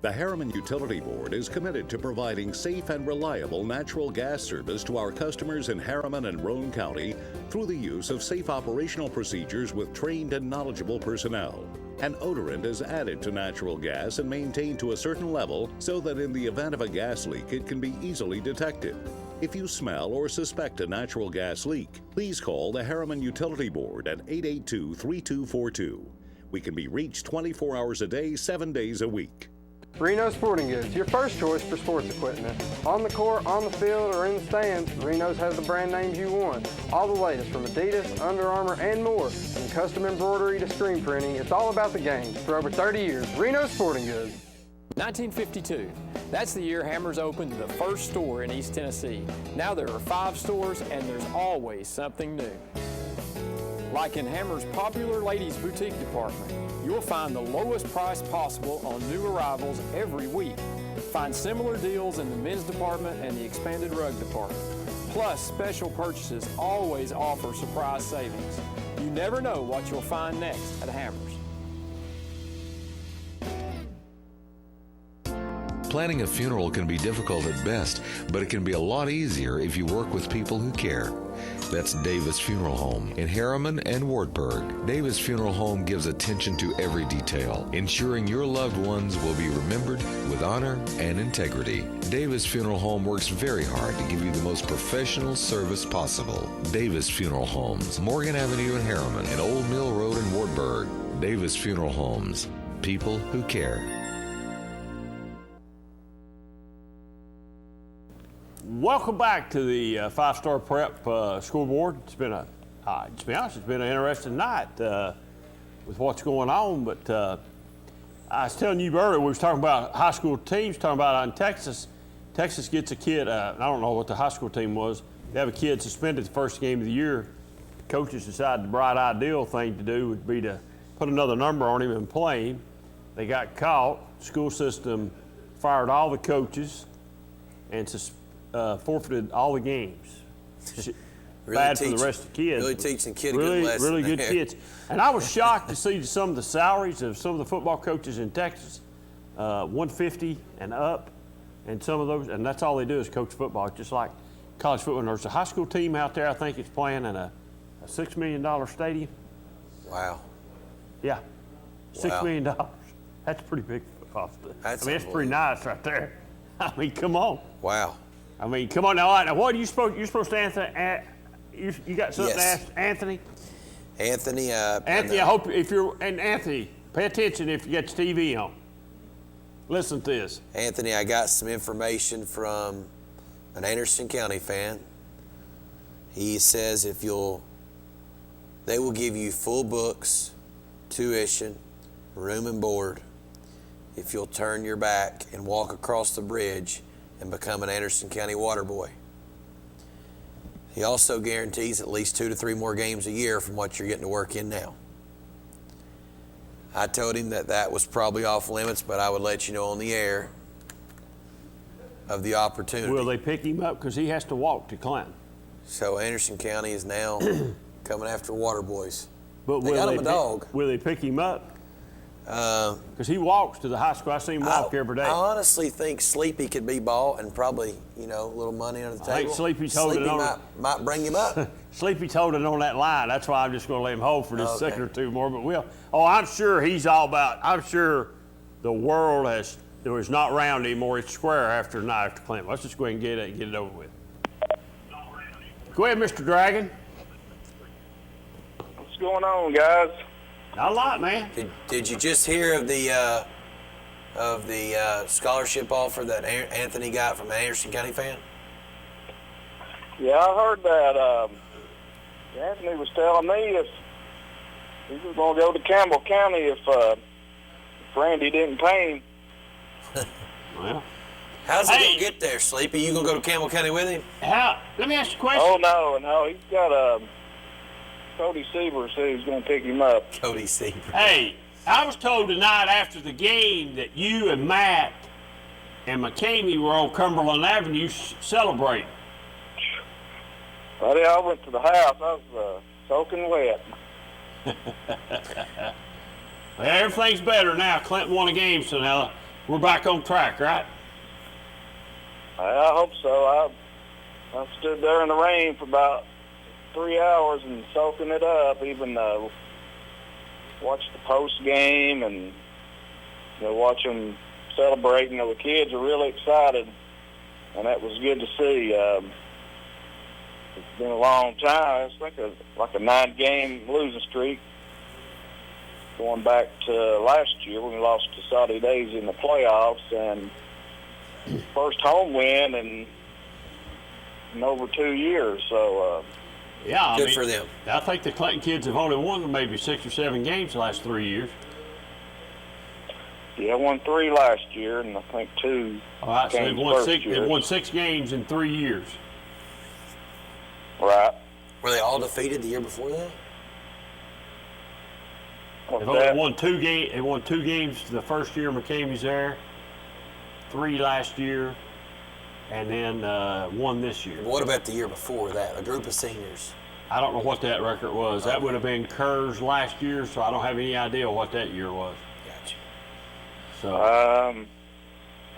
The Harriman Utility Board is committed to providing safe and reliable natural gas service to our customers in Harriman and Roane County through the use of safe operational procedures with trained and knowledgeable personnel. An odorant is added to natural gas and maintained to a certain level so that in the event of a gas leak, it can be easily detected. If you smell or suspect a natural gas leak, please call the Harriman Utility Board at 882-3242. We can be reached 24 hours a day, 7 days a week. Reno Sporting Goods, your first choice for sports equipment. On the court, on the field, or in the stands, Reno's has the brand names you want. All the latest from Adidas, Under Armour, and more. From custom embroidery to screen printing, it's all about the game. For over 30 years, Reno Sporting Goods. 1952. That's the year Hammers opened the first store in East Tennessee. Now there are 5 stores and there's always something new. Like in Hammers' popular ladies' boutique department, you'll find the lowest price possible on new arrivals every week. Find similar deals in the men's department and the expanded rug department. Plus, special purchases always offer surprise savings. You never know what you'll find next at Hammers. Planning a funeral can be difficult at best, but it can be a lot easier if you work with people who care. That's Davis Funeral Home in Harriman and Wartburg. Davis Funeral Home gives attention to every detail, ensuring your loved ones will be remembered with honor and integrity. Davis Funeral Home works very hard to give you the most professional service possible. Davis Funeral Homes, Morgan Avenue in Harriman and Old Mill Road in Wartburg. Davis Funeral Homes, people who care. Welcome back to the 5-Star Prep Scoreboard. It's been to be honest, it's been an interesting night with what's going on. But I was telling you earlier, we was talking about high school teams, talking about in Texas. Texas gets a kid, I don't know what the high school team was. They have a kid suspended the first game of the year. Coaches decided the bright ideal thing to do would be to put another number on him and play him. They got caught. School system fired all the coaches and forfeited all the games. Really bad for the rest of the kids. Really teaching kid a really, good lesson. Really good kids. And I was shocked to see some of the salaries of some of the football coaches in Texas, 150 and up, and some of those, and that's all they do is coach football, just like college football. And there's a high school team out there, I think it's playing in a $6 million stadium. Wow. Yeah, $6 Wow. million. That's pretty big football. That's it's pretty nice right there. I mean, come on. Wow. I mean, come on now. Now, what are you supposed? You're supposed to answer. You got something Yes. to ask Anthony? Anthony. Anthony, I hope if you're and Anthony, pay attention if you got your TV on. Listen to this. Anthony, I got some information from an Anderson County fan. He says they will give you full books, tuition, room and board, if you'll turn your back and walk across the bridge and become an Anderson County water boy. He also guarantees at least 2 to 3 more games a year from what you're getting to work in now. I told him that was probably off limits, but I would let you know on the air of the opportunity. Will they pick him up? Because he has to walk to Clinton. So Anderson County is now coming after Water Boys. But they got him a dog. Will they pick him up? Because he walks to the high school. I see him walk every day. I honestly think Sleepy could be bought and probably, a little money on the table. I think Sleepy's holding on. Might bring him up. Sleepy's holding on that line. That's why I'm just going to let him hold for just a second or two more. But we'll. Oh, I'm sure he's all about. I'm sure the world is not round anymore. It's square after Clinton. Let's just go ahead and get it over with. Go ahead, Mr. Dragon. What's going on, guys? Not a lot, man. Did you just hear of the scholarship offer that Anthony got from an Anderson County fan? Yeah, I heard that. Anthony was telling me if he was going to go to Campbell County if Randy didn't pay him. Well, how's he going to get there, Sleepy? You going to go to Campbell County with him? Let me ask you a question. Oh, no. He's got Cody Seaver said he's going to pick him up. Cody Seaver. Hey, I was told tonight after the game that you and Matt and McCamey were on Cumberland Avenue celebrating. Buddy, I went to the house. I was soaking wet. Well, everything's better now. Clinton won a game, so now we're back on track, right? I hope so. I stood there in the rain for about 3 hours and soaking it up, even watched the post game and watch them celebrate. The kids are really excited, and that was good to see. It's been a long time. It's like a 9-game losing streak going back to last year when we lost to Saudi Days in the playoffs, and first home win in over 2 years. So. Yeah, good for them. I think the Clinton kids have only won maybe 6 or 7 games the last 3 years. Yeah, won 3 last year, and I think 2. All right, so they've won 6 games in 3 years. Right. Were they all defeated the year before that? They've only won 2 games. They won 2 games the first year McCamey's there, 3 last year, and then 1 this year. What about the year before that? A group of seniors. I don't know what that record was. That would have been Kerr's last year, so I don't have any idea what that year was. Gotcha. So.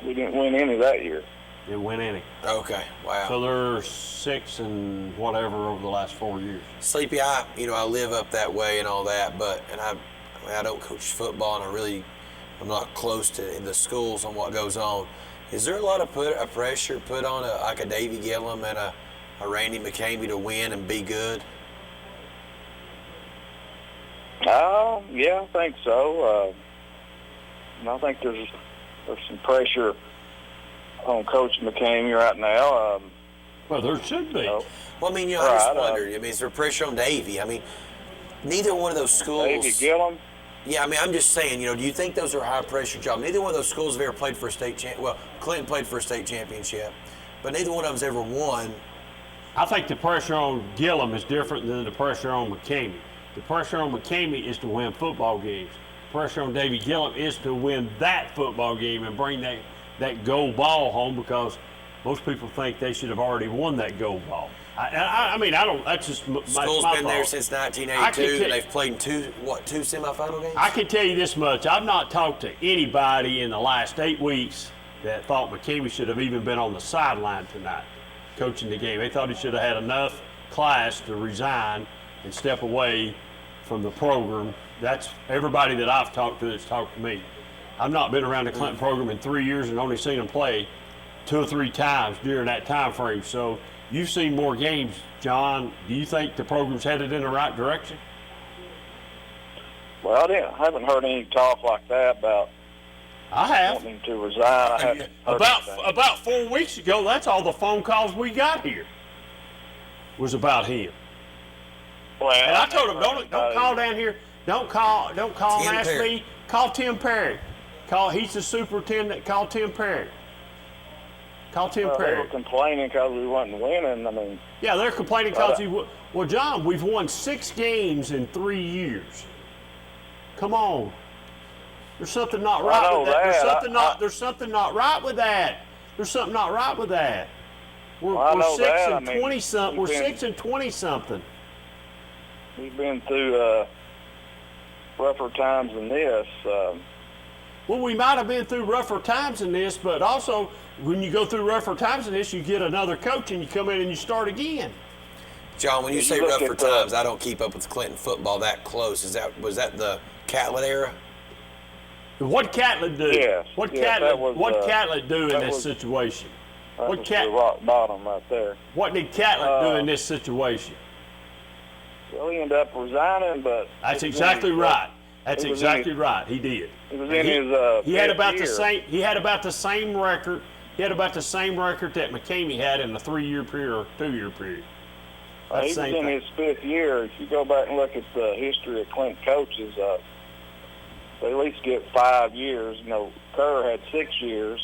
We didn't win any that year. Didn't win any. Okay. Wow. So they're 6 and whatever over the last 4 years. Sleepy, I live up that way and all that, but I don't coach football, and I'm not close to the schools on what goes on. Is there a lot of pressure put on like a Davy Gillum and a Randy McCamey to win and be good? Yeah, I think so. I think there's some pressure on Coach McCamey right now. Well, there should be. Well, I just wondered. Is there pressure on Davy? Neither one of those schools. Davy Gillum? Yeah, I'm just saying, do you think those are high-pressure jobs? Neither one of those schools have ever played for a state championship. Well, Clinton played for a state championship, but neither one of them's ever won. I think the pressure on Gillum is different than the pressure on McCamey. The pressure on McCamey is to win football games. The pressure on Davy Gillum is to win that football game and bring that gold ball home, because most people think they should have already won that gold ball. I don't. That's just my School's my been thought. there since 1982, and they've played in two semifinal games? I can tell you this much. I've not talked to anybody in the last 8 weeks that thought McCamey should have even been on the sideline tonight coaching the game. They thought he should have had enough class to resign and step away from the program. That's everybody that I've talked to that's talked to me. I've not been around the Clinton program in 3 years and only seen them play 2 or 3 times during that time frame. So you've seen more games, John. Do you think the program's headed in the right direction? Well, I haven't heard any talk like that about wanting to resign. About 4 weeks ago, that's all the phone calls we got here was about him. Well, and I told him, don't call down here. Don't call and ask me. Call Tim Perry. He's the superintendent. Call Tim Perry. Call Tim Perry. They were complaining because we wasn't winning. Yeah, they're complaining because Well, John, we've won 6 games in 3 years. Come on. There's something not right with that. There's something not right with that. There's something not right with that. We're 6 and 20 something. We're 6 and 20 something. We've been through rougher times than this. Well, we might have been through rougher times than this, but also when you go through rougher times than this, you get another coach and you come in and you start again. John, when you say rougher times, I don't keep up with Clinton football that close. Was that the Catlett era? What Catlett do? Yes. What Catlett do in this situation? That was the rock bottom right there. What did Catlett do in this situation? Well, he ended up resigning, but that's exactly right. That's exactly right. He did. He was in his he had about year. the same. He had about the same record. He had about the same record that McCamey had in a 3-year period or 2-year period. He was in his 5th year. If you go back and look at the history of Clinton coaches, they at least get 5 years. You know, Kerr had 6 years.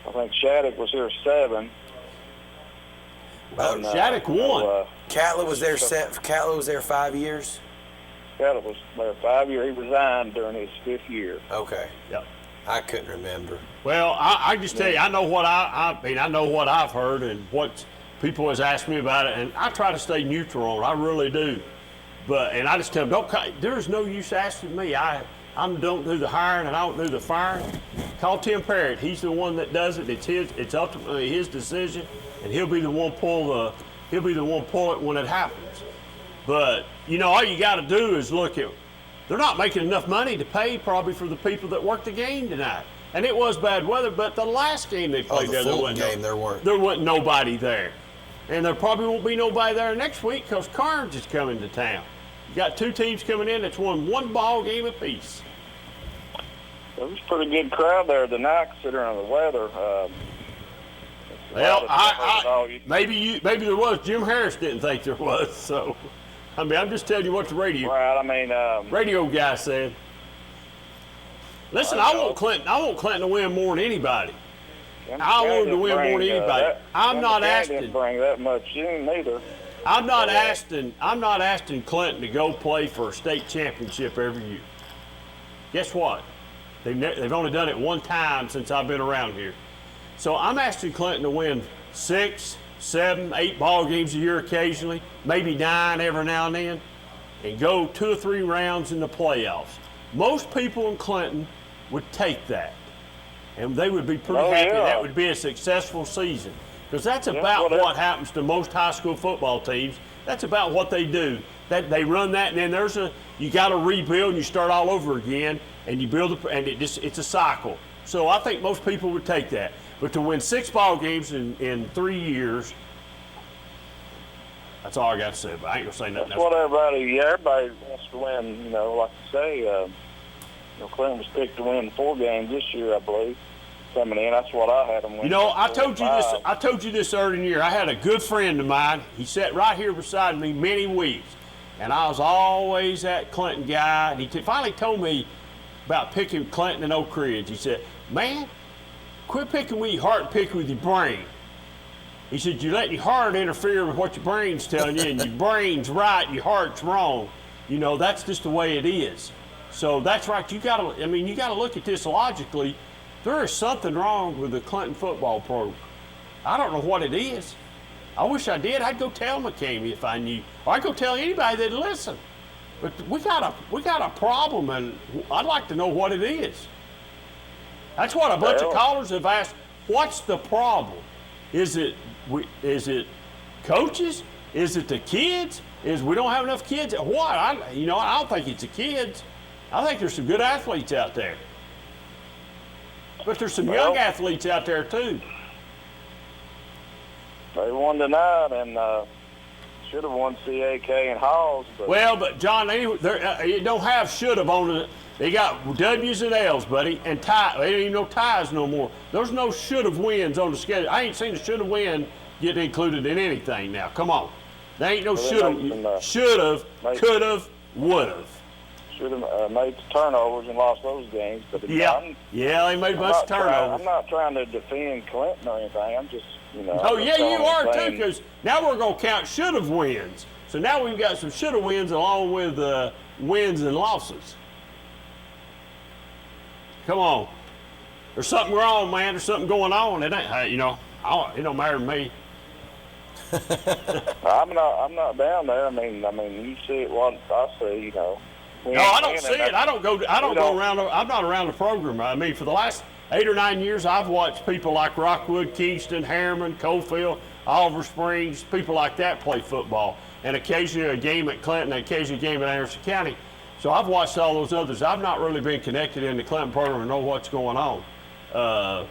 I think Shattuck was here 7. Well, Shattuck won. Catlett was there. Catlett was there 5 years. Catlett was there 5 years. He resigned during his 5th year. Okay. Yep. I couldn't remember. Well, I just tell you, I know what I mean. I know what I've heard and what people has asked me about it, and I try to stay neutral on it. I really do. And I just tell them, there's no use asking me. I don't do the hiring and I don't do the firing. Call Tim Parrott. He's the one that does it. It's ultimately his decision, and he'll be the one pull it when it happens. But you know, all you got to do is look at. They're not making enough money to pay probably for the people that worked the game tonight. And it was bad weather, but the last game they played there wasn't nobody there. And there probably won't be nobody there next week because Carnes is coming to town. You got 2 teams coming in that's won 1 ball game apiece. There was a pretty good crowd there tonight considering the weather. Well, maybe there was. Jim Harris didn't think there was. So, I mean, I'm just telling you what the radio guy said. Listen, I want Clinton to win more than anybody. I want him to win more than anybody. I'm not asking. Didn't bring that much in either. I'm not asking Clinton to go play for a state championship every year. Guess what? They've only done it 1 time since I've been around here. So I'm asking Clinton to win 6, 7, 8 ball games a year occasionally, maybe 9 every now and then, and go 2 or 3 rounds in the playoffs. Most people in Clinton would take that, and they would be pretty happy. Yeah. That would be a successful season, because that's about what happens to most high school football teams. That's about what they do. That they run that, and then you got to rebuild, and you start all over again, and you build and it's a cycle. So I think most people would take that. But to win 6 ball games in 3 years, that's all I got to say. But I ain't gonna say nothing else. What everybody wants to win. You know, like you say, Clinton was picked to win 4 games this year, I believe. Coming in, that's what I had them win. You know, I told you this early in the year. I had a good friend of mine. He sat right here beside me many weeks, and I was always that Clinton guy. And he finally told me about picking Clinton and Oak Ridge. He said, "Man, quit picking with your heart, pick with your brain." He said, "You let your heart interfere with what your brain's telling you, and your brain's right, and your heart's wrong. You know, that's just the way it is." So that's right. You got to look at this logically. There is something wrong with the Clinton football program. I don't know what it is. I wish I did. I'd go tell McCamey if I knew, or I'd go tell anybody that'd listen. But we got a problem, and I'd like to know what it is. That's what a bunch of callers have asked. What's the problem? Is it coaches? Is it the kids? Is we don't have enough kids? What? I don't think it's the kids. I think there's some good athletes out there. But there's some young athletes out there too. They won tonight and should have won CAK and Halls. But John, they don't have should have on it. They got W's and L's, buddy, and tie. They ain't even no ties no more. There's no should have wins on the schedule. I ain't seen a should have win get included in anything now. Come on, there ain't no should have, could have, would have. Should have made turnovers and lost those games. But they made a bunch of turnovers. I'm not trying to defend Clinton or anything. I'm just, Oh, yeah, you are too, because now we're going to count should have wins. So now we've got some should have wins along with wins and losses. Come on. There's something wrong, man. There's something going on. It ain't, it don't matter to me. I'm not down there. I mean, you see it what I see, No, I don't see it. I don't go around. I'm not around the program. I mean, for the last 8 or 9 years, I've watched people like Rockwood, Kingston, Harriman, Coalfield, Oliver Springs, people like that play football, and occasionally a game at Clinton, and occasionally a game at Anderson County. So I've watched all those others. I've not really been connected in the Clinton program and know what's going on. I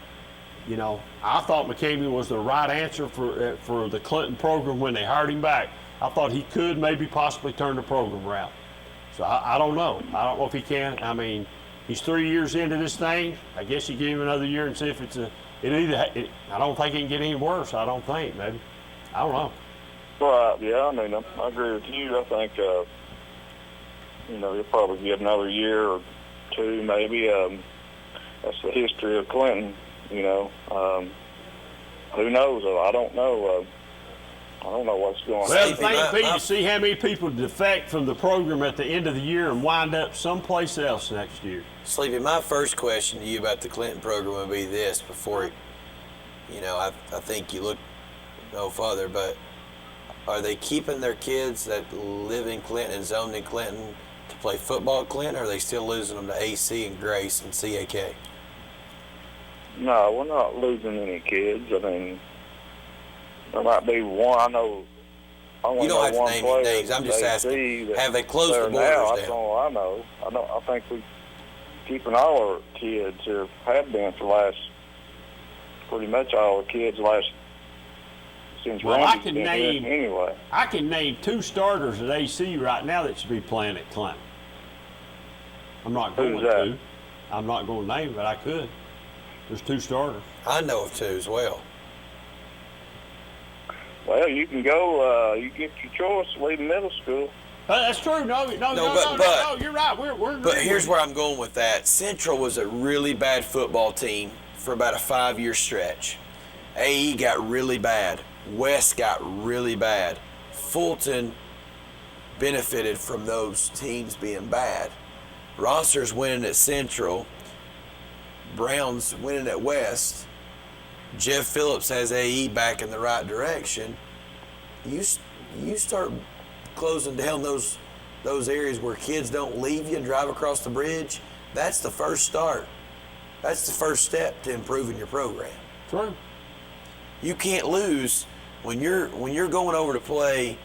thought McCamey was the right answer for the Clinton program when they hired him back. I thought he could maybe possibly turn the program around. So I don't know. I don't know if he can. I mean, he's 3 years into this thing. I guess you give him another year and see if I don't think it can get any worse. I don't think, maybe. I don't know. Well, yeah, I mean, I agree with you. I think, he'll probably get another year or two, maybe. That's the history of Clinton, Who knows? I don't know. I don't know what's going on. Well, the thing, Pete, you see how many people defect from the program at the end of the year and wind up someplace else next year. Sleepy, my first question to you about the Clinton program would be this before, I think you look no further, but are they keeping their kids that live in Clinton and zoned in Clinton to play football at Clinton, or are they still losing them to AC and Grace and CAK? No, we're not losing any kids. I mean, there might be one. I know. You don't have to name any names. I'm just asking. Have they closed the borders down? That's all I know. I think we're keeping all our kids here. Have been for the last, pretty much all the kids since Randy's been here anyway. I can name 2 starters at AC right now that should be playing at Clinton. I'm not going to. I'm not going to name, but I could. There's 2 starters. I know of 2 as well. Well, you can go. You get your choice. Leave middle school. That's true. No, you're right. We're but here's where I'm going with that. Central was a really bad football team for about a 5-year stretch. AE got really bad. West got really bad. Fulton benefited from those teams being bad. Rosser's winning at Central. Brown's winning at West. Jeff Phillips has AE back in the right direction. You start closing down those areas where kids don't leave you and drive across the bridge. That's the first start. That's the first step to improving your program. True. You can't lose when you're going over to play,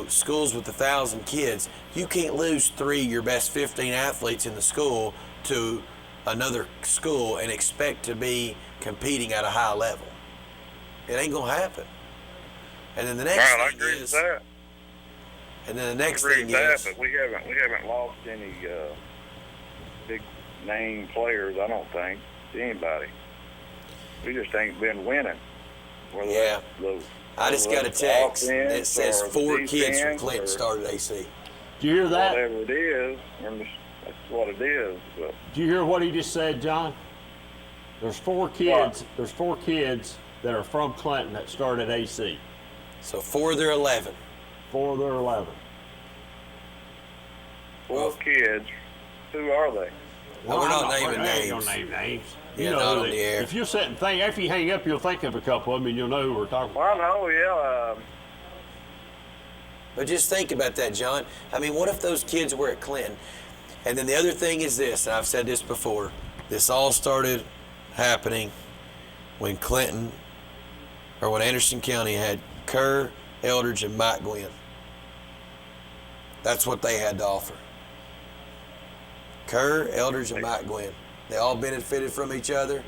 schools with 1,000 kids. You can't lose 3 of your best 15 athletes in the school to another school and expect to be competing at a high level. It ain't gonna happen. And then the next thing I agree with that. And then the next thing is, but we haven't lost any big name players. I don't think to anybody. We just ain't been winning. Yeah. I just got a text that says 4 kids from Clinton started AC. Do you hear that? Whatever it is, that's what it is. But. Do you hear what he just said, John? There's 4 kids. There's 4 kids that are from Clinton that started AC. So 4 of their 11. 4 of their 11. 4 kids. Who are they? Well, we're not naming names. Don't name names. Yeah, not on the air. If you're sitting thinking, after you hang up, you'll think of a couple of them, and you'll know who we're talking Well, about. I know, yeah. But just think about that, John. I mean, what if those kids were at Clinton? And then the other thing is this, and I've said this before, this all started happening when when Anderson County had Kerr, Eldridge, and Mike Gwynn. That's what they had to offer. Kerr, Eldridge, and Mike Gwynn. They all benefited from each other.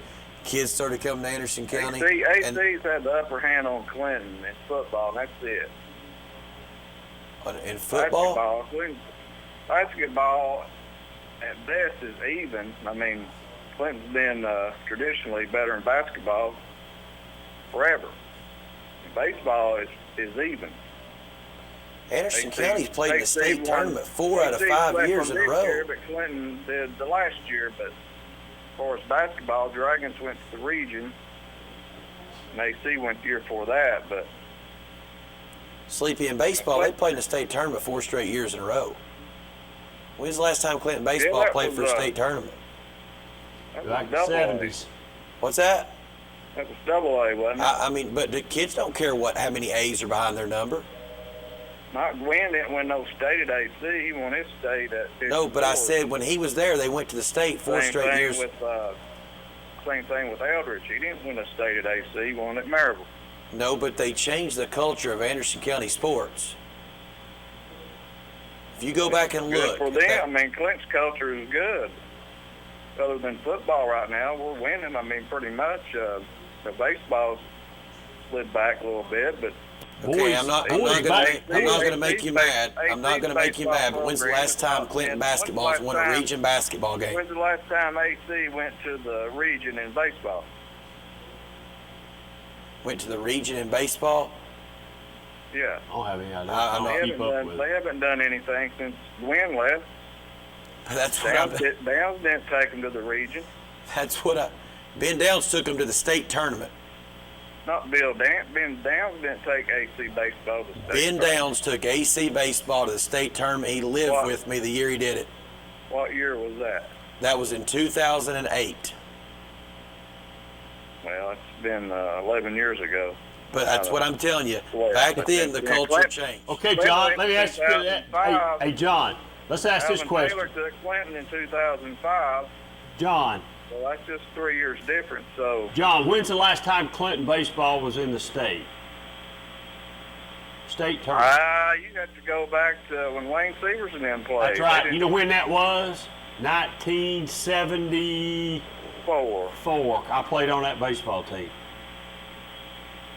Kids started coming to Anderson County. AC's had the upper hand on Clinton in football, and that's it. In football? Basketball at best is even. I mean, Clinton's been traditionally better in basketball forever. Baseball is even. Anderson County's played in the state tournament 4 out of 5 years in a row. Year, but Clinton did the last year. But as far as basketball, Dragons went to the region, and AC went the year before that. But Sleepy, in baseball, they played in the state tournament 4 straight years in a row. When's the last time Clinton baseball played for a state tournament? That was Back in the double A. 70s. What's that? That was double A, wasn't it? I mean, but the kids don't care how many A's are behind their number. Not Gwen didn't win no state at AC. He won his state at 54. No, but I said when he was there, they went to the state 4 straight years. Same thing with Eldridge. He didn't win a state at AC. He won at Maryville. No, but they changed the culture of Anderson County sports. If you go back and look. Good for them. I mean, Clinton's culture is good. Other than football right now, we're winning. I mean, pretty much. The baseball's slid back a little bit, but. Okay, I'm not going to make you mad. I'm not going to make you mad. But when's the last time Clinton basketball has won a region basketball game? When's the last time AC went to the region in baseball? Went to the region in baseball? Yeah. I don't have any idea. I don't keep up with it. They haven't done anything since Gwen left. That's what Downs didn't take them to the region. That's what Ben Downs took them to the state tournament. Not Bill Downs. Ben Downs didn't take AC baseball to the state Ben Downs took AC baseball to the state tournament. He lived with me the year he did it. What year was that? That was in 2008. Well, it's been 11 years ago. But that's what I'm telling you. Back then, the culture changed. Okay, John, let me ask you that. Hey, John, let's ask this question. Taylor took Clinton in 2005. John. Well, that's just 3 years difference. So, John, when's the last time Clinton baseball was in the state? State tournament. You got to go back to when Wayne Severs and them played. That's right. You know when that was? 1974. I played on that baseball team.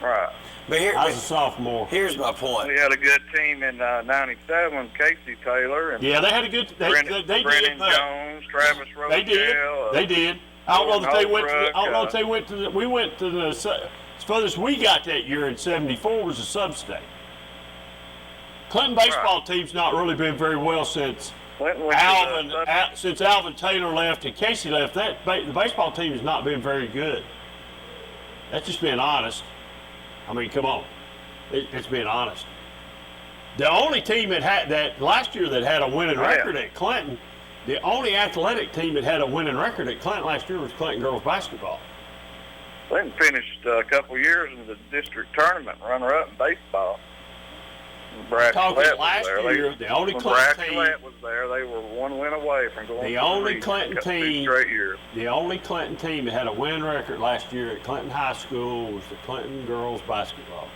Right. But I was a sophomore. Here's my point. We had a good team in '97. Casey Taylor. And yeah, they had a good. Brennan Jones, Travis Rosedale. They did. I don't know if they went. I don't know if they went to. We went to the. As furthest we got that year in '74 was a sub-state. Clinton baseball team's not really been very well since Alvin Taylor left and Casey left. The baseball team has not been very good. That's just being honest. I mean, come on. It's being honest. The only team that had that last year that had a winning record at Clinton, the only athletic team that had a winning record at Clinton last year was Clinton girls basketball. Clinton finished a couple years in the district tournament, runner-up in baseball. Talking last year, the only Clinton team was there. They were one win away from going. The only Clinton team, straight years. The only Clinton team that had a win record last year at Clinton High School was the Clinton girls basketball.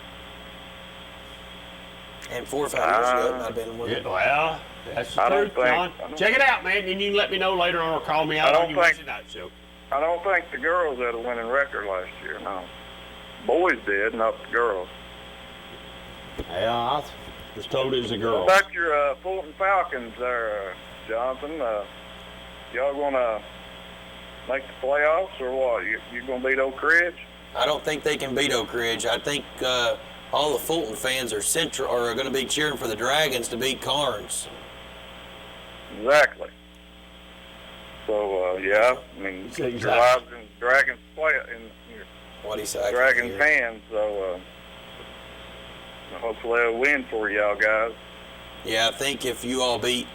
And 4 or 5 years ago, it might have been one. Yeah, well, that's the truth, John. Check it out, man, and you can let me know later on or call me out on your Wednesday night show. I don't think the girls had a winning record last year. No, boys did, not the girls. Yeah, I was told it was a girl. What about your Fulton Falcons there, Jonathan? Y'all going to make the playoffs or what? You going to beat Oak Ridge? I don't think they can beat Oak Ridge. I think all the Fulton fans are going to be cheering for the Dragons to beat Carnes. Exactly. So, yeah, I mean, your lives in Dragons play in Dragons hands, so hopefully a win for y'all guys. Yeah, I think if you all I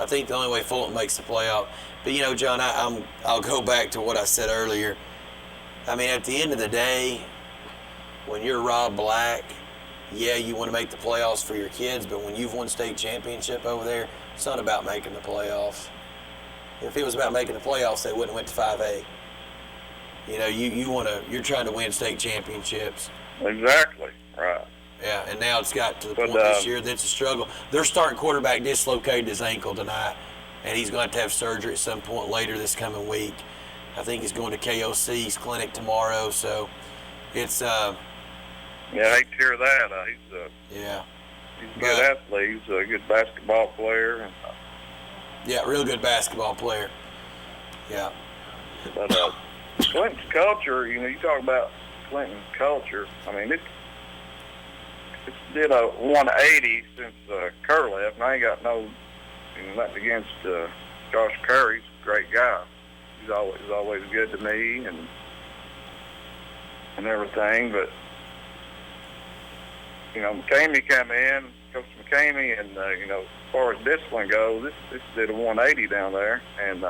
think the only way Fulton makes the playoff. But you know, John, I'll go back to what I said earlier. I mean, at the end of the day, when you're Rob Black, yeah, you want to make the playoffs for your kids, but when you've won state championship over there, it's not about making the playoffs. If it was about making the playoffs, they wouldn't have went to 5A. You know, you're trying to win state championships. Exactly, right. Yeah, and now it's got to the point this year that it's a struggle. Their starting quarterback dislocated his ankle tonight, and he's going to have surgery at some point later this coming week. I think he's going to KOC's clinic tomorrow, so it's yeah, I hate to hear that. He's a good athlete. He's a good basketball player. Yeah, real good basketball player. Yeah. But Clinton's culture, you know, you talk about Clinton culture. I mean, it's did a 180 since Kerr left, and I ain't got nothing against Josh Curry. He's a great guy. He's always good to me and everything. But you know, McCamey come in, Coach McCamey, and you know, as far as discipline goes, this did a 180 down there, and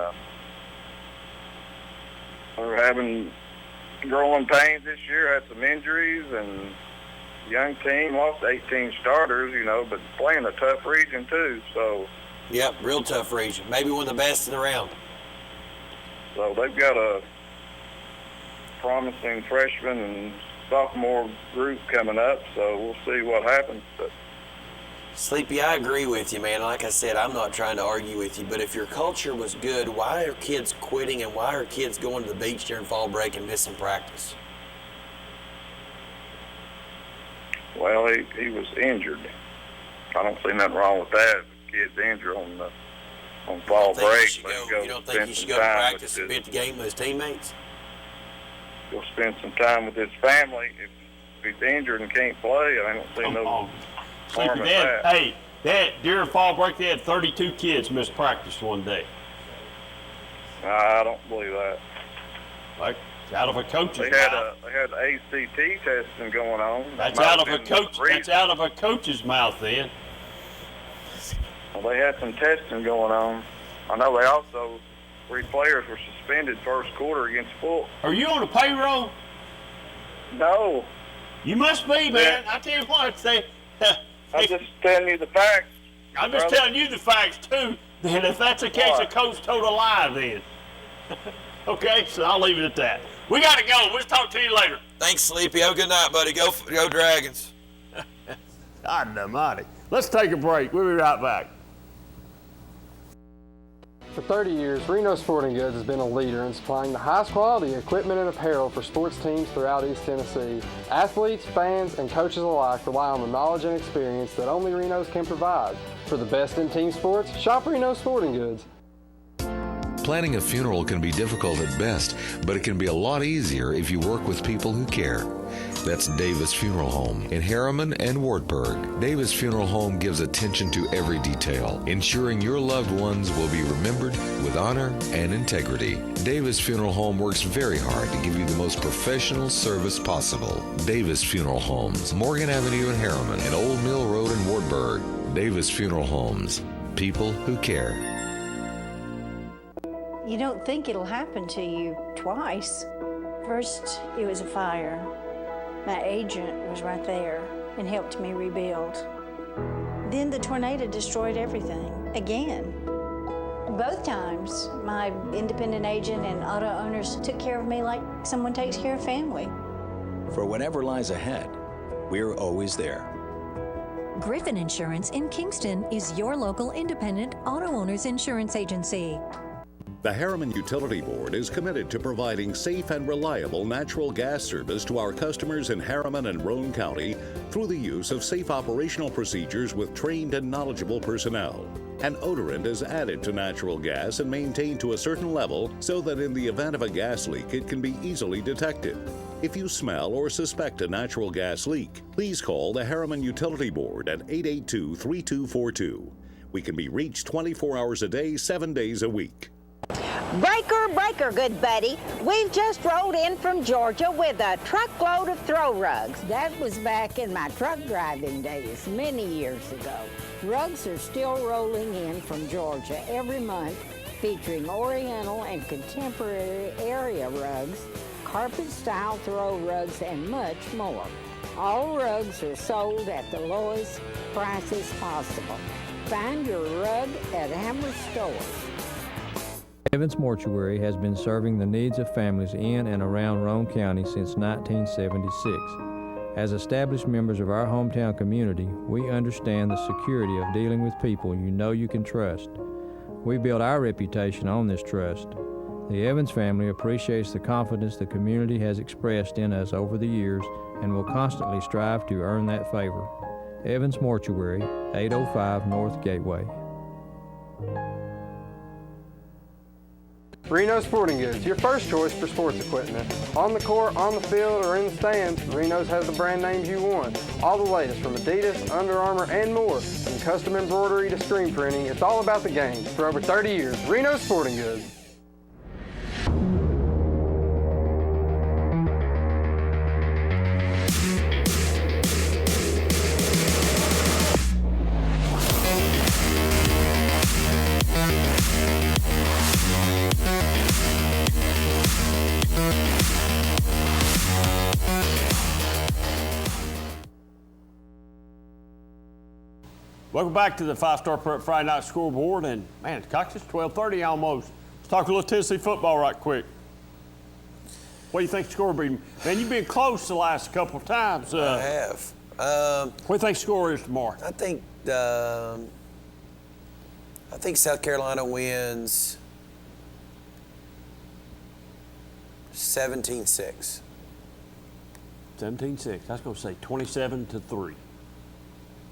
are having growing pains this year, had some injuries, and young team lost 18 starters, but playing a tough region too. So. Yep, real tough region. Maybe one of the best in the round. So they've got a promising freshman and sophomore group coming up, so we'll see what happens. But Sleepy, I agree with you, man. Like I said, I'm not trying to argue with you, but if your culture was good, why are kids quitting and why are kids going to the beach during fall break and missing practice? Well, he was injured. I don't see nothing wrong with that. The kid's injured on fall break. You don't think he should go to practice and be at the game with his teammates? Go spend some time with his family. If he's injured and can't play, I don't see no harm in that. Hey, during fall break, they had 32 kids miss practice one day. I don't believe that. Like, out of a coach's they mouth. They had ACT testing going on. That's out of a coach. That's out of a coach's mouth, then. Well, they had some testing going on. I know they also 3 players were suspended first quarter against Fulton. Are you on the payroll? No. You must be, man. I tell you what, I'm just telling you the facts. I'm just telling you the facts too. Then, if that's the case, the coach told a lie. Then. Okay, so I'll leave it at that. We got to go. We'll talk to you later. Thanks, Sleepy. Have a good night, buddy. Go Dragons. God almighty. Let's take a break. We'll be right back. For 30 years, Reno Sporting Goods has been a leader in supplying the highest quality equipment and apparel for sports teams throughout East Tennessee. Athletes, fans, and coaches alike rely on the knowledge and experience that only Reno's can provide. For the best in team sports, shop Reno Sporting Goods. Planning a funeral can be difficult at best, but it can be a lot easier if you work with people who care. That's Davis Funeral Home in Harriman and Wartburg. Davis Funeral Home gives attention to every detail, ensuring your loved ones will be remembered with honor and integrity. Davis Funeral Home works very hard to give you the most professional service possible. Davis Funeral Homes, Morgan Avenue in Harriman and Old Mill Road in Wartburg. Davis Funeral Homes, people who care. You don't think it'll happen to you twice. First, it was a fire. My agent was right there and helped me rebuild. Then the tornado destroyed everything, again. Both times, my independent agent and auto owners took care of me like someone takes care of family. For whatever lies ahead, we're always there. Griffin Insurance in Kingston is your local independent auto owners insurance agency. The Harriman Utility Board is committed to providing safe and reliable natural gas service to our customers in Harriman and Roane County through the use of safe operational procedures with trained and knowledgeable personnel. An odorant is added to natural gas and maintained to a certain level so that in the event of a gas leak, it can be easily detected. If you smell or suspect a natural gas leak, please call the Harriman Utility Board at 882-3242. We can be reached 24 hours a day, 7 days a week. Breaker, breaker, good buddy. We've just rolled in from Georgia with a truckload of throw rugs. That was back in my truck driving days, many years ago. Rugs are still rolling in from Georgia every month, featuring Oriental and contemporary area rugs, carpet-style throw rugs, and much more. All rugs are sold at the lowest prices possible. Find your rug at Hammer Stores. Evans Mortuary has been serving the needs of families in and around Roane County since 1976. As established members of our hometown community, we understand the security of dealing with people you know you can trust. We build our reputation on this trust. The Evans family appreciates the confidence the community has expressed in us over the years and will constantly strive to earn that favor. Evans Mortuary, 805 North Gateway. Reno Sporting Goods, your first choice for sports equipment. On the court, on the field, or in the stands, Reno's has the brand names you want. All the latest from Adidas, Under Armour, and more. From custom embroidery to screen printing, it's all about the game. For over 30 years, Reno Sporting Goods. Welcome back to the 5-Star Prep Friday Night Scoreboard. And, man, Cox, it's 12:30 almost. Let's talk a little Tennessee football right quick. What do you think the score will be? Man, you've been close the last couple of times. I have. What do you think the score is tomorrow? I think South Carolina wins 17-6. 17-6. I was going to say 27-3.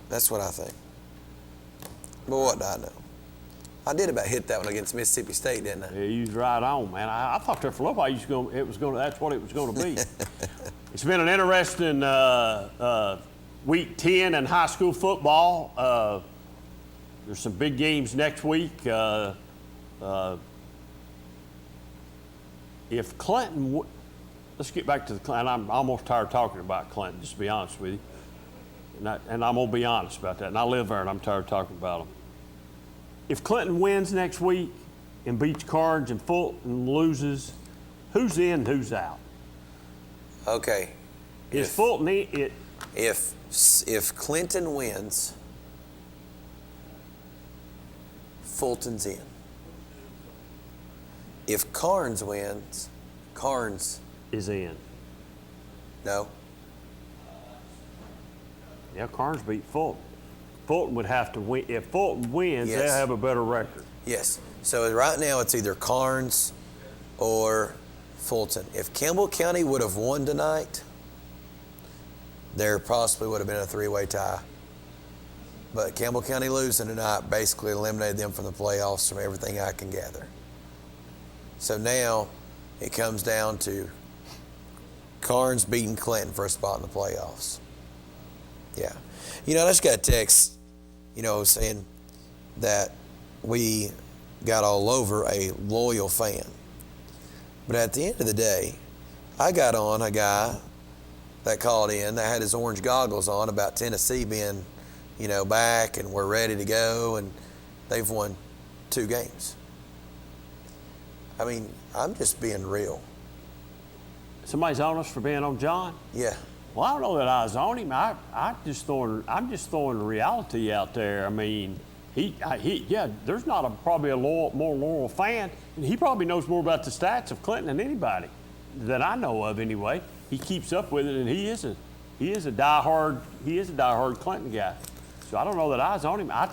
That's what I think. But what do I know? I did about hit that one against Mississippi State, didn't I? Yeah, you was right on, man. I thought there for a little while that's what it was going to be. It's been an interesting week 10 in high school football. There's some big games next week. If Clinton, let's get back to the Clinton. I'm almost tired of talking about Clinton, just to be honest with you. And I'm going to be honest about that. And I live there, and I'm tired of talking about them. If Clinton wins next week and beats Carnes and Fulton loses, who's in, who's out? Okay. Is Fulton it? If Clinton wins, Fulton's in. If Carnes wins, Carnes is in. No. Yeah, Carnes beat Fulton. Fulton would have to win. If Fulton wins, Yes. they'll have a better record. Yes. So right now it's either Carnes or Fulton. If Campbell County would have won tonight, there possibly would have been a three-way tie. But Campbell County losing tonight basically eliminated them from the playoffs from everything I can gather. So now it comes down to Carnes beating Clinton for a spot in the playoffs. Yeah. I just got a text, saying that we got all over a loyal fan. But at the end of the day, I got on a guy that called in that had his orange goggles on about Tennessee being, back and we're ready to go, and they've won 2 games. I mean, I'm just being real. Somebody's on us for being on John? Yeah. Well, I don't know that I was on him. I'm just throwing the reality out there. I mean, there's not probably a more loyal fan. He probably knows more about the stats of Clinton than anybody that I know of anyway. He keeps up with it, and he is a diehard Clinton guy. So I don't know that I was on him. I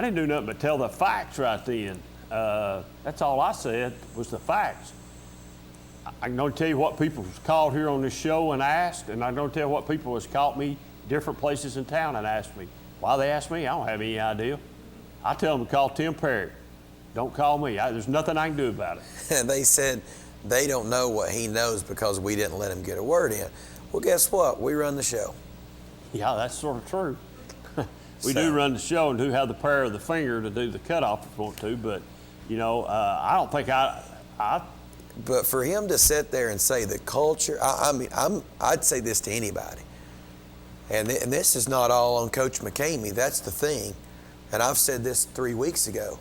didn't do nothing but tell the facts right then. That's all I said was the facts. I'm going to tell you what people was called here on this show and asked, and I'm going to tell you what people has called me different places in town and asked me. Why they asked me, I don't have any idea. I tell them to call Tim Perry. Don't call me. There's nothing I can do about it. And they said they don't know what he knows because we didn't let him get a word in. Well, guess what? We run the show. Yeah, that's sort of true. We do run the show and do have the power of the finger to do the cutoff if we want to, but, I don't think But for him to sit there and say the culture, I'd say this to anybody. And this is not all on Coach McCamey. That's the thing. And I've said this 3 weeks ago.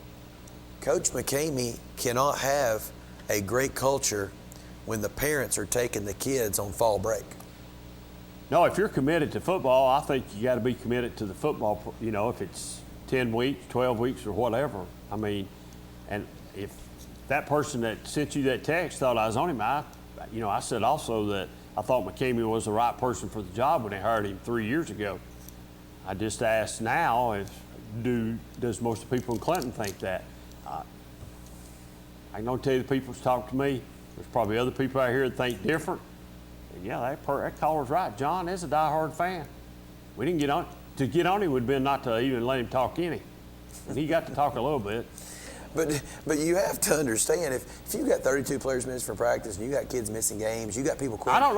Coach McCamey cannot have a great culture when the parents are taking the kids on fall break. No, if you're committed to football, I think you got to be committed to the football, if it's 10 weeks, 12 weeks, or whatever. I mean, and if that person that sent you that text thought I was on him, I said also that I thought McCamey was the right person for the job when they hired him 3 years ago. I just asked now does most of the people in Clinton think that? I can only tell you the people that's talked to me. There's probably other people out here that think different. And yeah, that caller's right. John is a diehard fan. We didn't get on. To get on him would have been not to even let him talk any. And he got to talk a little bit. But you have to understand if you got 32 players missing from practice and you got kids missing games, you got people quitting. I don't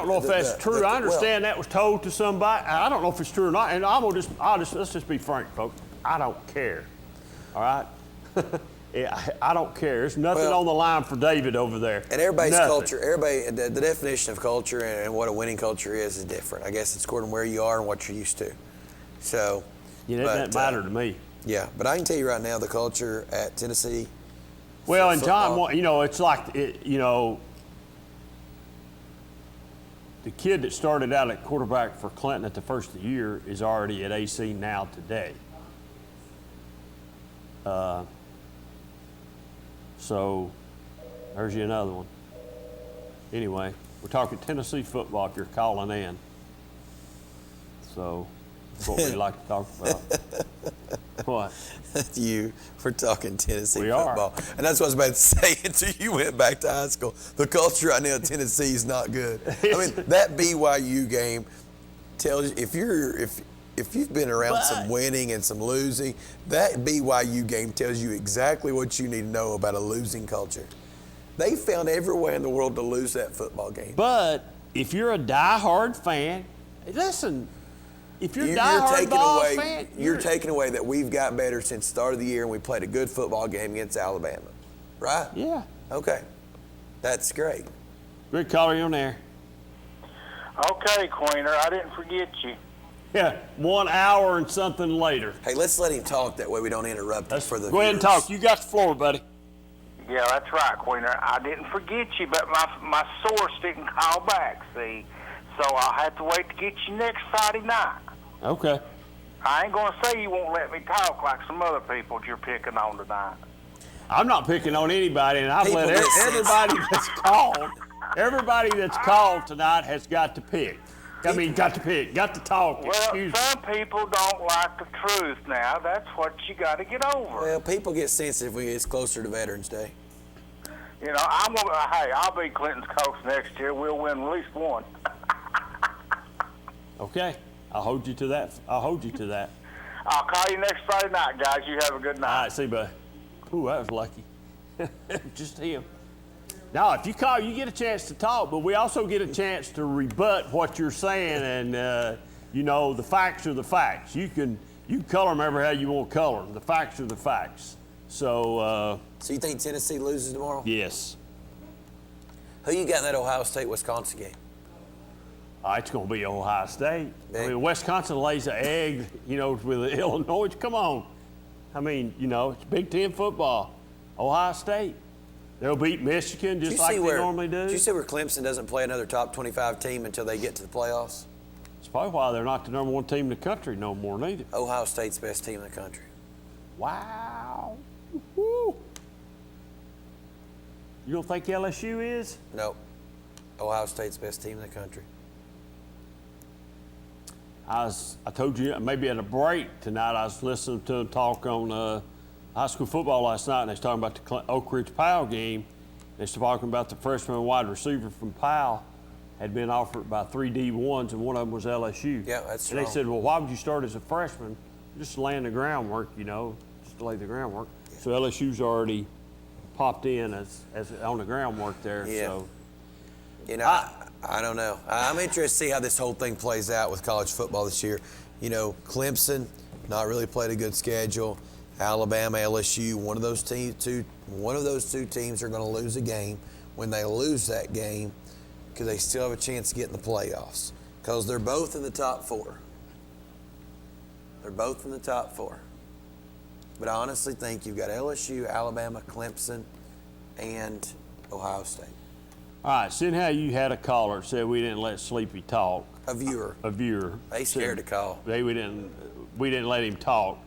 know if that's true. I understand that was told to somebody. I don't know if it's true or not. And let's just be frank, folks. I don't care. All right. I don't care. There's nothing on the line for David over there. And everybody's culture, the definition of culture and what a winning culture is different. I guess it's according to where you are and what you're used to. So. Yeah, that doesn't matter to me. Yeah, but I can tell you right now, the culture at Tennessee. Well, and John, it's like, the the kid that started out at quarterback for Clinton at the first of the year is already at AC now today. So there's you another one. Anyway, we're talking Tennessee football if you're calling in. So that's what we like to talk about. What? We're talking Tennessee We football. And that's what I was about to say until you went back to high school. The culture right now in Tennessee is not good. I mean, that BYU game tells you, if you've been around some winning and some losing, that BYU game tells you exactly what you need to know about a losing culture. They found every way in the world to lose that football game. But if you're a diehard fan, listen, if you're a diehard ball fan, you're taking away that we've got better since the start of the year and we played a good football game against Alabama, right? Yeah. Okay. That's great. Good caller, you're on there. Okay, Queener, I didn't forget you. Yeah, 1 hour and something later. Hey, let's let him talk. That way we don't interrupt him for the Go ahead and talk. You got the floor, buddy. Yeah, that's right, Queener. I didn't forget you, but my source didn't call back, see? So I'll have to wait to get you next Friday night. Okay. I ain't going to say you won't let me talk like some other people you're picking on tonight. I'm not picking on anybody, and I've let everybody that's called. Everybody that's called tonight has got to pick. Got to talk. Well, some people don't like the truth now. That's what you got to get over. Well, people get sensitive when it's closer to Veterans Day. You know, I'll be Clinton's coach next year. We'll win at least one. Okay. I'll hold you to that. I'll call you next Friday night, guys. You have a good night. All right, see you, buddy. Ooh, that was lucky. Just him. Now, if you call, you get a chance to talk, but we also get a chance to rebut what you're saying, and the facts are the facts. You can color them ever how you want to color them. The facts are the facts. So. So you think Tennessee loses tomorrow? Yes. Who you got in that Ohio State-Wisconsin game? It's going to be Ohio State. I mean, Wisconsin lays an egg, with Illinois. Come on. I mean, it's Big Ten football. Ohio State. They'll beat Michigan just like they normally do. Did you see where Clemson doesn't play another top 25 team until they get to the playoffs? It's probably why they're not the number one team in the country no more, neither. Ohio State's best team in the country. Wow. Woo-hoo. You don't think LSU is? No. Ohio State's best team in the country. I told you maybe at a break tonight, I was listening to them talk on high school football last night, and they was talking about the Oak Ridge Powell game. They was talking about the freshman wide receiver from Powell had been offered by 3 D1s, and one of them was LSU. Yeah, that's true. And they said, well, why would you start as a freshman? Just laying the groundwork, just to lay the groundwork. Yeah. So LSU's already popped in as on the groundwork there. Yeah. So, I don't know. I'm interested to see how this whole thing plays out with college football this year. Clemson not really played a good schedule. Alabama, LSU, one of those two teams are going to lose a game. When they lose that game, because they still have a chance to get in the playoffs, because they're both in the top 4. They're both in the top 4. But I honestly think you've got LSU, Alabama, Clemson, and Ohio State. All right, seeing how you had a caller said we didn't let Sleepy talk. A viewer. They scared to call. We didn't let him talk.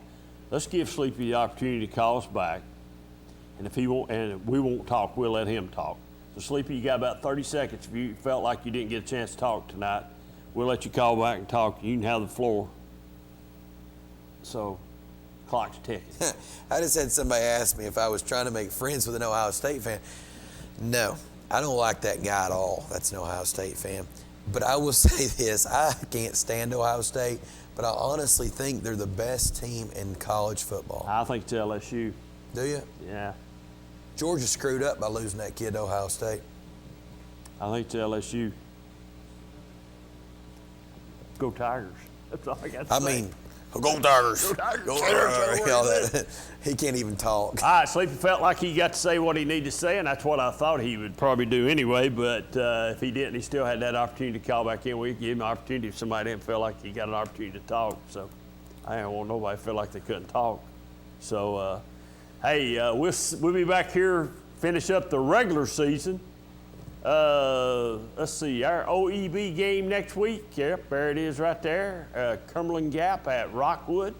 Let's give Sleepy the opportunity to call us back. And if he won't, and we won't talk, we'll let him talk. So Sleepy, you got about 30 seconds. If you felt like you didn't get a chance to talk tonight, we'll let you call back and talk. You can have the floor. So, clock's ticking. I just had somebody ask me if I was trying to make friends with an Ohio State fan. No, I don't like that guy at all. That's an Ohio State fan. But I will say this, I can't stand Ohio State, but I honestly think they're the best team in college football. I think it's LSU. Do you? Yeah. Georgia screwed up by losing that kid to Ohio State. I think it's LSU. Go Tigers. That's all I got to say. Go Tigers. Go Tigers. Go Tigers. He can't even talk. All right, Sleepy felt like he got to say what he needed to say, and that's what I thought he would probably do anyway. But if he didn't, he still had that opportunity to call back in. We gave him an opportunity if somebody didn't feel like he got an opportunity to talk. So I didn't want nobody to feel like they couldn't talk. So, hey, we'll be back here, finish up the regular season Let's see, our OEB game next week. Yep, there it is right there. Cumberland Gap at Rockwood.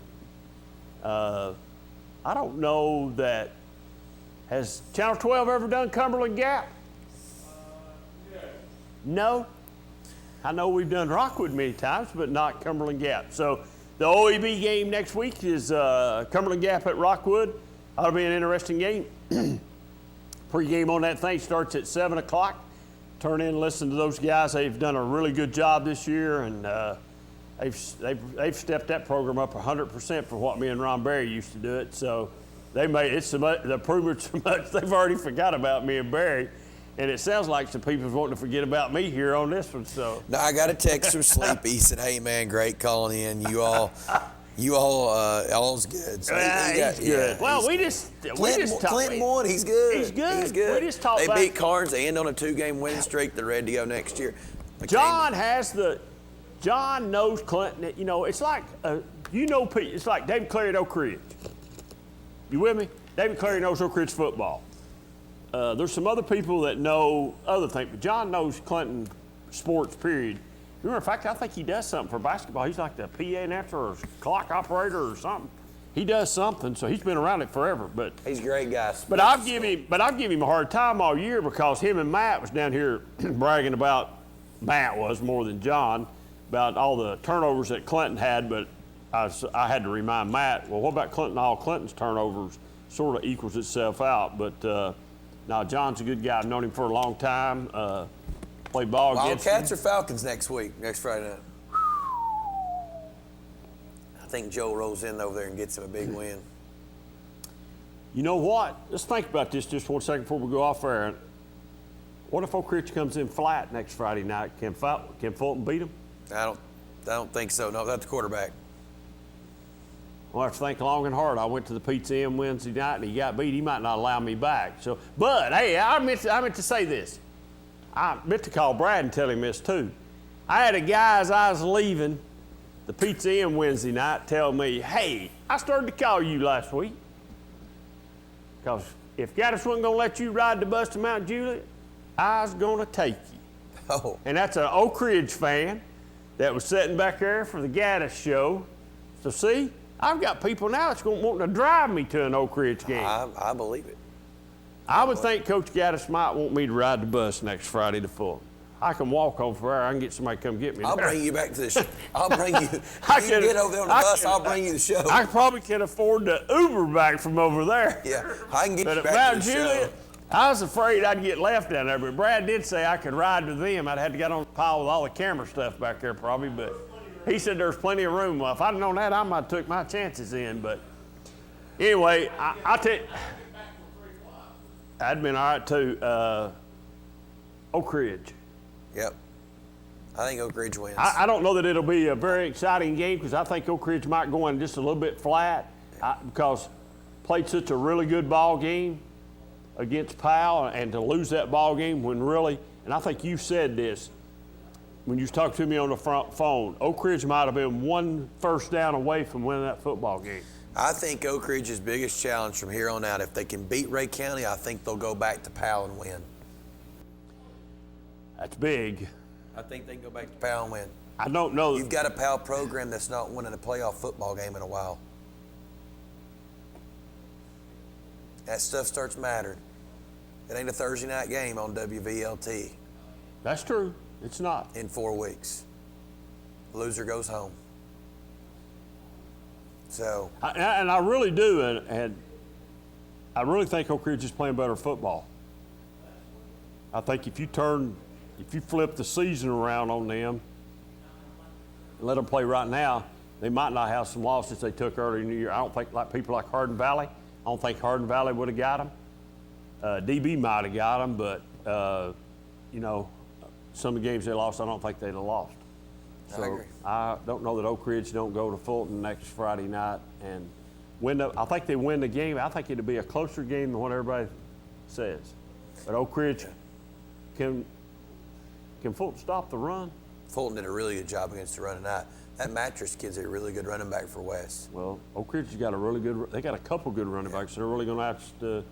I don't know that. Has Channel 12 ever done Cumberland Gap? No. I know we've done Rockwood many times, but not Cumberland Gap. So the OEB game next week is Cumberland Gap at Rockwood. That'll be an interesting game. Pre-game on that thing starts at 7 o'clock. Turn in and listen to those guys. They've done a really good job this year, and they've stepped that program up 100% from what me and Ron Berry used to do it. So they made it's so much, the improvement so much they've already forgot about me and Berry. And it sounds like some people's wanting to forget about me here on this one. So no, I got a text from Sleepy. He said, "Hey man, great calling in. All's good." So he's good. Well, we just Clinton won. He's good. He's good. He's good. We just talked They beat Carnes. They end on a 2-game winning streak. They're ready to go next year. John knows Clinton. You know, it's like it's like David Clary at Oak Ridge. You with me? David Clary knows Oak Ridge football. There's some other people that know other things, but John knows Clinton sports, period. Remember, in fact, I think he does something for basketball. He's like the PA announcer or clock operator or something. He does something, so he's been around it forever. But he's a great guy. But I've given him a hard time all year because him and Matt was down here bragging about, Matt was more than John, about all the turnovers that Clinton had. But I had to remind Matt, well, what about Clinton? All Clinton's turnovers sort of equals itself out. But now John's a good guy. I've known him for a long time. Play ball against him. Wildcats or Falcons next Friday night? I think Joe rolls in over there and gets him a big win. You know what? Let's think about this just 1 second before we go off air. What if Oak Ridge comes in flat next Friday night? Can Fulton beat them? I don't think so. No, that's the quarterback. Well, I have to think long and hard. I went to the Pizza Inn Wednesday night and he got beat. He might not allow me back. So, but hey, I meant to say this. I meant to call Brad and tell him this too. I had a guy as I was leaving the Pizza Inn Wednesday night tell me, "Hey, I started to call you last week because if Gaddis wasn't going to let you ride the bus to Mount Juliet, I was going to take you." Oh. And that's an Oak Ridge fan that was sitting back there for the Gaddis show. So see, I've got people now that's going to want to drive me to an Oak Ridge game. I believe it. I would think Coach Gaddis might want me to ride the bus next Friday to Fulton. I can walk over there. I can get somebody to come get me. I'll bring you back to the show. I'll bring you. If you get over there on the bus, I'll bring you the show. I probably can afford the Uber back from over there. Yeah, I can get you but back at to the Juliet, show. I was afraid I'd get left down there, but Brad did say I could ride with them. I'd have to get on the pile with all the camera stuff back there probably, but he said there's plenty of room. Well, if I'd known that, I might have took my chances in. But anyway, I'll tell you, that'd been all right too. Oak Ridge. Yep. I think Oak Ridge wins. I don't know that it'll be a very exciting game because I think Oak Ridge might go in just a little bit flat because played such a really good ball game against Powell, and to lose that ball game when really, and I think you said this when you was talking to me on the phone, Oak Ridge might have been one first down away from winning that football game. I think Oak Ridge's biggest challenge from here on out, if they can beat Ray County, I think they'll go back to Powell and win. That's big. I think they can go back to Powell and win. I don't know. You've got a Powell program that's not winning a playoff football game in a while. That stuff starts mattering. It ain't a Thursday night game on WVLT. That's true. It's not. In 4 weeks. Loser goes home. So. And I really do, and I really think Oak Ridge is playing better football. I think if you flip the season around on them and let them play right now, they might not have some losses they took early in the year. I don't think like people like Hardin Valley. I don't think Hardin Valley would have got them. DB might have got them, but, some of the games they lost, I don't think they'd have lost. So I agree. I don't know that Oak Ridge don't go to Fulton next Friday night and win. I think they win the game. I think it'll be a closer game than what everybody says. But Oak Ridge, can Fulton stop the run? Fulton did a really good job against the run tonight. That Mattress kid's a really good running back for West. Well, Oak Ridge has got they got a couple good running backs. So they're really going to have to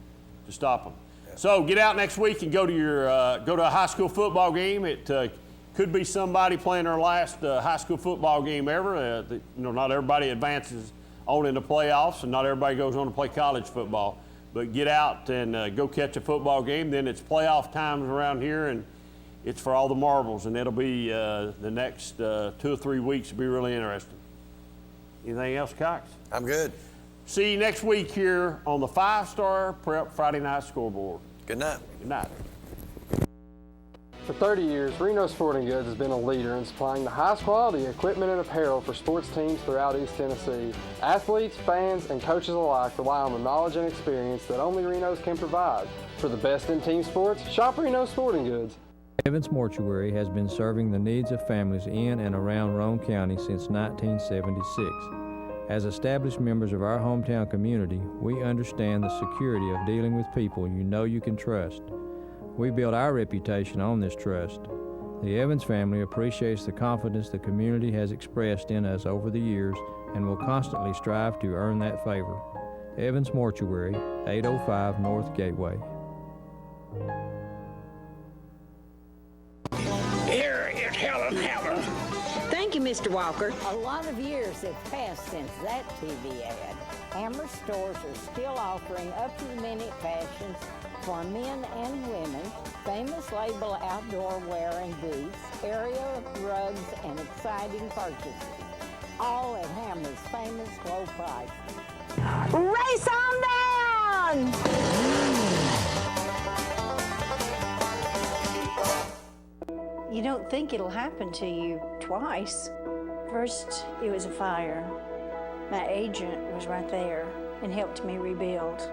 stop them. Yeah. So get out next week and go to a high school football game. It could be somebody playing their last high school football game ever. Not everybody advances on in the playoffs, and not everybody goes on to play college football. But get out and go catch a football game. Then it's playoff times around here, and it's for all the marbles, and it'll be the next 2 or 3 weeks will be really interesting. Anything else, Cox? I'm good. See you next week here on the 5-Star Prep Friday Night Scoreboard. Good night. Good night. For 30 years, Reno Sporting Goods has been a leader in supplying the highest quality equipment and apparel for sports teams throughout East Tennessee. Athletes, fans, and coaches alike rely on the knowledge and experience that only Reno's can provide. For the best in team sports, shop Reno Sporting Goods. Evans Mortuary has been serving the needs of families in and around Roane County since 1976. As established members of our hometown community, we understand the security of dealing with people you know you can trust. We build our reputation on this trust. The Evans family appreciates the confidence the community has expressed in us over the years and will constantly strive to earn that favor. Evans Mortuary, 805 North Gateway. Here is Helen Hammer. Thank you, Mr. Walker. A lot of years have passed since that TV ad. Hammer stores are still offering up-to-the-minute fashions for men and women, famous label outdoor wear and boots, area rugs, and exciting purchases. All at Hammer's famous low price. Race on down! You don't think it'll happen to you twice. First, it was a fire. My agent was right there and helped me rebuild.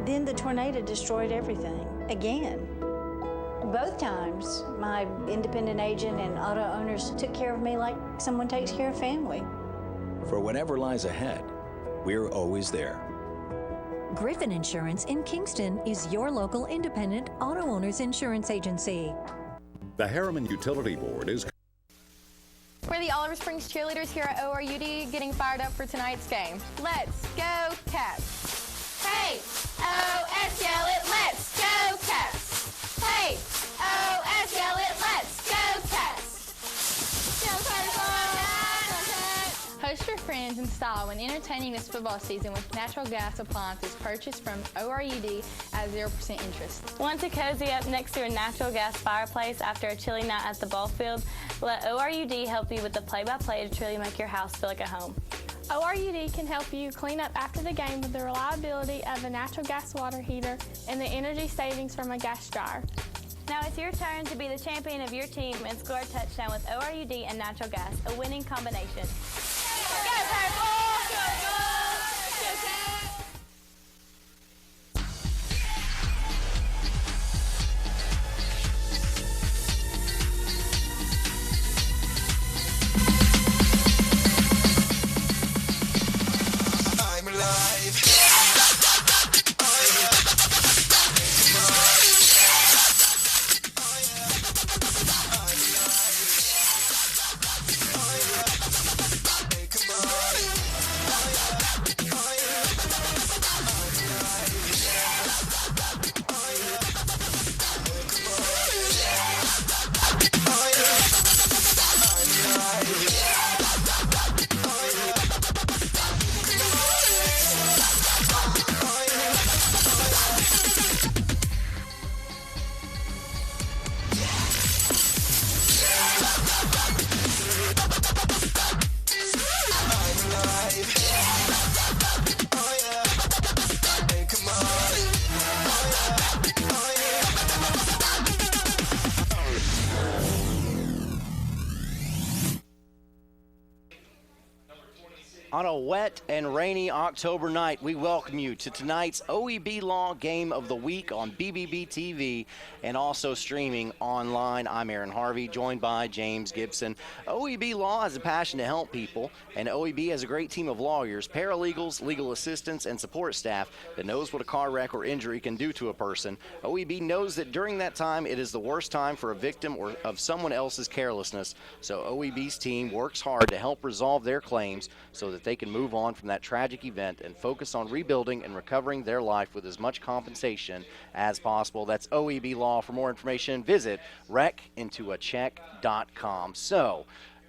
Then the tornado destroyed everything, again. Both times, my independent agent and auto owners took care of me like someone takes care of family. For whatever lies ahead, we're always there. Griffin Insurance in Kingston is your local independent auto owners insurance agency. The Harriman Utility Board is... We're the Oliver Springs cheerleaders here at ORUD getting fired up for tonight's game. Let's go Cats! Hey! OS yell it, let's go Cats! Hey! OS yell it, let's go Cats! Host your friends in style when entertaining this football season with natural gas appliances purchased from ORUD at 0% interest. Want to cozy up next to a natural gas fireplace after a chilly night at the ball field? Let ORUD help you with the play-by-play to truly make your house feel like a home. ORUD can help you clean up after the game with the reliability of a natural gas water heater and the energy savings from a gas dryer. Now it's your turn to be the champion of your team and score a touchdown with ORUD and natural gas, a winning combination. Go Purple! Go Gold! Go Cats! I'm alive. On a wet and rainy October night, we welcome you to tonight's OEB Law Game of the Week on BBB TV and also streaming online. I'm Aaron Harvey, joined by James Gibson. OEB Law has a passion to help people, and OEB has a great team of lawyers, paralegals, legal assistants, and support staff that knows what a car wreck or injury can do to a person. OEB knows that during that time, it is the worst time for a victim or of someone else's carelessness. So OEB's team works hard to help resolve their claims so that they can move on from that tragic event and focus on rebuilding and recovering their life with as much compensation as possible. That's OEB Law. For more information, visit wreckintoacheck.com. So,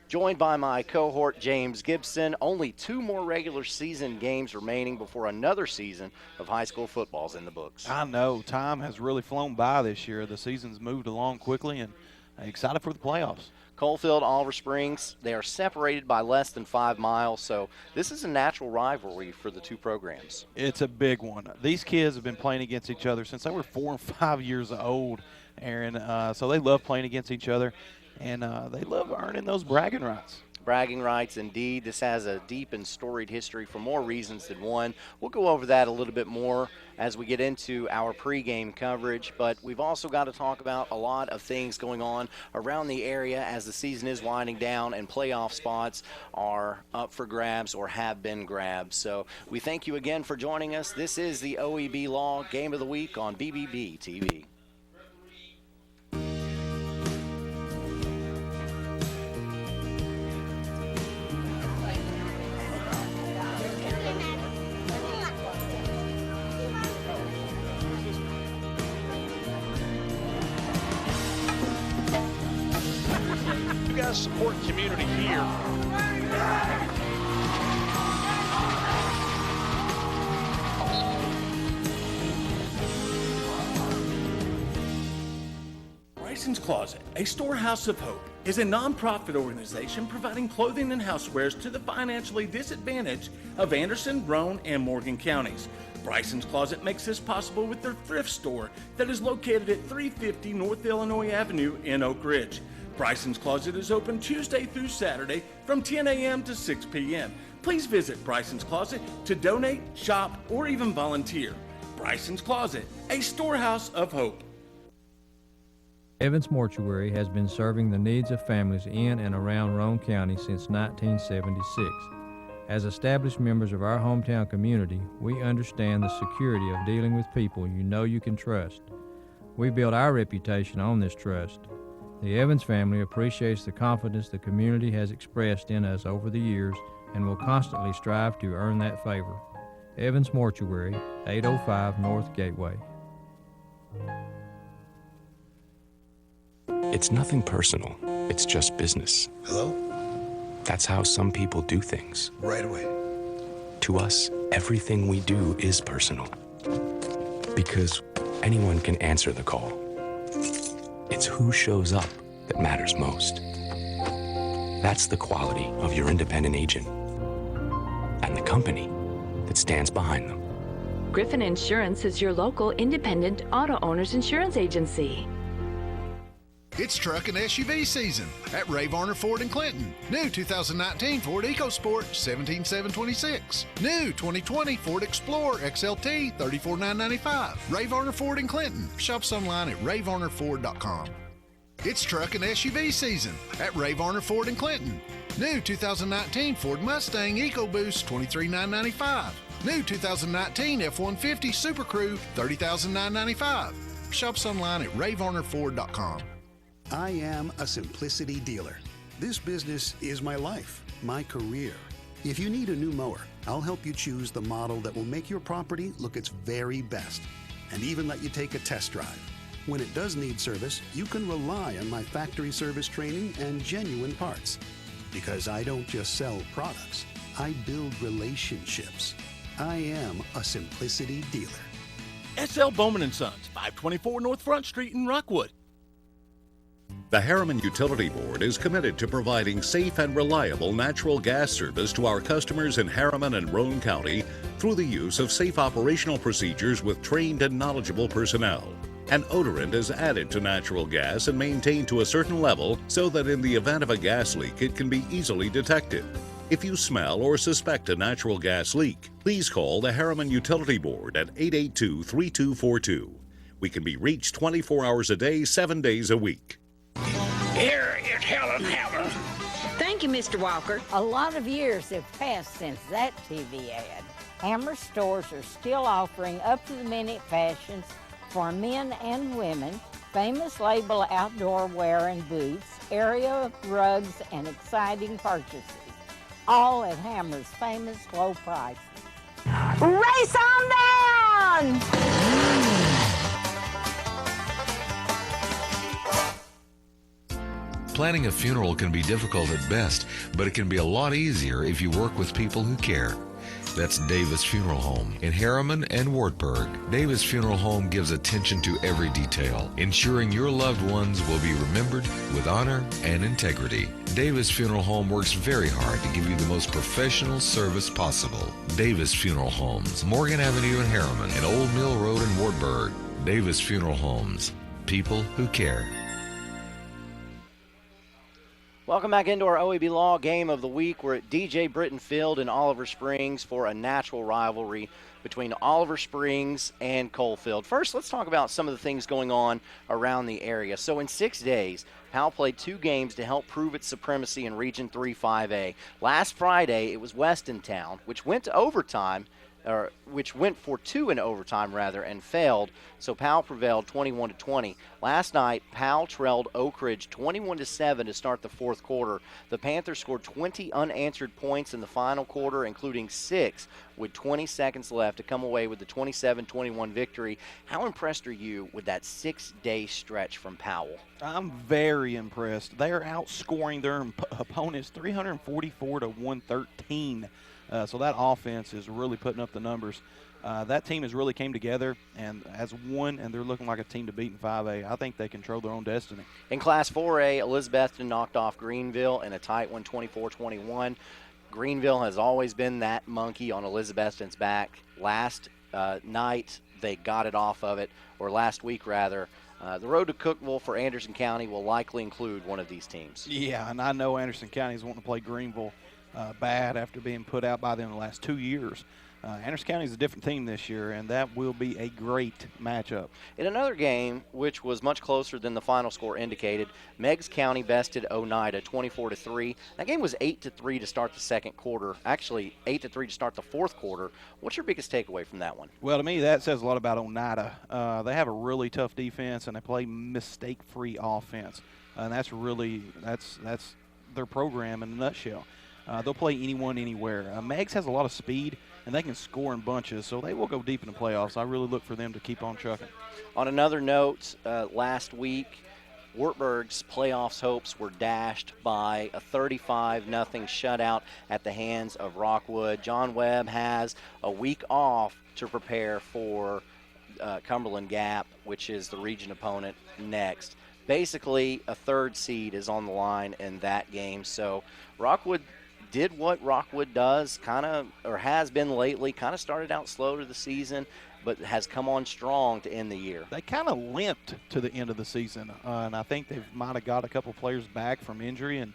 joined by my cohort, James Gibson. Only 2 more regular season games remaining before another season of high school football's in the books. I know. Time has really flown by this year. The season's moved along quickly, and excited for the playoffs. Coalfield, Oliver Springs, they are separated by less than 5 miles, so this is a natural rivalry for the two programs. It's a big one. These kids have been playing against each other since they were 4 and 5 years old, Aaron, so they love playing against each other. And they love earning those bragging rights. Bragging rights, indeed. This has a deep and storied history for more reasons than one. We'll go over that a little bit more as we get into our pregame coverage, but we've also got to talk about a lot of things going on around the area as the season is winding down and playoff spots are up for grabs or have been grabbed. So we thank you again for joining us. This is the OEB Law Game of the Week on BBB TV. Support community here. Bryson's Closet, a storehouse of hope, is a nonprofit organization providing clothing and housewares to the financially disadvantaged of Anderson, Roane, and Morgan counties. Bryson's Closet makes this possible with their thrift store that is located at 350 North Illinois Avenue in Oak Ridge. Bryson's Closet is open Tuesday through Saturday from 10 a.m. to 6 p.m. Please visit Bryson's Closet to donate, shop, or even volunteer. Bryson's Closet, a storehouse of hope. Evans Mortuary has been serving the needs of families in and around Roane County since 1976. As established members of our hometown community, we understand the security of dealing with people you know you can trust. We build our reputation on this trust. The Evans family appreciates the confidence the community has expressed in us over the years and will constantly strive to earn that favor. Evans Mortuary, 805 North Gateway. It's nothing personal. It's just business. Hello? That's how some people do things. Right away. To us, everything we do is personal. Because anyone can answer the call. It's who shows up that matters most. That's the quality of your independent agent and the company that stands behind them. Griffin Insurance is your local independent auto owners insurance agency. It's truck and SUV season at Ray Varner Ford in Clinton. New 2019 Ford EcoSport, $17,726. New 2020 Ford Explorer XLT, $34,995. Ray Varner Ford in Clinton. Shops online at rayvarnerford.com. It's truck and SUV season at Ray Varner Ford in Clinton. New 2019 Ford Mustang EcoBoost, $23,995. New 2019 F-150 Super Crew, $30,995. Shops online at rayvarnerford.com. I am a Simplicity dealer. This business is my life, my career. If you need a new mower, I'll help you choose the model that will make your property look its very best, and even let you take a test drive. When it does need service, you can rely on my factory service training and genuine parts. Because I don't just sell products, I build relationships. I am a Simplicity dealer. S.L. Bowman & Sons, 524 North Front Street in Rockwood. The Harriman Utility Board is committed to providing safe and reliable natural gas service to our customers in Harriman and Roane County through the use of safe operational procedures with trained and knowledgeable personnel. An odorant is added to natural gas and maintained to a certain level so that in the event of a gas leak it can be easily detected. If you smell or suspect a natural gas leak, please call the Harriman Utility Board at 882-3242. We can be reached 24 hours a day, 7 days a week. Here is Helen Hammer. Thank you, Mr. Walker. A lot of years have passed since that TV ad. Hammer stores are still offering up-to-the-minute fashions for men and women, famous label outdoor wear and boots, area rugs, and exciting purchases. all at Hammer's famous low prices. Race on down! Planning a funeral can be difficult at best, but it can be a lot easier if you work with people who care. That's Davis Funeral Home in Harriman and Wartburg. Davis Funeral Home gives attention to every detail, ensuring your loved ones will be remembered with honor and integrity. Davis Funeral Home works very hard to give you the most professional service possible. Davis Funeral Homes, Morgan Avenue in Harriman and Old Mill Road in Wartburg. Davis Funeral Homes, people who care. Welcome back into our OEB Law Game of the Week. We're at DJ Britton Field in Oliver Springs for a natural rivalry between Oliver Springs and Coalfield. First, let's talk about some of the things going on around the area. So in 6 days, Powell played 2 games to help prove its supremacy in Region 3 5A. Last Friday, it was Westontown, which went to overtime, or which went for 2 in overtime, and failed. So Powell prevailed 21-20. Last night, Powell trailed Oak Ridge 21-7 to start the fourth quarter. The Panthers scored 20 unanswered points in the final quarter, including 6 with 20 seconds left to come away with the 27-21 victory. How impressed are you with that 6-day stretch from Powell? I'm very impressed. They are outscoring their opponents 344-113. So that offense is really putting up the numbers. That team has really came together and has won, and they're looking like a team to beat in 5A. I think they control their own destiny. In Class 4A, Elizabethton knocked off Greenville in a tight one, 24-21. Greenville has always been that monkey on Elizabethton's back. Last night, they got it off of it, or last week, rather. The road to Cookeville for Anderson County will likely include one of these teams. Yeah, and I know Anderson County is wanting to play Greenville bad after being put out by them the last 2 years. Anderson County is a different team this year, and that will be a great matchup. In another game, which was much closer than the final score indicated, Meigs County bested Oneida 24-3. That game was 8-3 to start the second quarter. Actually, 8-3 to start the fourth quarter. What's your biggest takeaway from that one? Well, to me, that says a lot about Oneida. They have a really tough defense, and they play mistake-free offense, and that's their program in a nutshell. They'll play anyone, anywhere. Meigs has a lot of speed, and they can score in bunches, so they will go deep in the playoffs. I really look for them to keep on trucking. On another note, last week, Wartburg's playoffs hopes were dashed by a 35-0 shutout at the hands of Rockwood. John Webb has a week off to prepare for Cumberland Gap, which is the region opponent next. Basically, a third seed is on the line in that game, so Rockwood did what Rockwood does, has been lately, started out slow to the season, but has come on strong to end the year. They kind of limped to the end of the season, and I think they might have got a couple players back from injury, and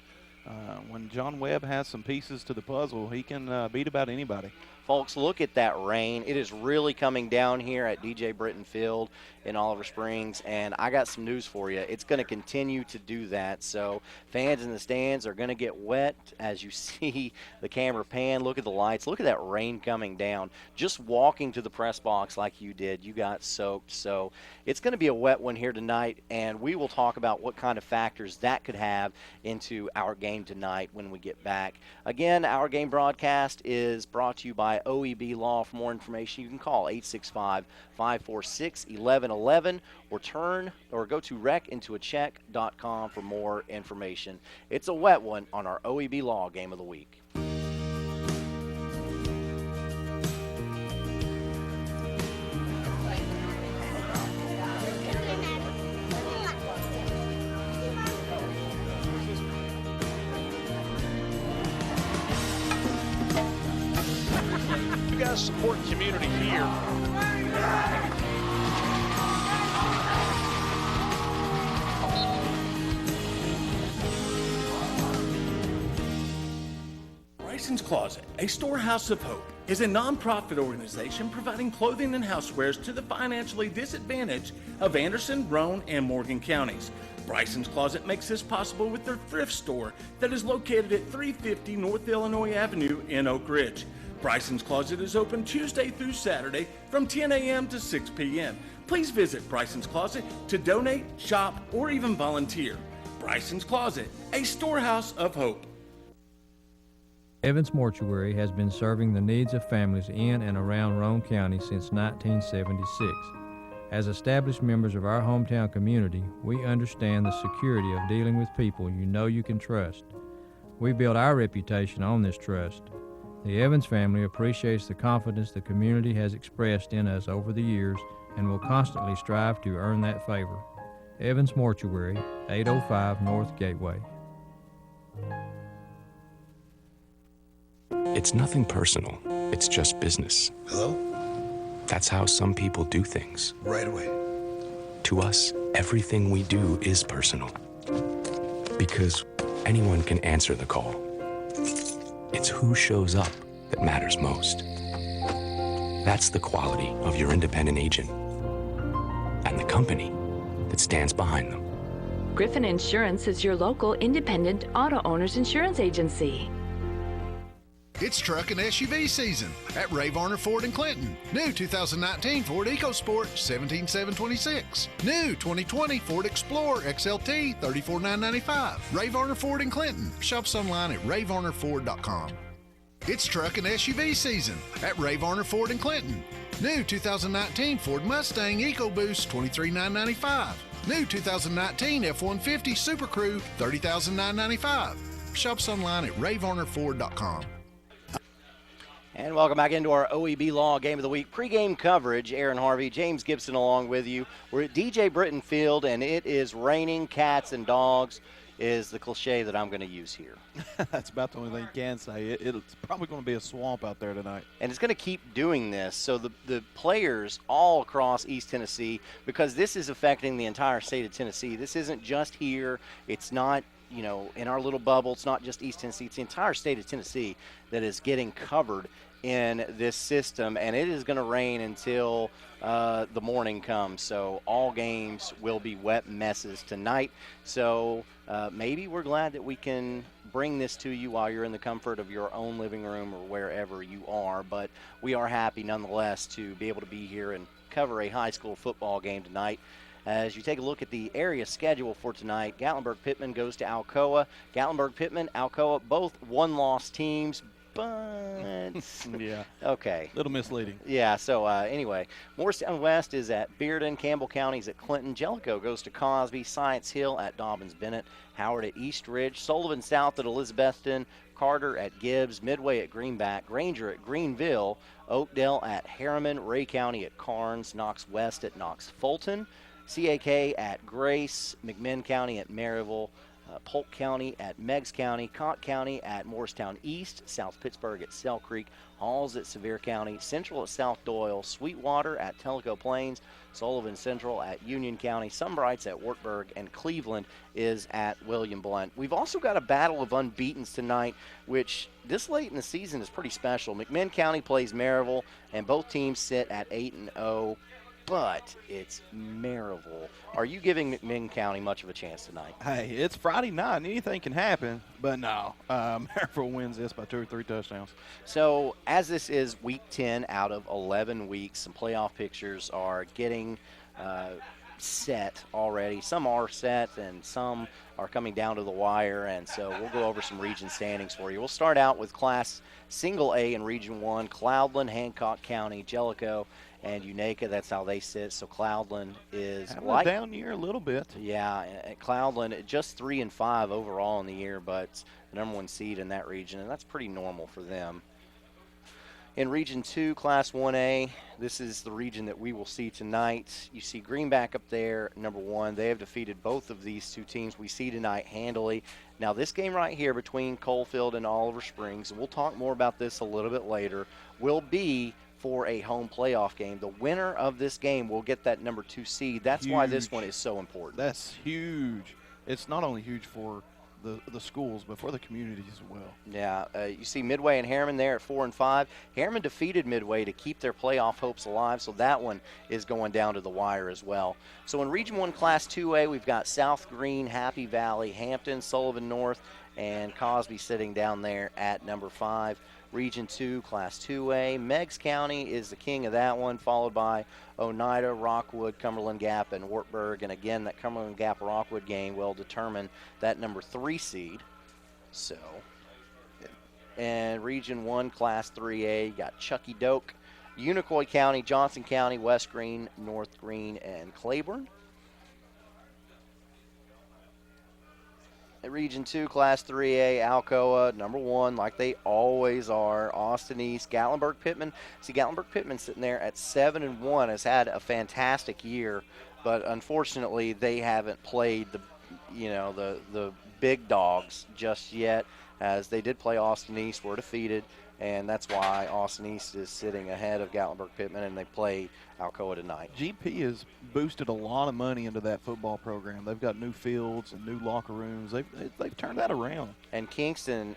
when John Webb has some pieces to the puzzle, he can beat about anybody. Folks, look at that rain. It is really coming down here at DJ Britton Field in Oliver Springs, and I got some news for you. It's going to continue to do that, so fans in the stands are going to get wet as you see the camera pan. Look at the lights. Look at that rain coming down. Just walking to the press box like you did, you got soaked. So it's going to be a wet one here tonight, and we will talk about what kind of factors that could have into our game tonight when we get back. Again, our game broadcast is brought to you by OEB Law. For more information, you can call 865-546-1111 or go to recintoacheck.com for more information. It's a wet one on our OEB Law Game of the Week. You guys support community here. Bryson's Closet, a storehouse of hope, is a nonprofit organization providing clothing and housewares to the financially disadvantaged of Anderson, Roane, and Morgan counties. Bryson's Closet makes this possible with their thrift store that is located at 350 North Illinois Avenue in Oak Ridge. Bryson's Closet is open Tuesday through Saturday from 10 a.m. to 6 p.m. Please visit Bryson's Closet to donate, shop, or even volunteer. Bryson's Closet, a storehouse of hope. Evans Mortuary has been serving the needs of families in and around Roane County since 1976. As established members of our hometown community, we understand the security of dealing with people you know you can trust. We built our reputation on this trust. The Evans family appreciates the confidence the community has expressed in us over the years and will constantly strive to earn that favor. Evans Mortuary, 805 North Gateway. It's nothing personal. It's just business. Hello? That's how some people do things. Right away. To us, everything we do is personal. Because anyone can answer the call. It's who shows up that matters most. That's the quality of your independent agent and the company that stands behind them. Griffin Insurance is your local independent auto owners insurance agency. It's truck and SUV season at Ray Varner Ford in Clinton. New 2019 Ford EcoSport, $17,726. New 2020 Ford Explorer XLT, $34,995. Ray Varner Ford in Clinton. Shops online at rayvarnerford.com. It's truck and SUV season at Ray Varner Ford in Clinton. New 2019 Ford Mustang EcoBoost, $23,995. New 2019 F-150 Super Crew, $30,995. Shops online at rayvarnerford.com. And welcome back into our OEB Law Game of the Week pregame coverage. Aaron Harvey, James Gibson along with you. We're at DJ Britton Field, and it is raining cats and dogs is the cliche that I'm going to use here. That's about the only thing you can say. It's probably going to be a swamp out there tonight. And it's going to keep doing this. So the players all across East Tennessee, because this is affecting the entire state of Tennessee. This isn't just here. It's not, in our little bubble. It's not just East Tennessee. It's the entire state of Tennessee that is getting covered in this system, and it is going to rain until the morning comes. So all games will be wet messes tonight. So maybe we're glad that we can bring this to you while you're in the comfort of your own living room or wherever you are. But we are happy nonetheless to be able to be here and cover a high school football game tonight. As you take a look at the area schedule for tonight, Gatlinburg-Pittman goes to Alcoa. Gatlinburg-Pittman, Alcoa, both one-loss teams. But yeah, okay, little misleading. Yeah. So anyway, Morristown West is at Bearden, Campbell County's at Clinton, Jellicoe goes to Cosby, Science Hill at Dobbins-Bennett, Howard at East Ridge, Sullivan South at Elizabethton, Carter at Gibbs, Midway at Greenback, Granger at Greenville, Oakdale at Harriman, Ray County at Carnes, Knox West at Knox Fulton, CAK at Grace, McMinn County at Maryville, Polk County at Meigs County, Cott County at Morristown East, South Pittsburgh at Sell Creek, Halls at Sevier County, Central at South Doyle, Sweetwater at Tellico Plains, Sullivan Central at Union County, Sunbrights at Wartburg, and Cleveland is at William Blount. We've also got a battle of unbeatens tonight, which this late in the season is pretty special. McMinn County plays Maryville, and both teams sit at 8-0. But it's Maryville. Are you giving McMinn County much of a chance tonight? Hey, it's Friday night, and anything can happen. But no, Maryville wins this by 2 or 3 touchdowns. So as this is week 10 out of 11 weeks, some playoff pictures are getting set already. Some are set, and some are coming down to the wire. And so we'll go over some region standings for you. We'll start out with Class Single A in Region 1, Cloudland, Hancock County, Jellicoe, and Unaka. That's how they sit. So Cloudland is having a down year a little bit. Yeah, at Cloudland, just 3-5 overall in the year, but the number 1 seed in that region, and that's pretty normal for them. In Region 2, Class 1A, this is the region that we will see tonight. You see Greenback up there, number 1. They have defeated both of these two teams we see tonight handily. Now, this game right here between Coalfield and Oliver Springs, and we'll talk more about this a little bit later, will be for a home playoff game. The winner of this game will get that number 2 seed. That's huge. Why this one is so important. That's huge. It's not only huge for the schools, but for the communities as well. Yeah, you see Midway and Harriman there at 4-5. Harriman defeated Midway to keep their playoff hopes alive, so that one is going down to the wire as well. So in Region 1 Class 2A, we've got South Green, Happy Valley, Hampton, Sullivan North, and Cosby sitting down there at number 5. Region 2, Class 2A. Meigs County is the king of that one, followed by Oneida, Rockwood, Cumberland Gap, and Wartburg. And again, that Cumberland Gap-Rockwood game will determine that number 3 seed. So And Region 1, Class 3A, you got Chucky Doak, Unicoi County, Johnson County, West Green, North Green, and Claiborne. At Region 2, Class 3A, Alcoa, number 1, like they always are. Austin East, Gatlinburg-Pittman. See, Gatlinburg-Pittman sitting there at 7-1 has had a fantastic year, but unfortunately they haven't played the big dogs just yet, as they did play Austin East, were defeated, and that's why Austin East is sitting ahead of Gatlinburg-Pittman, and they play Alcoa tonight. GP has boosted a lot of money into that football program. They've got new fields and new locker rooms. They've turned that around. And Kingston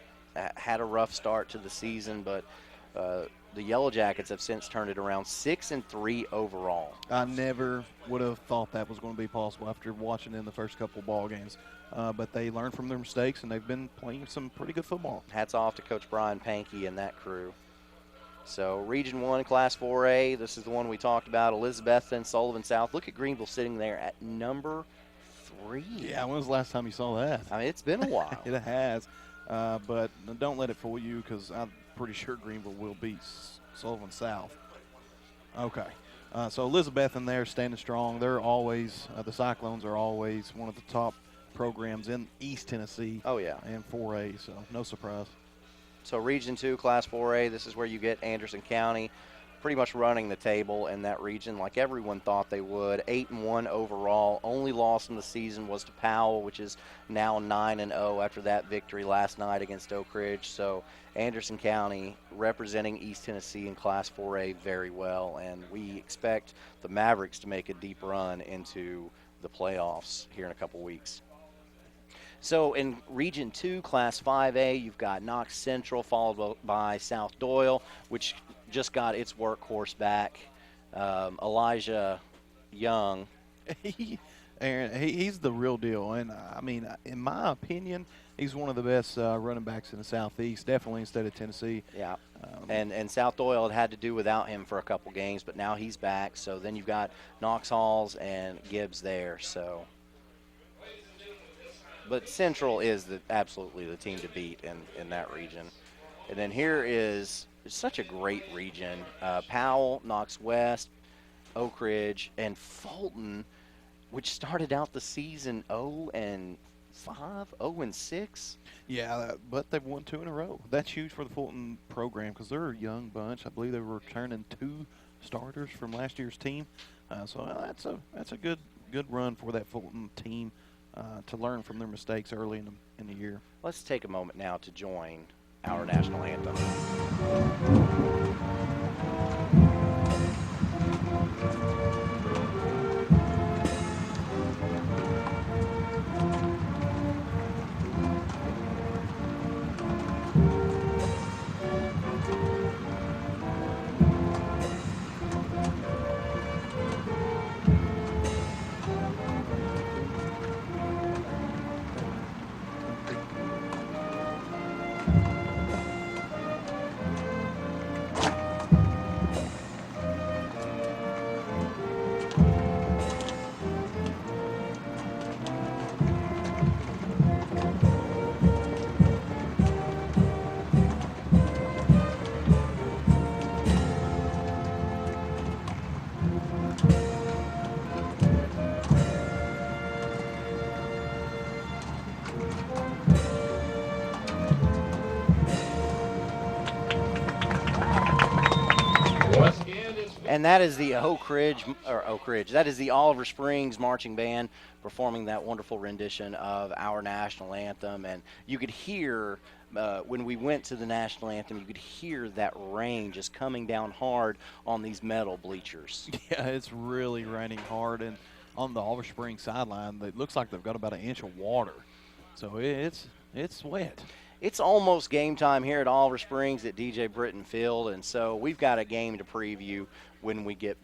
had a rough start to the season, but the Yellow Jackets have since turned it around, 6-3 overall. I never would have thought that was going to be possible after watching in the first couple ball games. But they learned from their mistakes, and they've been playing some pretty good football. Hats off to Coach Brian Pankey and that crew. So Region 1, Class 4A, this is the one we talked about, Elizabethton, Sullivan South. Look at Greenville sitting there at number 3. Yeah, when was the last time you saw that? I mean, it's been a while. It has. But don't let it fool you, because I'm pretty sure Greenville will beat Sullivan South. Okay. So Elizabethton there standing strong. They're always, the Cyclones are always one of the top programs in East Tennessee. Oh, yeah. And 4A, so no surprise. So Region 2, Class 4A, this is where you get Anderson County pretty much running the table in that region like everyone thought they would. 8-1 overall. Only loss in the season was to Powell, which is now 9-0 after that victory last night against Oak Ridge. So Anderson County representing East Tennessee in Class 4A very well, and we expect the Mavericks to make a deep run into the playoffs here in a couple weeks. So in Region 2, Class 5A, you've got Knox Central, followed by South Doyle, which just got its workhorse back. Elijah Young. Aaron, he's the real deal. And, I mean, in my opinion, he's one of the best running backs in the Southeast, definitely instead of Tennessee. Yeah. And South Doyle had to do without him for a couple games, but now he's back. So then you've got Knox Halls and Gibbs there. So, but Central is absolutely the team to beat in that region. And then here is such a great region. Powell, Knox West, Oak Ridge, and Fulton, which started out the season 0-5, 0-6. Yeah, but they've won 2 in a row. That's huge for the Fulton program because they're a young bunch. I believe they were returning 2 starters from last year's team. So that's a good run for that Fulton team to learn from their mistakes early in the year. Let's take a moment now to join our national anthem. And that is the Oak Ridge, that is the Oliver Springs Marching Band performing that wonderful rendition of our national anthem. And you could hear, when we went to the national anthem, you could hear that rain just coming down hard on these metal bleachers. Yeah, it's really raining hard. And on the Oliver Springs sideline, it looks like they've got about an inch of water. So it's wet. It's almost game time here at Oliver Springs at DJ Britton Field, and so we've got a game to preview when we get